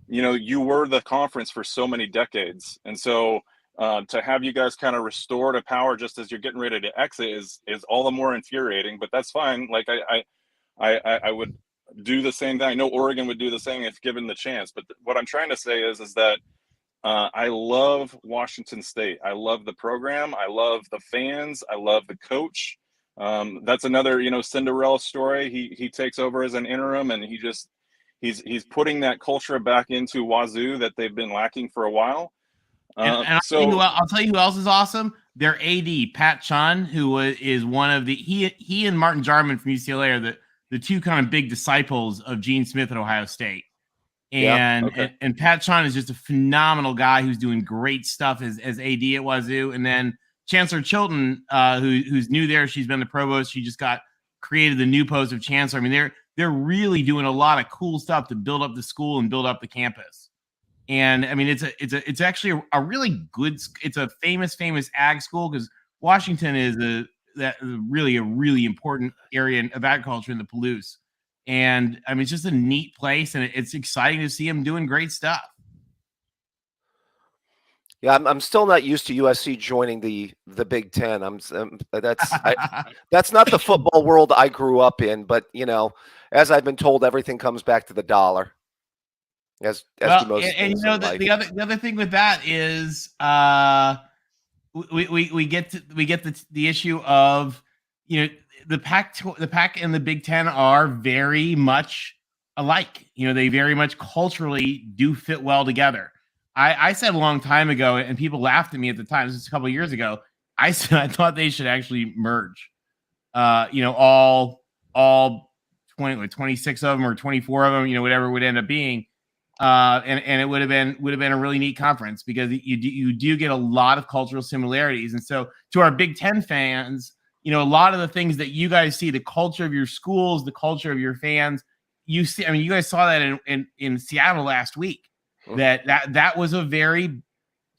you were the conference for so many decades. And so to have you guys kind of restore to power just as you're getting ready to exit is all the more infuriating, but that's fine. Like I would do the same thing. I know Oregon would do the same if given the chance, but what I'm trying to say is that I love Washington State. I love the program. I love the fans. I love the coach. That's another, Cinderella story. He takes over as an interim, and he's putting that culture back into Wazoo that they've been lacking for a while. And I'll tell you who else is awesome. Their AD, Pat Chun, who is one of the he and Martin Jarman from UCLA are the two kind of big disciples of Gene Smith at Ohio State. And Pat Chun is just a phenomenal guy who's doing great stuff as AD at Wazoo. And then Chancellor Chilton, who's new there, she's been the provost. She just created the new post of chancellor. I mean, they're really doing a lot of cool stuff to build up the school and build up the campus. And I mean, it's actually a really good. It's a famous ag school because Washington is really a really important area of agriculture in the Palouse. And I mean, it's just a neat place, and it's exciting to see him doing great stuff. Yeah, I'm still not used to USC joining the Big Ten. That's not the football world I grew up in. But as I've been told, everything comes back to the dollar. The other thing with that is we get the issue of the Pac and the Big Ten are very much alike. They very much culturally do fit well together. I said a long time ago, and people laughed at me at the time. This was a couple of years ago. I said I thought they should actually merge. All 26 of them or 24 of them, whatever it would end up being. And it would have been a really neat conference because you do get a lot of cultural similarities. And so to our Big Ten fans, a lot of the things that you guys see, the culture of your schools, the culture of your fans, you see, I mean, you guys saw that in Seattle last week. That was a very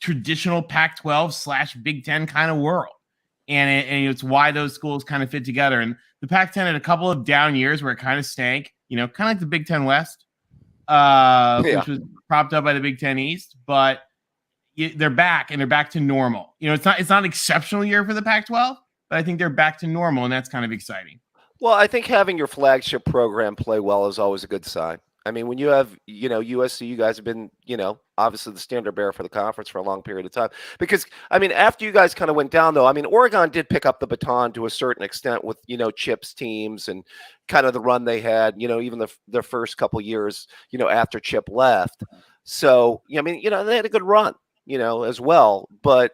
traditional Pac-12 / Big Ten kind of world, and it's why those schools kind of fit together. And the Pac-10 had a couple of down years where it kind of stank, kind of like the Big Ten West, which was propped up by the Big Ten East, but they're back and they're back to normal. It's not an exceptional year for the Pac-12, but I think they're back to normal, and that's kind of exciting. Well, I think having your flagship program play well is always a good sign. I mean, when you have, USC, you guys have been, obviously the standard bearer for the conference for a long period of time. Because, I mean, after you guys kind of went down, though, I mean, Oregon did pick up the baton to a certain extent with, Chip's teams and kind of the run they had, even their first couple years, after Chip left. So, I mean, they had a good run, as well. But,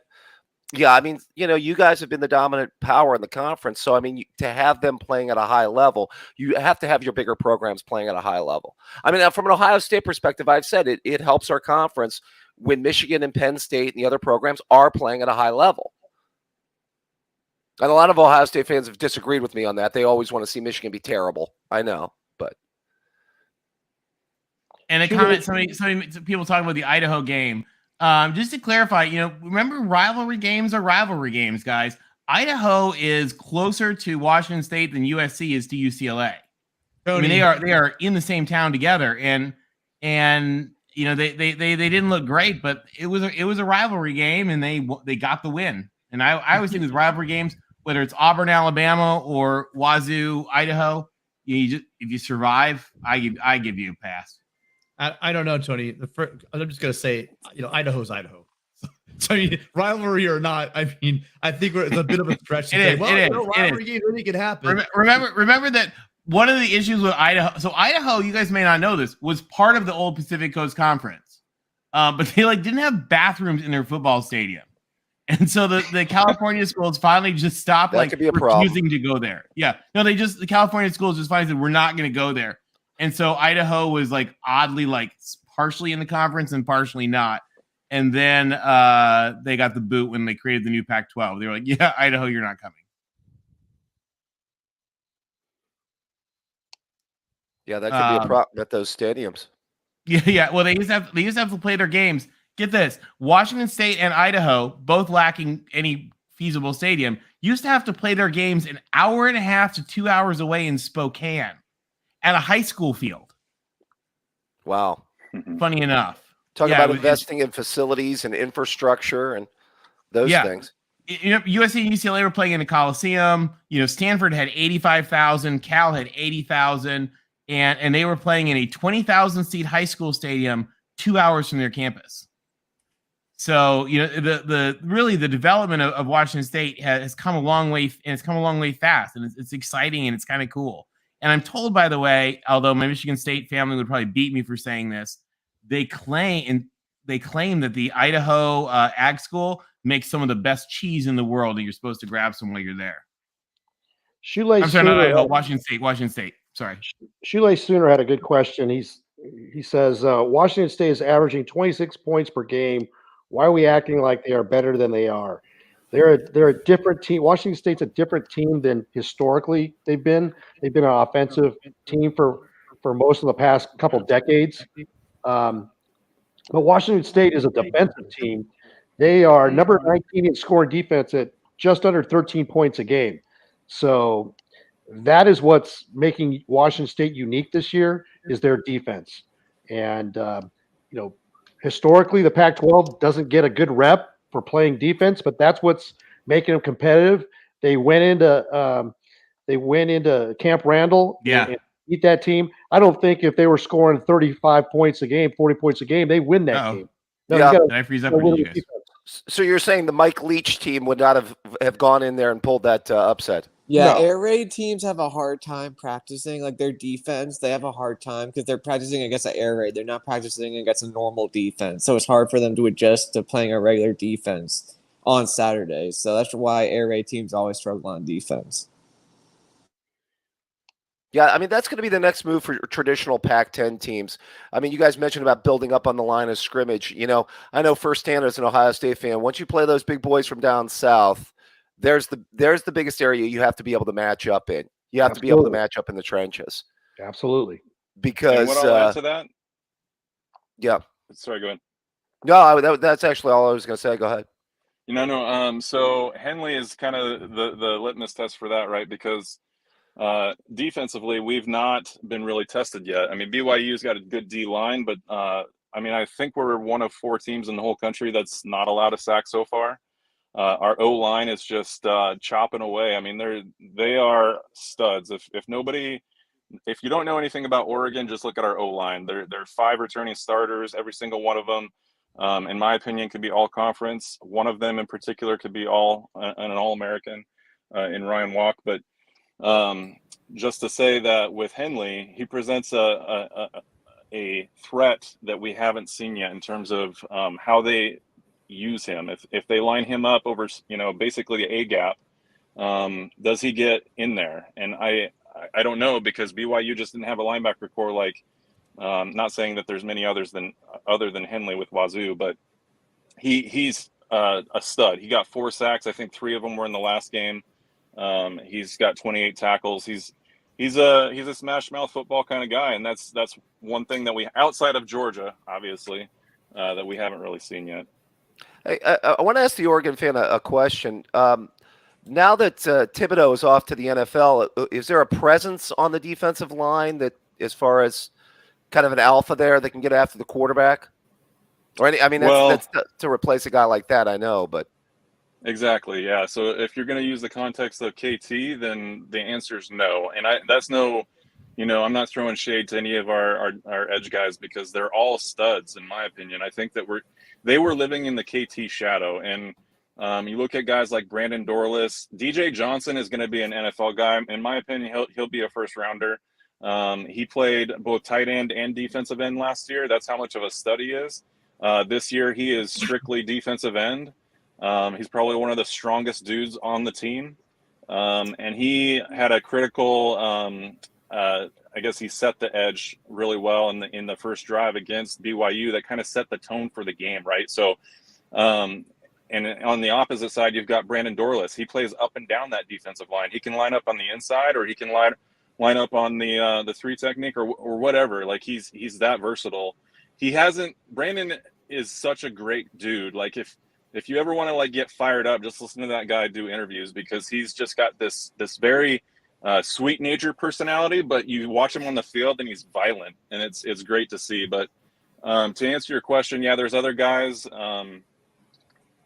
yeah, I mean, you guys have been the dominant power in the conference. So, I mean, to have them playing at a high level, you have to have your bigger programs playing at a high level. I mean, from an Ohio State perspective, I've said it helps our conference when Michigan and Penn State and the other programs are playing at a high level. And a lot of Ohio State fans have disagreed with me on that. They always want to see Michigan be terrible. I know, but. And a comment, some people talking about the Idaho game. Just to clarify, remember rivalry games are rivalry games, guys. Idaho is closer to Washington State than USC is to UCLA. I mean, they are in the same town together, and they didn't look great, but it was a rivalry game, and they got the win. And I always think with rivalry games, whether it's Auburn, Alabama, or Wazoo, Idaho, if you survive, I give you a pass. I don't know, Tony. I'm just gonna say, Idaho's Idaho. So, I mean, rivalry or not, I mean, I think it's a bit of a stretch to say. Rivalry game really could happen. Remember that one of the issues with Idaho. So Idaho, you guys may not know this, was part of the old Pacific Coast Conference, but they didn't have bathrooms in their football stadium, and so the California schools finally just stopped refusing to go there. Yeah, no, the California schools just finally said we're not going to go there. And so Idaho was oddly partially in the conference and partially not. And then they got the boot when they created the new Pac-12. They were like, yeah, Idaho, you're not coming. Yeah, that could be a problem at those stadiums. Yeah. Well, they used to have to play their games. Get this. Washington State and Idaho, both lacking any feasible stadium, used to have to play their games an hour and a half to 2 hours away in Spokane at a high school field. Wow. Funny enough. Talking about investing in facilities and infrastructure and those things. USC and UCLA were playing in the Coliseum. Stanford had 85,000. Cal had 80,000. And they were playing in a 20,000 seat high school stadium 2 hours from their campus. So, the development of Washington State has come a long way, and it's come a long way fast, and it's exciting and it's kind of cool. And I'm told, by the way, although my Michigan State family would probably beat me for saying this, they claim that the Idaho Ag School makes some of the best cheese in the world, and you're supposed to grab some while you're there. Washington State. Sorry. Shoelace Sooner had a good question. He says Washington State is averaging 26 points per game. Why are we acting like they are better than they are? They're a different team. Washington State's a different team than historically they've been. They've been an offensive team for most of the past couple decades. But Washington State is a defensive team. They are number 19 in scoring defense at just under 13 points a game. So that is what's making Washington State unique this year is their defense. And, historically the Pac-12 doesn't get a good rep for playing defense, but that's what's making them competitive. They went into Camp Randall and beat that team. I don't think if they were scoring 35 points a game, 40 points a game, they win that game. No, Did I freeze up for you guys? So you're saying the Mike Leach team would not have gone in there and pulled that upset? Yeah, air raid teams have a hard time practicing their defense. They have a hard time because they're practicing against an air raid. They're not practicing against a normal defense. So it's hard for them to adjust to playing a regular defense on Saturdays. So that's why air raid teams always struggle on defense. Yeah, I mean, that's going to be the next move for traditional Pac-10 teams. I mean, you guys mentioned about building up on the line of scrimmage. I know firsthand as an Ohio State fan, once you play those big boys from down south, there's the biggest area you have to be able to match up in. You have to be able to match up in the trenches. Absolutely. because what I'll add to that. Yeah. Sorry, go ahead. No, that's actually all I was going to say. Go ahead. No. So Henley is kind of the litmus test for that, right? Because defensively, we've not been really tested yet. I mean, BYU's got a good D line, but I mean, I think we're one of 4 teams in the whole country that's not allowed a sack so far. Our O line is just chopping away. I mean, they are studs. If you don't know anything about Oregon, just look at our O line. They're 5 returning starters, every single one of them. In my opinion, could be all conference. One of them in particular could be an All-American in Ryan Walk. But just to say that with Henley, he presents a threat that we haven't seen yet in terms of how they use him. If they line him up over, basically the A gap, does he get in there? And I don't know, because BYU just didn't have a linebacker core like. Not saying that there's many other than Henley with Wazoo, but he's a stud. He got 4 sacks. I think 3 of them were in the last game. He's got 28 tackles. He's a smash mouth football kind of guy, and that's one thing that we, outside of Georgia, obviously, that we haven't really seen yet. I want to ask the Oregon fan a question. Now that Thibodeau is off to the NFL, is there a presence on the defensive line that, as far as kind of an alpha there that can get after the quarterback? That's to replace a guy like that, I know, but. Exactly, yeah. So if you're going to use the context of KT, then the answer is no. And that's no, I'm not throwing shade to any of our edge guys, because they're all studs, in my opinion. I think that they were living in the KT shadow. And you look at guys like Brandon Dorless. DJ Johnson is going to be an NFL guy. In my opinion, he'll be a first rounder. He played both tight end and defensive end last year. That's how much of a stud he is. This year, he is strictly defensive end. He's probably one of the strongest dudes on the team. And he had a critical, I guess he set the edge really well in the first drive against BYU that kind of set the tone for the game, right? So, and on the opposite side, you've got Brandon Dorless. He plays up and down that defensive line. He can line up on the inside, or he can line up on the 3 technique or whatever. Like, he's that versatile. Brandon is such a great dude. Like, if you ever want to get fired up, just listen to that guy do interviews, because he's just got this very sweet natured personality, but you watch him on the field and he's violent, and it's great to see. But to answer your question, yeah, there's other guys.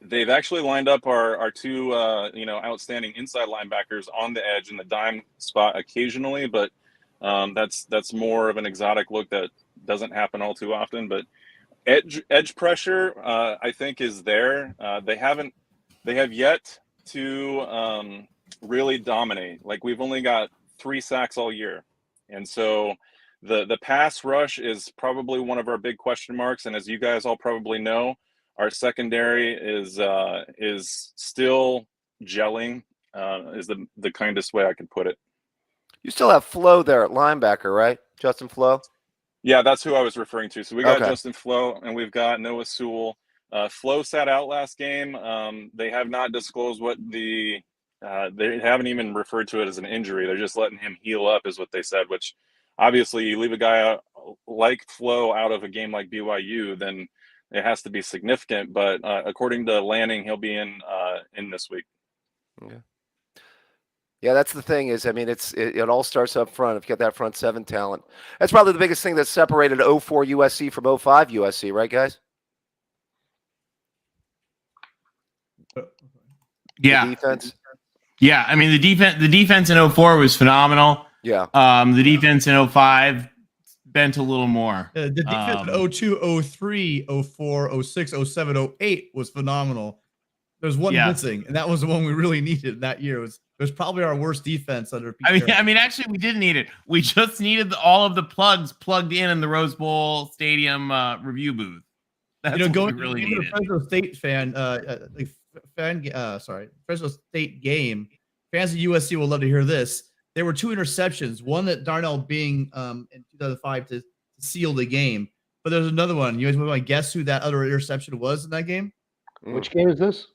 They've actually lined up our 2 outstanding inside linebackers on the edge in the dime spot occasionally, but that's more of an exotic look that doesn't happen all too often. But edge pressure, I think, is there. They have yet to really dominate. Like, we've only got 3 sacks all year, and so the pass rush is probably one of our big question marks. And as you guys all probably know, our secondary is still gelling. Is the kindest way I could put it. You still have Flo there at linebacker, right? Justin Flo? Yeah, that's who I was referring to. So we got Justin Flo, and we've got Noah Sewell. Flo sat out last game. They have not disclosed what they haven't even referred to it as an injury. They're just letting him heal up, is what they said, which obviously you leave a guy out, like Flo, out of a game like BYU, then it has to be significant. But according to Lanning, he'll be in this week. Okay. Yeah, that's the thing is, it all starts up front. If you got that front 7 talent, that's probably the biggest thing that separated 04 USC from 05 USC, right, guys? Yeah. The defense. Yeah, the defense in 04 was phenomenal. Yeah. The defense in 05 bent a little more. The defense in 02, 03, 04, 06, 07, 08 was phenomenal. There's one missing, and that was the one we really needed that year. It was probably our worst defense under Pete Carroll. Actually, we didn't need it. We just needed all of the plugs plugged in the Rose Bowl Stadium review booth. That's what we really needed. Fresno State Fresno State game. Fans of USC will love to hear this. There were 2 interceptions. One that Darnell Bing in 2005 to seal the game, but there's another one. You guys want to guess who that other interception was in that game? Which game is this?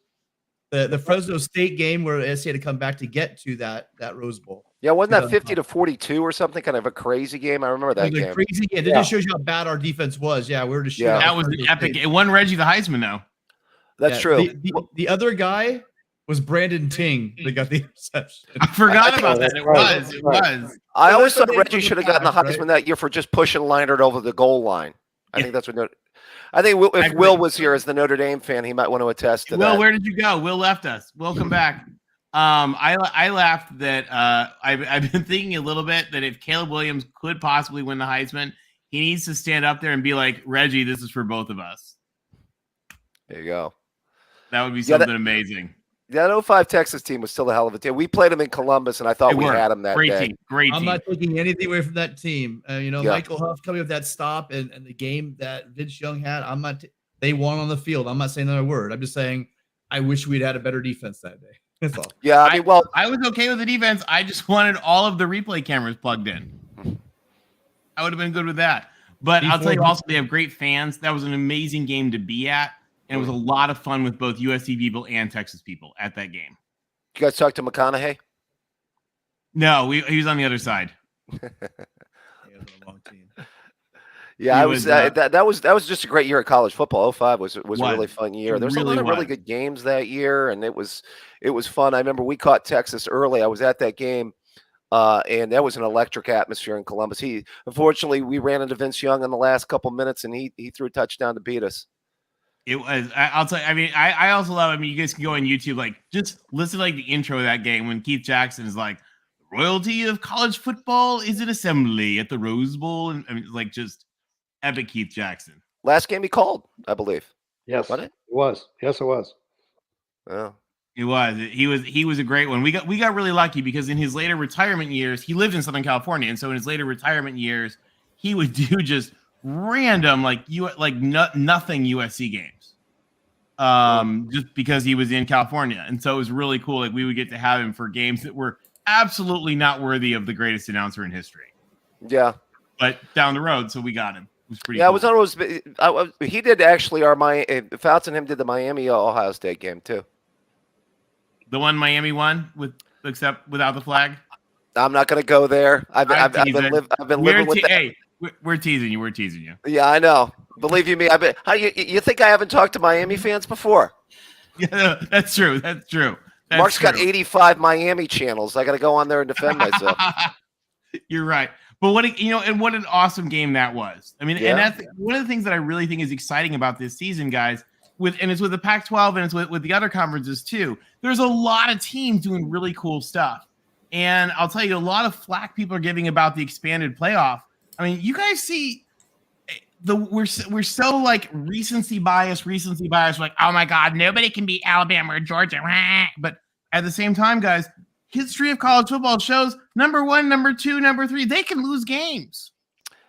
The Fresno State game where SC had to come back to get to that Rose Bowl. Yeah, wasn't that 50-42 or something? Kind of a crazy game. I remember that game. Crazy game. That just shows you how bad our defense was. Yeah, we were just that was an epic. It won Reggie the Heisman though. That's true. The other guy was Brandon Ting that got the interception. I forgot about that. It was. I always thought Reggie should have gotten the Heisman that year for just pushing Leinart over the goal line. I think that's what. I think if Will was here as the Notre Dame fan, he might want to attest to that. Will, where did you go? Will left us. Will, come back. I laughed that I've been thinking a little bit that if Caleb Williams could possibly win the Heisman, he needs to stand up there and be like, Reggie, this is for both of us. There you go. That would be something amazing. That 05 Texas team was still a hell of a team. We played them in Columbus, and I thought we had them that day. Great team. I'm not taking anything away from that team. Michael Huff coming with that stop and the game that Vince Young had. They won on the field. I'm not saying another word. I'm just saying I wish we'd had a better defense that day. That's all. Yeah, I was okay with the defense. I just wanted all of the replay cameras plugged in. I would have been good with that. But I'll tell you also, they have great fans. That was an amazing game to be at. And it was a lot of fun with both USC people and Texas people at that game. You guys talk to McConaughey? No, he was on the other side. Yeah, that was just a great year of college football. 05 was a really fun year. There was a lot of really good games that year, and it was fun. I remember we caught Texas early. I was at that game, and that was an electric atmosphere in Columbus. Unfortunately, we ran into Vince Young in the last couple minutes, and he threw a touchdown to beat us. It was. I'll tell you. I mean, I also love. I mean, you guys can go on YouTube, like just listen to like the intro of that game when Keith Jackson is like, "The royalty of college football is an assembly at the Rose Bowl," and I mean, like just epic Keith Jackson. Last game he called, I believe. Yes, wasn't it? It was. Yes, it was. Yeah, it was. He was a great one. We got really lucky because in his later retirement years, he lived in Southern California, and so in his later retirement years, he would do just random nothing USC games. Just because he was in California. And so it was really cool. Like we would get to have him for games that were absolutely not worthy of the greatest announcer in history. Yeah. But down the road, so we got him. It was pretty cool. He did actually Fouts and him did the Miami Ohio State game too. The one Miami won except without the flag? I'm not going to go there. I've been living with that. Hey, we're teasing you. We're teasing you. Yeah, I know. Believe you me. You think I haven't talked to Miami fans before? Yeah, that's true. Mark's got 85 Miami channels. I got to go on there and defend myself. You're right. But what an awesome game that was. I mean, and that's one of the things that I really think is exciting about this season, guys. It's with the Pac-12 and it's with the other conferences too. There's a lot of teams doing really cool stuff. And I'll tell you, a lot of flack people are giving about the expanded playoff. I mean, you guys see we're so like recency bias. Like, oh my God, nobody can beat Alabama or Georgia. But at the same time, guys, history of college football shows number 1, number 2, number 3, they can lose games.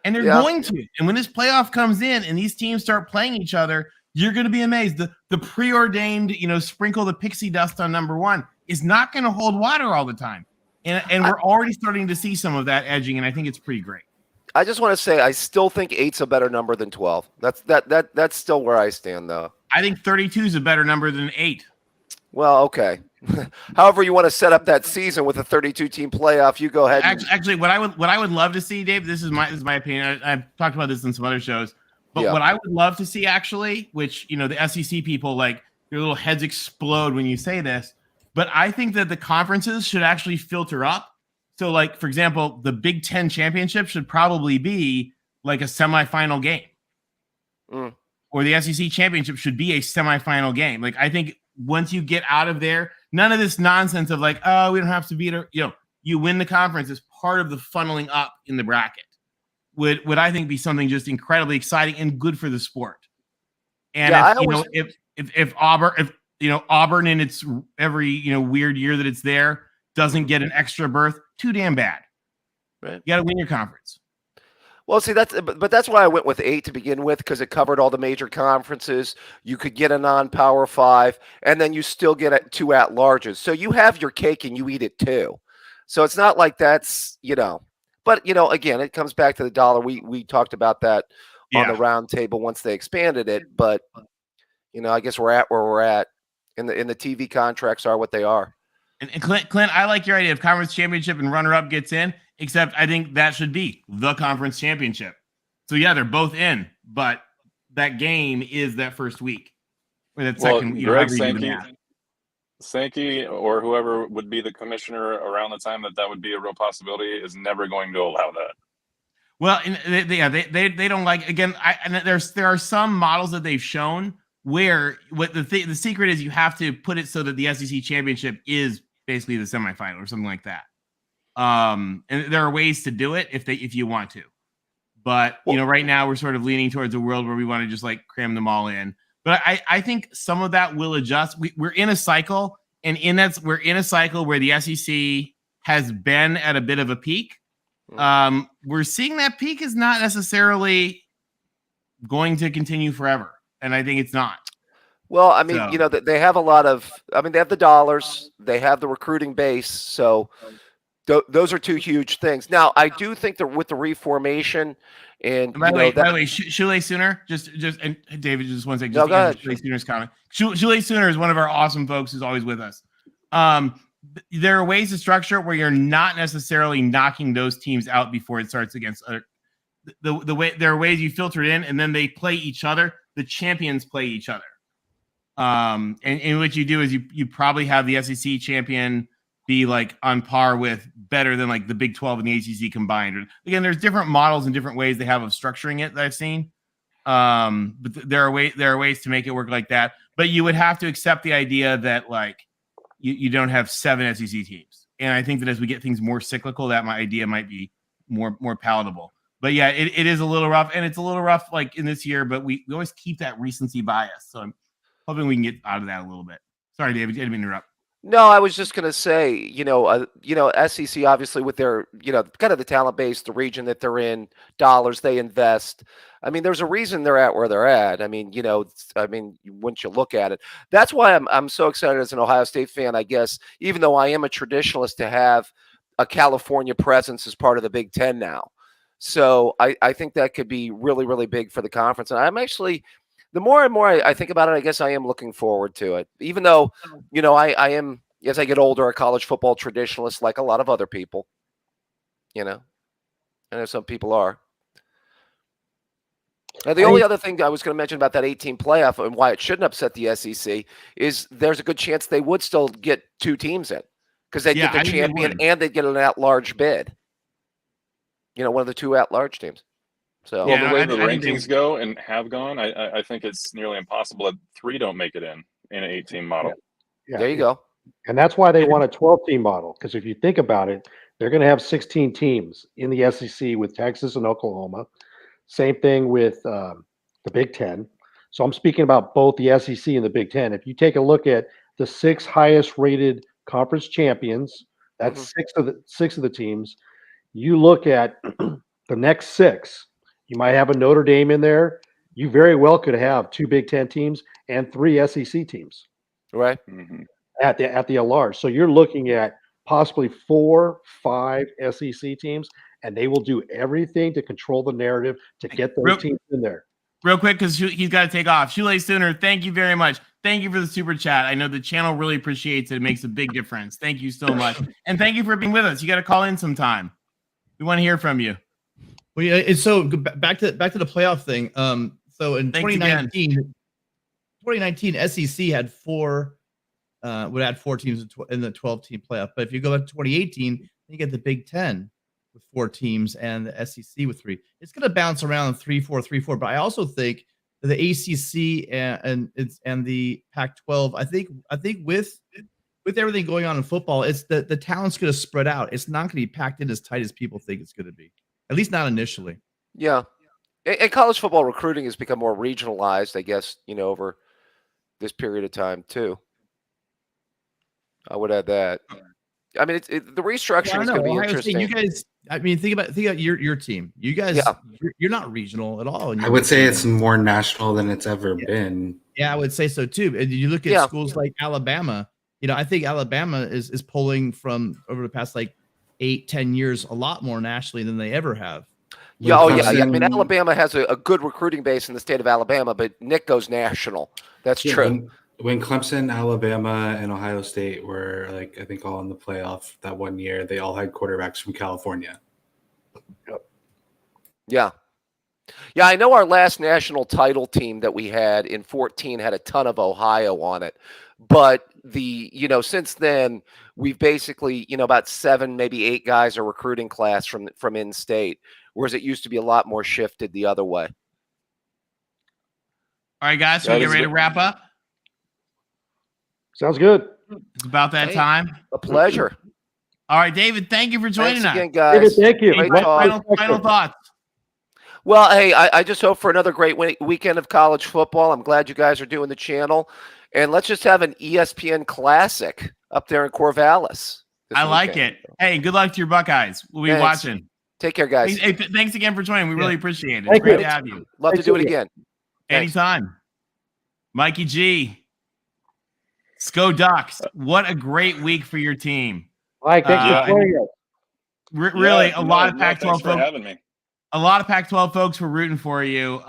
And they're going to. And when this playoff comes in and these teams start playing each other, you're going to be amazed. The preordained, sprinkle the pixie dust on number 1 is not going to hold water all the time. And we're already starting to see some of that edging, and I think it's pretty great. I just want to say I still think 8's a better number than 12. That's still where I stand, though. I think 32 is a better number than 8. Well, okay. However you want to set up that season with a 32-team playoff, you go ahead. Actually, what I would love to see, Dave, this is my opinion. I've talked about this in some other shows, but what I would love to see, actually, which the SEC people like their little heads explode when you say this, but I think that the conferences should actually filter up. So, like, for example, the Big Ten championship should probably be like a semifinal game. Or the SEC championship should be a semifinal game. Like, I think once you get out of there, none of this nonsense of like, oh, we don't have to beat her. You win the conference as part of the funneling up in the bracket. Would I think be something just incredibly exciting and good for the sport. And if Auburn in its every weird year that it's there doesn't get an extra berth, too damn bad. Right. You got to win your conference. Well, see, that's why I went with 8 to begin with, because it covered all the major conferences. You could get a non-Power 5, and then you still get 2 at-larges. So you have your cake and you eat it too. So it's not like that's, But, again, it comes back to the dollar. We talked about that on the round table once they expanded it. But, I guess we're at where we're at. And the TV contracts are what they are. And Clint, I like your idea of conference championship and runner-up gets in, except I think that should be the conference championship. So, yeah, they're both in, but that game is that first week. Or that second, Greg Sankey or whoever would be the commissioner around the time that would be a real possibility is never going to allow that. Well, they don't like, again, there are some models that they've shown where what the secret is you have to put it so that the SEC championship is basically the semifinal or something like that. And there are ways to do it if you want to. But, right now we're sort of leaning towards a world where we want to just like cram them all in. But I think some of that will adjust. We're in a cycle, and we're in a cycle where the SEC has been at a bit of a peak. We're seeing that peak is not necessarily going to continue forever, and I think it's not. Well, I mean, they have a lot of. I mean, they have the dollars, they have the recruiting base, so those are two huge things. Now, I do think that with the reformation. And by the way, Shule Sooner, just and David, just one second. Go ahead. Shule Sooner's comment. Shule Sooner is one of our awesome folks who's always with us. There are ways to structure it where you're not necessarily knocking those teams out before it starts against other. The way there are ways you filter it in, and then they play each other. The champions play each other. And what you do is you probably have the SEC champion be like on par with better than like the Big 12 and the ACC combined. Again, there's different models and different ways they have of structuring it that I've seen. But there are ways to make it work like that. But you would have to accept the idea that like you don't have 7 SEC teams. And I think that as we get things more cyclical, that my idea might be more palatable. But yeah, it is a little rough, and it's a little rough like in this year, but we always keep that recency bias. So I'm hoping we can get out of that a little bit. Sorry, David, I didn't mean to interrupt. No, I was just going to say, SEC obviously with their, kind of the talent base, the region that they're in, dollars they invest. I mean, there's a reason they're at where they're at. I mean, once you look at it, that's why I'm so excited as an Ohio State fan, I guess, even though I am a traditionalist, to have a California presence as part of the Big Ten now. So I think that could be really, really big for the conference. And I'm actually, the more and more I think about it, I guess I am looking forward to it, even though, I am, as I get older, a college football traditionalist, like a lot of other people, I know some people are. Now, the only other thing I was going to mention about that 18 playoff and why it shouldn't upset the SEC is there's a good chance they would still get 2 teams in because they'd get the champion and they'd get an at-large bid. One of the 2 at-large teams. So, well, the way the rankings go and have gone, I think it's nearly impossible that 3 don't make it in an 18 model. Yeah. There you go. And that's why they want a 12-team model, because if you think about it, they're going to have 16 teams in the SEC with Texas and Oklahoma. Same thing with the Big Ten. So I'm speaking about both the SEC and the Big Ten. If you take a look at the 6 highest-rated conference champions, that's 6 of the teams. You look at the next 6. You might have a Notre Dame in there. You very well could have 2 Big Ten teams and 3 SEC teams, right? At the large. So you're looking at possibly 4, 5 SEC teams, and they will do everything to control the narrative to get those teams in there. Real quick, because he's got to take off. Shule Sooner, thank you very much. Thank you for the super chat. I know the channel really appreciates it. It makes a big difference. Thank you so much, and thank you for being with us. You got to call in sometime. We want to hear from you. Well, yeah, and so back to the playoff thing. So in 2019, SEC had 4 would add 4 teams in the 12-team playoff. But if you go back to 2018, you get the Big Ten with 4 teams and the SEC with 3. It's going to bounce around 3-4, 3-4. But I also think that the ACC and the Pac-12, I think with everything going on in football, it's the talent's going to spread out. It's not going to be packed in as tight as people think it's going to be. At least not initially. Yeah. And college football recruiting has become more regionalized, I guess, over this period of time, too. I would add that. I mean, the restructuring is going to be interesting. You guys, I mean, think about your team. You guys, you're not regional at all. I would say it's more national than it's ever been. Yeah, I would say so, too. And you look at schools like Alabama, I think Alabama is pulling from over the past 8-10 years a lot more nationally than they ever have. Yeah, I mean, Alabama has a good recruiting base in the state of Alabama, but Nick goes national. That's true. when Clemson, Alabama, and Ohio State were I think all in the playoff that one year, they all had quarterbacks from California. Yeah. Yeah, I know our last national title team that we had in 2014 had a ton of Ohio on it. But since then, we've basically, about 7, maybe 8 guys are recruiting class from in-state, whereas it used to be a lot more shifted the other way. All right, guys, so we get ready to wrap up? Sounds good. It's about that time. A pleasure. All right, David, thank you for joining Thanks us. again, guys. David, thank you. Hey, final thoughts. Well, hey, I just hope for another great weekend of college football. I'm glad you guys are doing the channel. And let's just have an ESPN Classic up there in Corvallis. I like it. Hey, good luck to your Buckeyes. We'll be watching. Take care, guys. Hey, thanks again for joining. We really appreciate it. It's great to have you. Love to do it again. Anytime. Mikey G. Sco Ducks. What a great week for your team. Mike, thanks for joining us. Really, a lot of Pac-12 thanks for folks. having me. A lot of Pac-12 folks were rooting for you.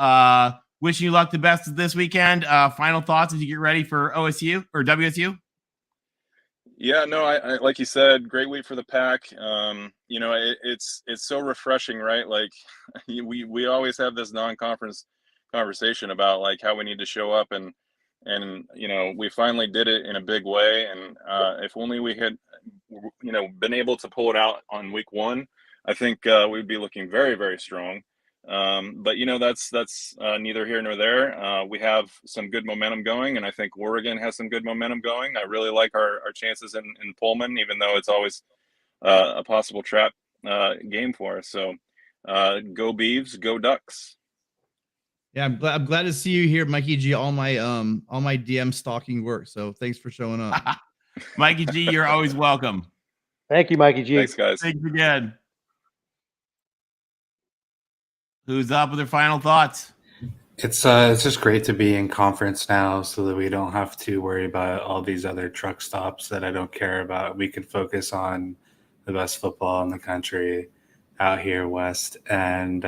Wishing you luck the best this weekend. Final thoughts as you get ready for OSU or WSU? Yeah, no, I like you said, great week for the Pac. It's so refreshing, right? Like we always have this non-conference conversation about like how we need to show up, and we finally did it in a big way. And if only we had been able to pull it out on week 1, I think we'd be looking very, very strong. But that's neither here nor there. We have some good momentum going, and I think Oregon has some good momentum going. I really like our chances in Pullman, even though it's always a possible trap game for us. So go Beavs, go Ducks. Yeah, I'm glad to see you here, Mikey G. All my DM stalking work. So thanks for showing up. Mikey G, you're always welcome. Thank you, Mikey G. Thanks, guys. Thanks again. Who's up with their final thoughts? It's just great to be in conference now, so that we don't have to worry about all these other truck stops that I don't care about. We can focus on the best football in the country out here west, and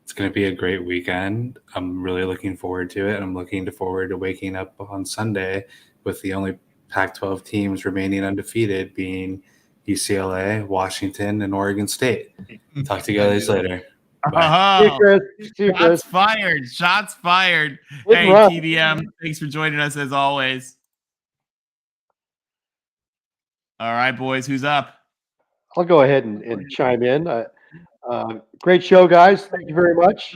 it's going to be a great weekend. I'm really looking forward to it. I'm looking forward to waking up on Sunday with the only Pac-12 teams remaining undefeated being UCLA, Washington, and Oregon State. Talk to you guys later. Oh, See you, Chris. shots fired. Shots fired. Good Hey, run. TDM, thanks for joining us as always. All right, boys, who's up? I'll go ahead and chime in. Great show, guys. Thank you very much.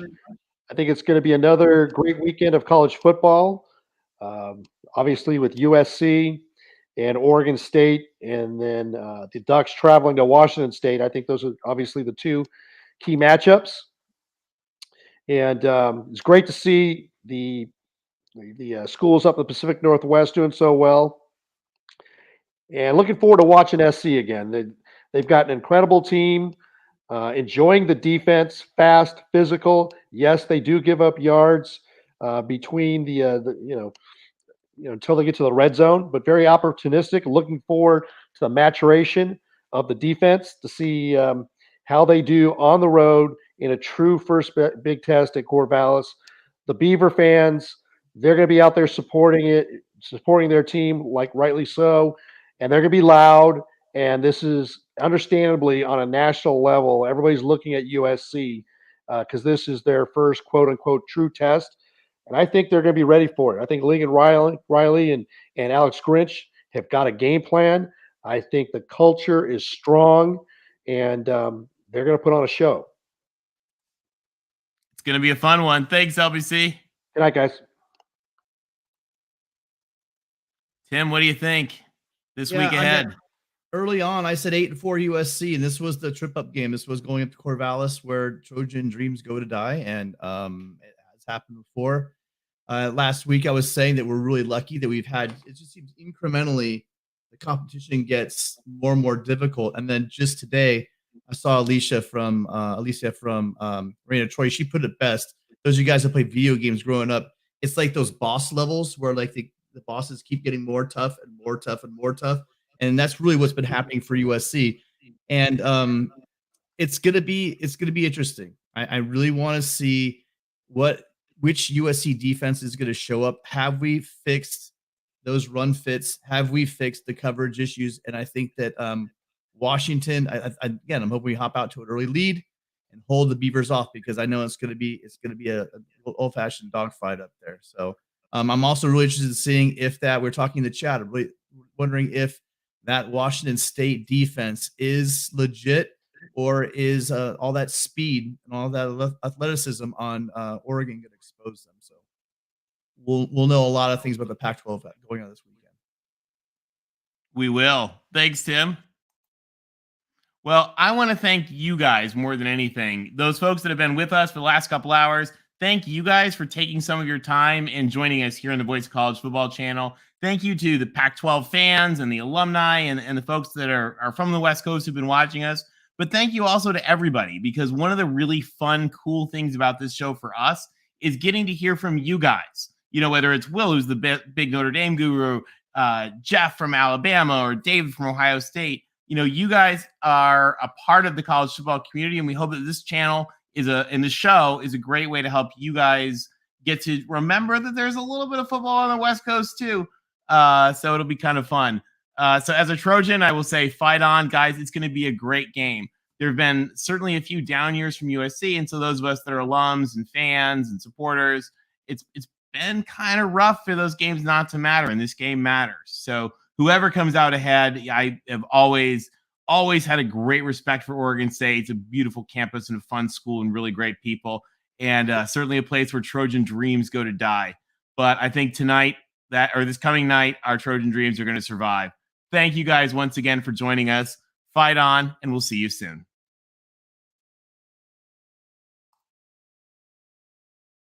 I think it's going to be another great weekend of college football. Obviously, with USC and Oregon State, and then the Ducks traveling to Washington State. I think those are obviously the two key matchups. And it's great to see the schools up in the Pacific Northwest doing so well. And looking forward to watching SC again. They've got an incredible team, enjoying the defense, fast, physical. Yes, they do give up yards between until they get to the red zone, but very opportunistic. Looking forward to the maturation of the defense to see how they do on the road in a true first big test at Corvallis. The Beaver fans, they're going to be out there supporting their team, like rightly so, and they're going to be loud. And this is understandably on a national level. Everybody's looking at USC because this is their first quote unquote true test. And I think they're going to be ready for it. I think Lincoln Riley and Alex Grinch have got a game plan. I think the culture is strong, and they're going to put on a show. It's going to be a fun one. Thanks, LBC. Good night, guys. Tim, what do you think this week ahead? Early on, I said 8-4 USC, and this was the trip-up game. This was going up to Corvallis, where Trojan dreams go to die, and it has happened before. Last week, I was saying that we're really lucky that we've had. It just seems incrementally the competition gets more and more difficult. And then just today, I saw Alicia from Raina Troy. She put it best. Those of you guys that played video games growing up, it's like those boss levels where like the bosses keep getting more tough and more tough and more tough. And that's really what's been happening for USC. And it's gonna be interesting. I really want to see which USC defense is going to show up. Have we fixed those run fits? Have we fixed the coverage issues? And I think that Washington, again, I'm hoping we hop out to an early lead and hold the Beavers off, because I know it's going to be a old-fashioned dogfight up there. So I'm also really interested in seeing if that, we're talking in the chat, I'm really wondering if that Washington State defense is legit, or is all that speed and all that athleticism on Oregon going to expose them. So we'll know a lot of things about the Pac-12 going on this weekend. We will. Thanks, Tim. Well, I want to thank you guys more than anything. Those folks that have been with us for the last couple hours, thank you guys for taking some of your time and joining us here on the Voice of College Football channel. Thank you to the Pac-12 fans and the alumni and the folks that are from the West Coast who've been watching us. But thank you also to everybody, because one of the really fun, cool things about this show for us is getting to hear from you guys. You know, whether it's Will, who's the big Notre Dame guru, Jeff from Alabama, or David from Ohio State. You know, you guys are a part of the college football community, and we hope that this channel and the show is a great way to help you guys get to remember that there's a little bit of football on the West Coast too. So it'll be kind of fun. So as a Trojan, I will say, fight on, guys. It's going to be a great game. There have been certainly a few down years from USC, and so those of us that are alums and fans and supporters, it's been kind of rough for those games not to matter, and this game matters. So whoever comes out ahead, I have always had a great respect for Oregon State. It's a beautiful campus and a fun school and really great people, and certainly a place where Trojan dreams go to die. But I think this coming night, our Trojan dreams are going to survive. Thank you guys once again for joining us. Fight on, and we'll see you soon.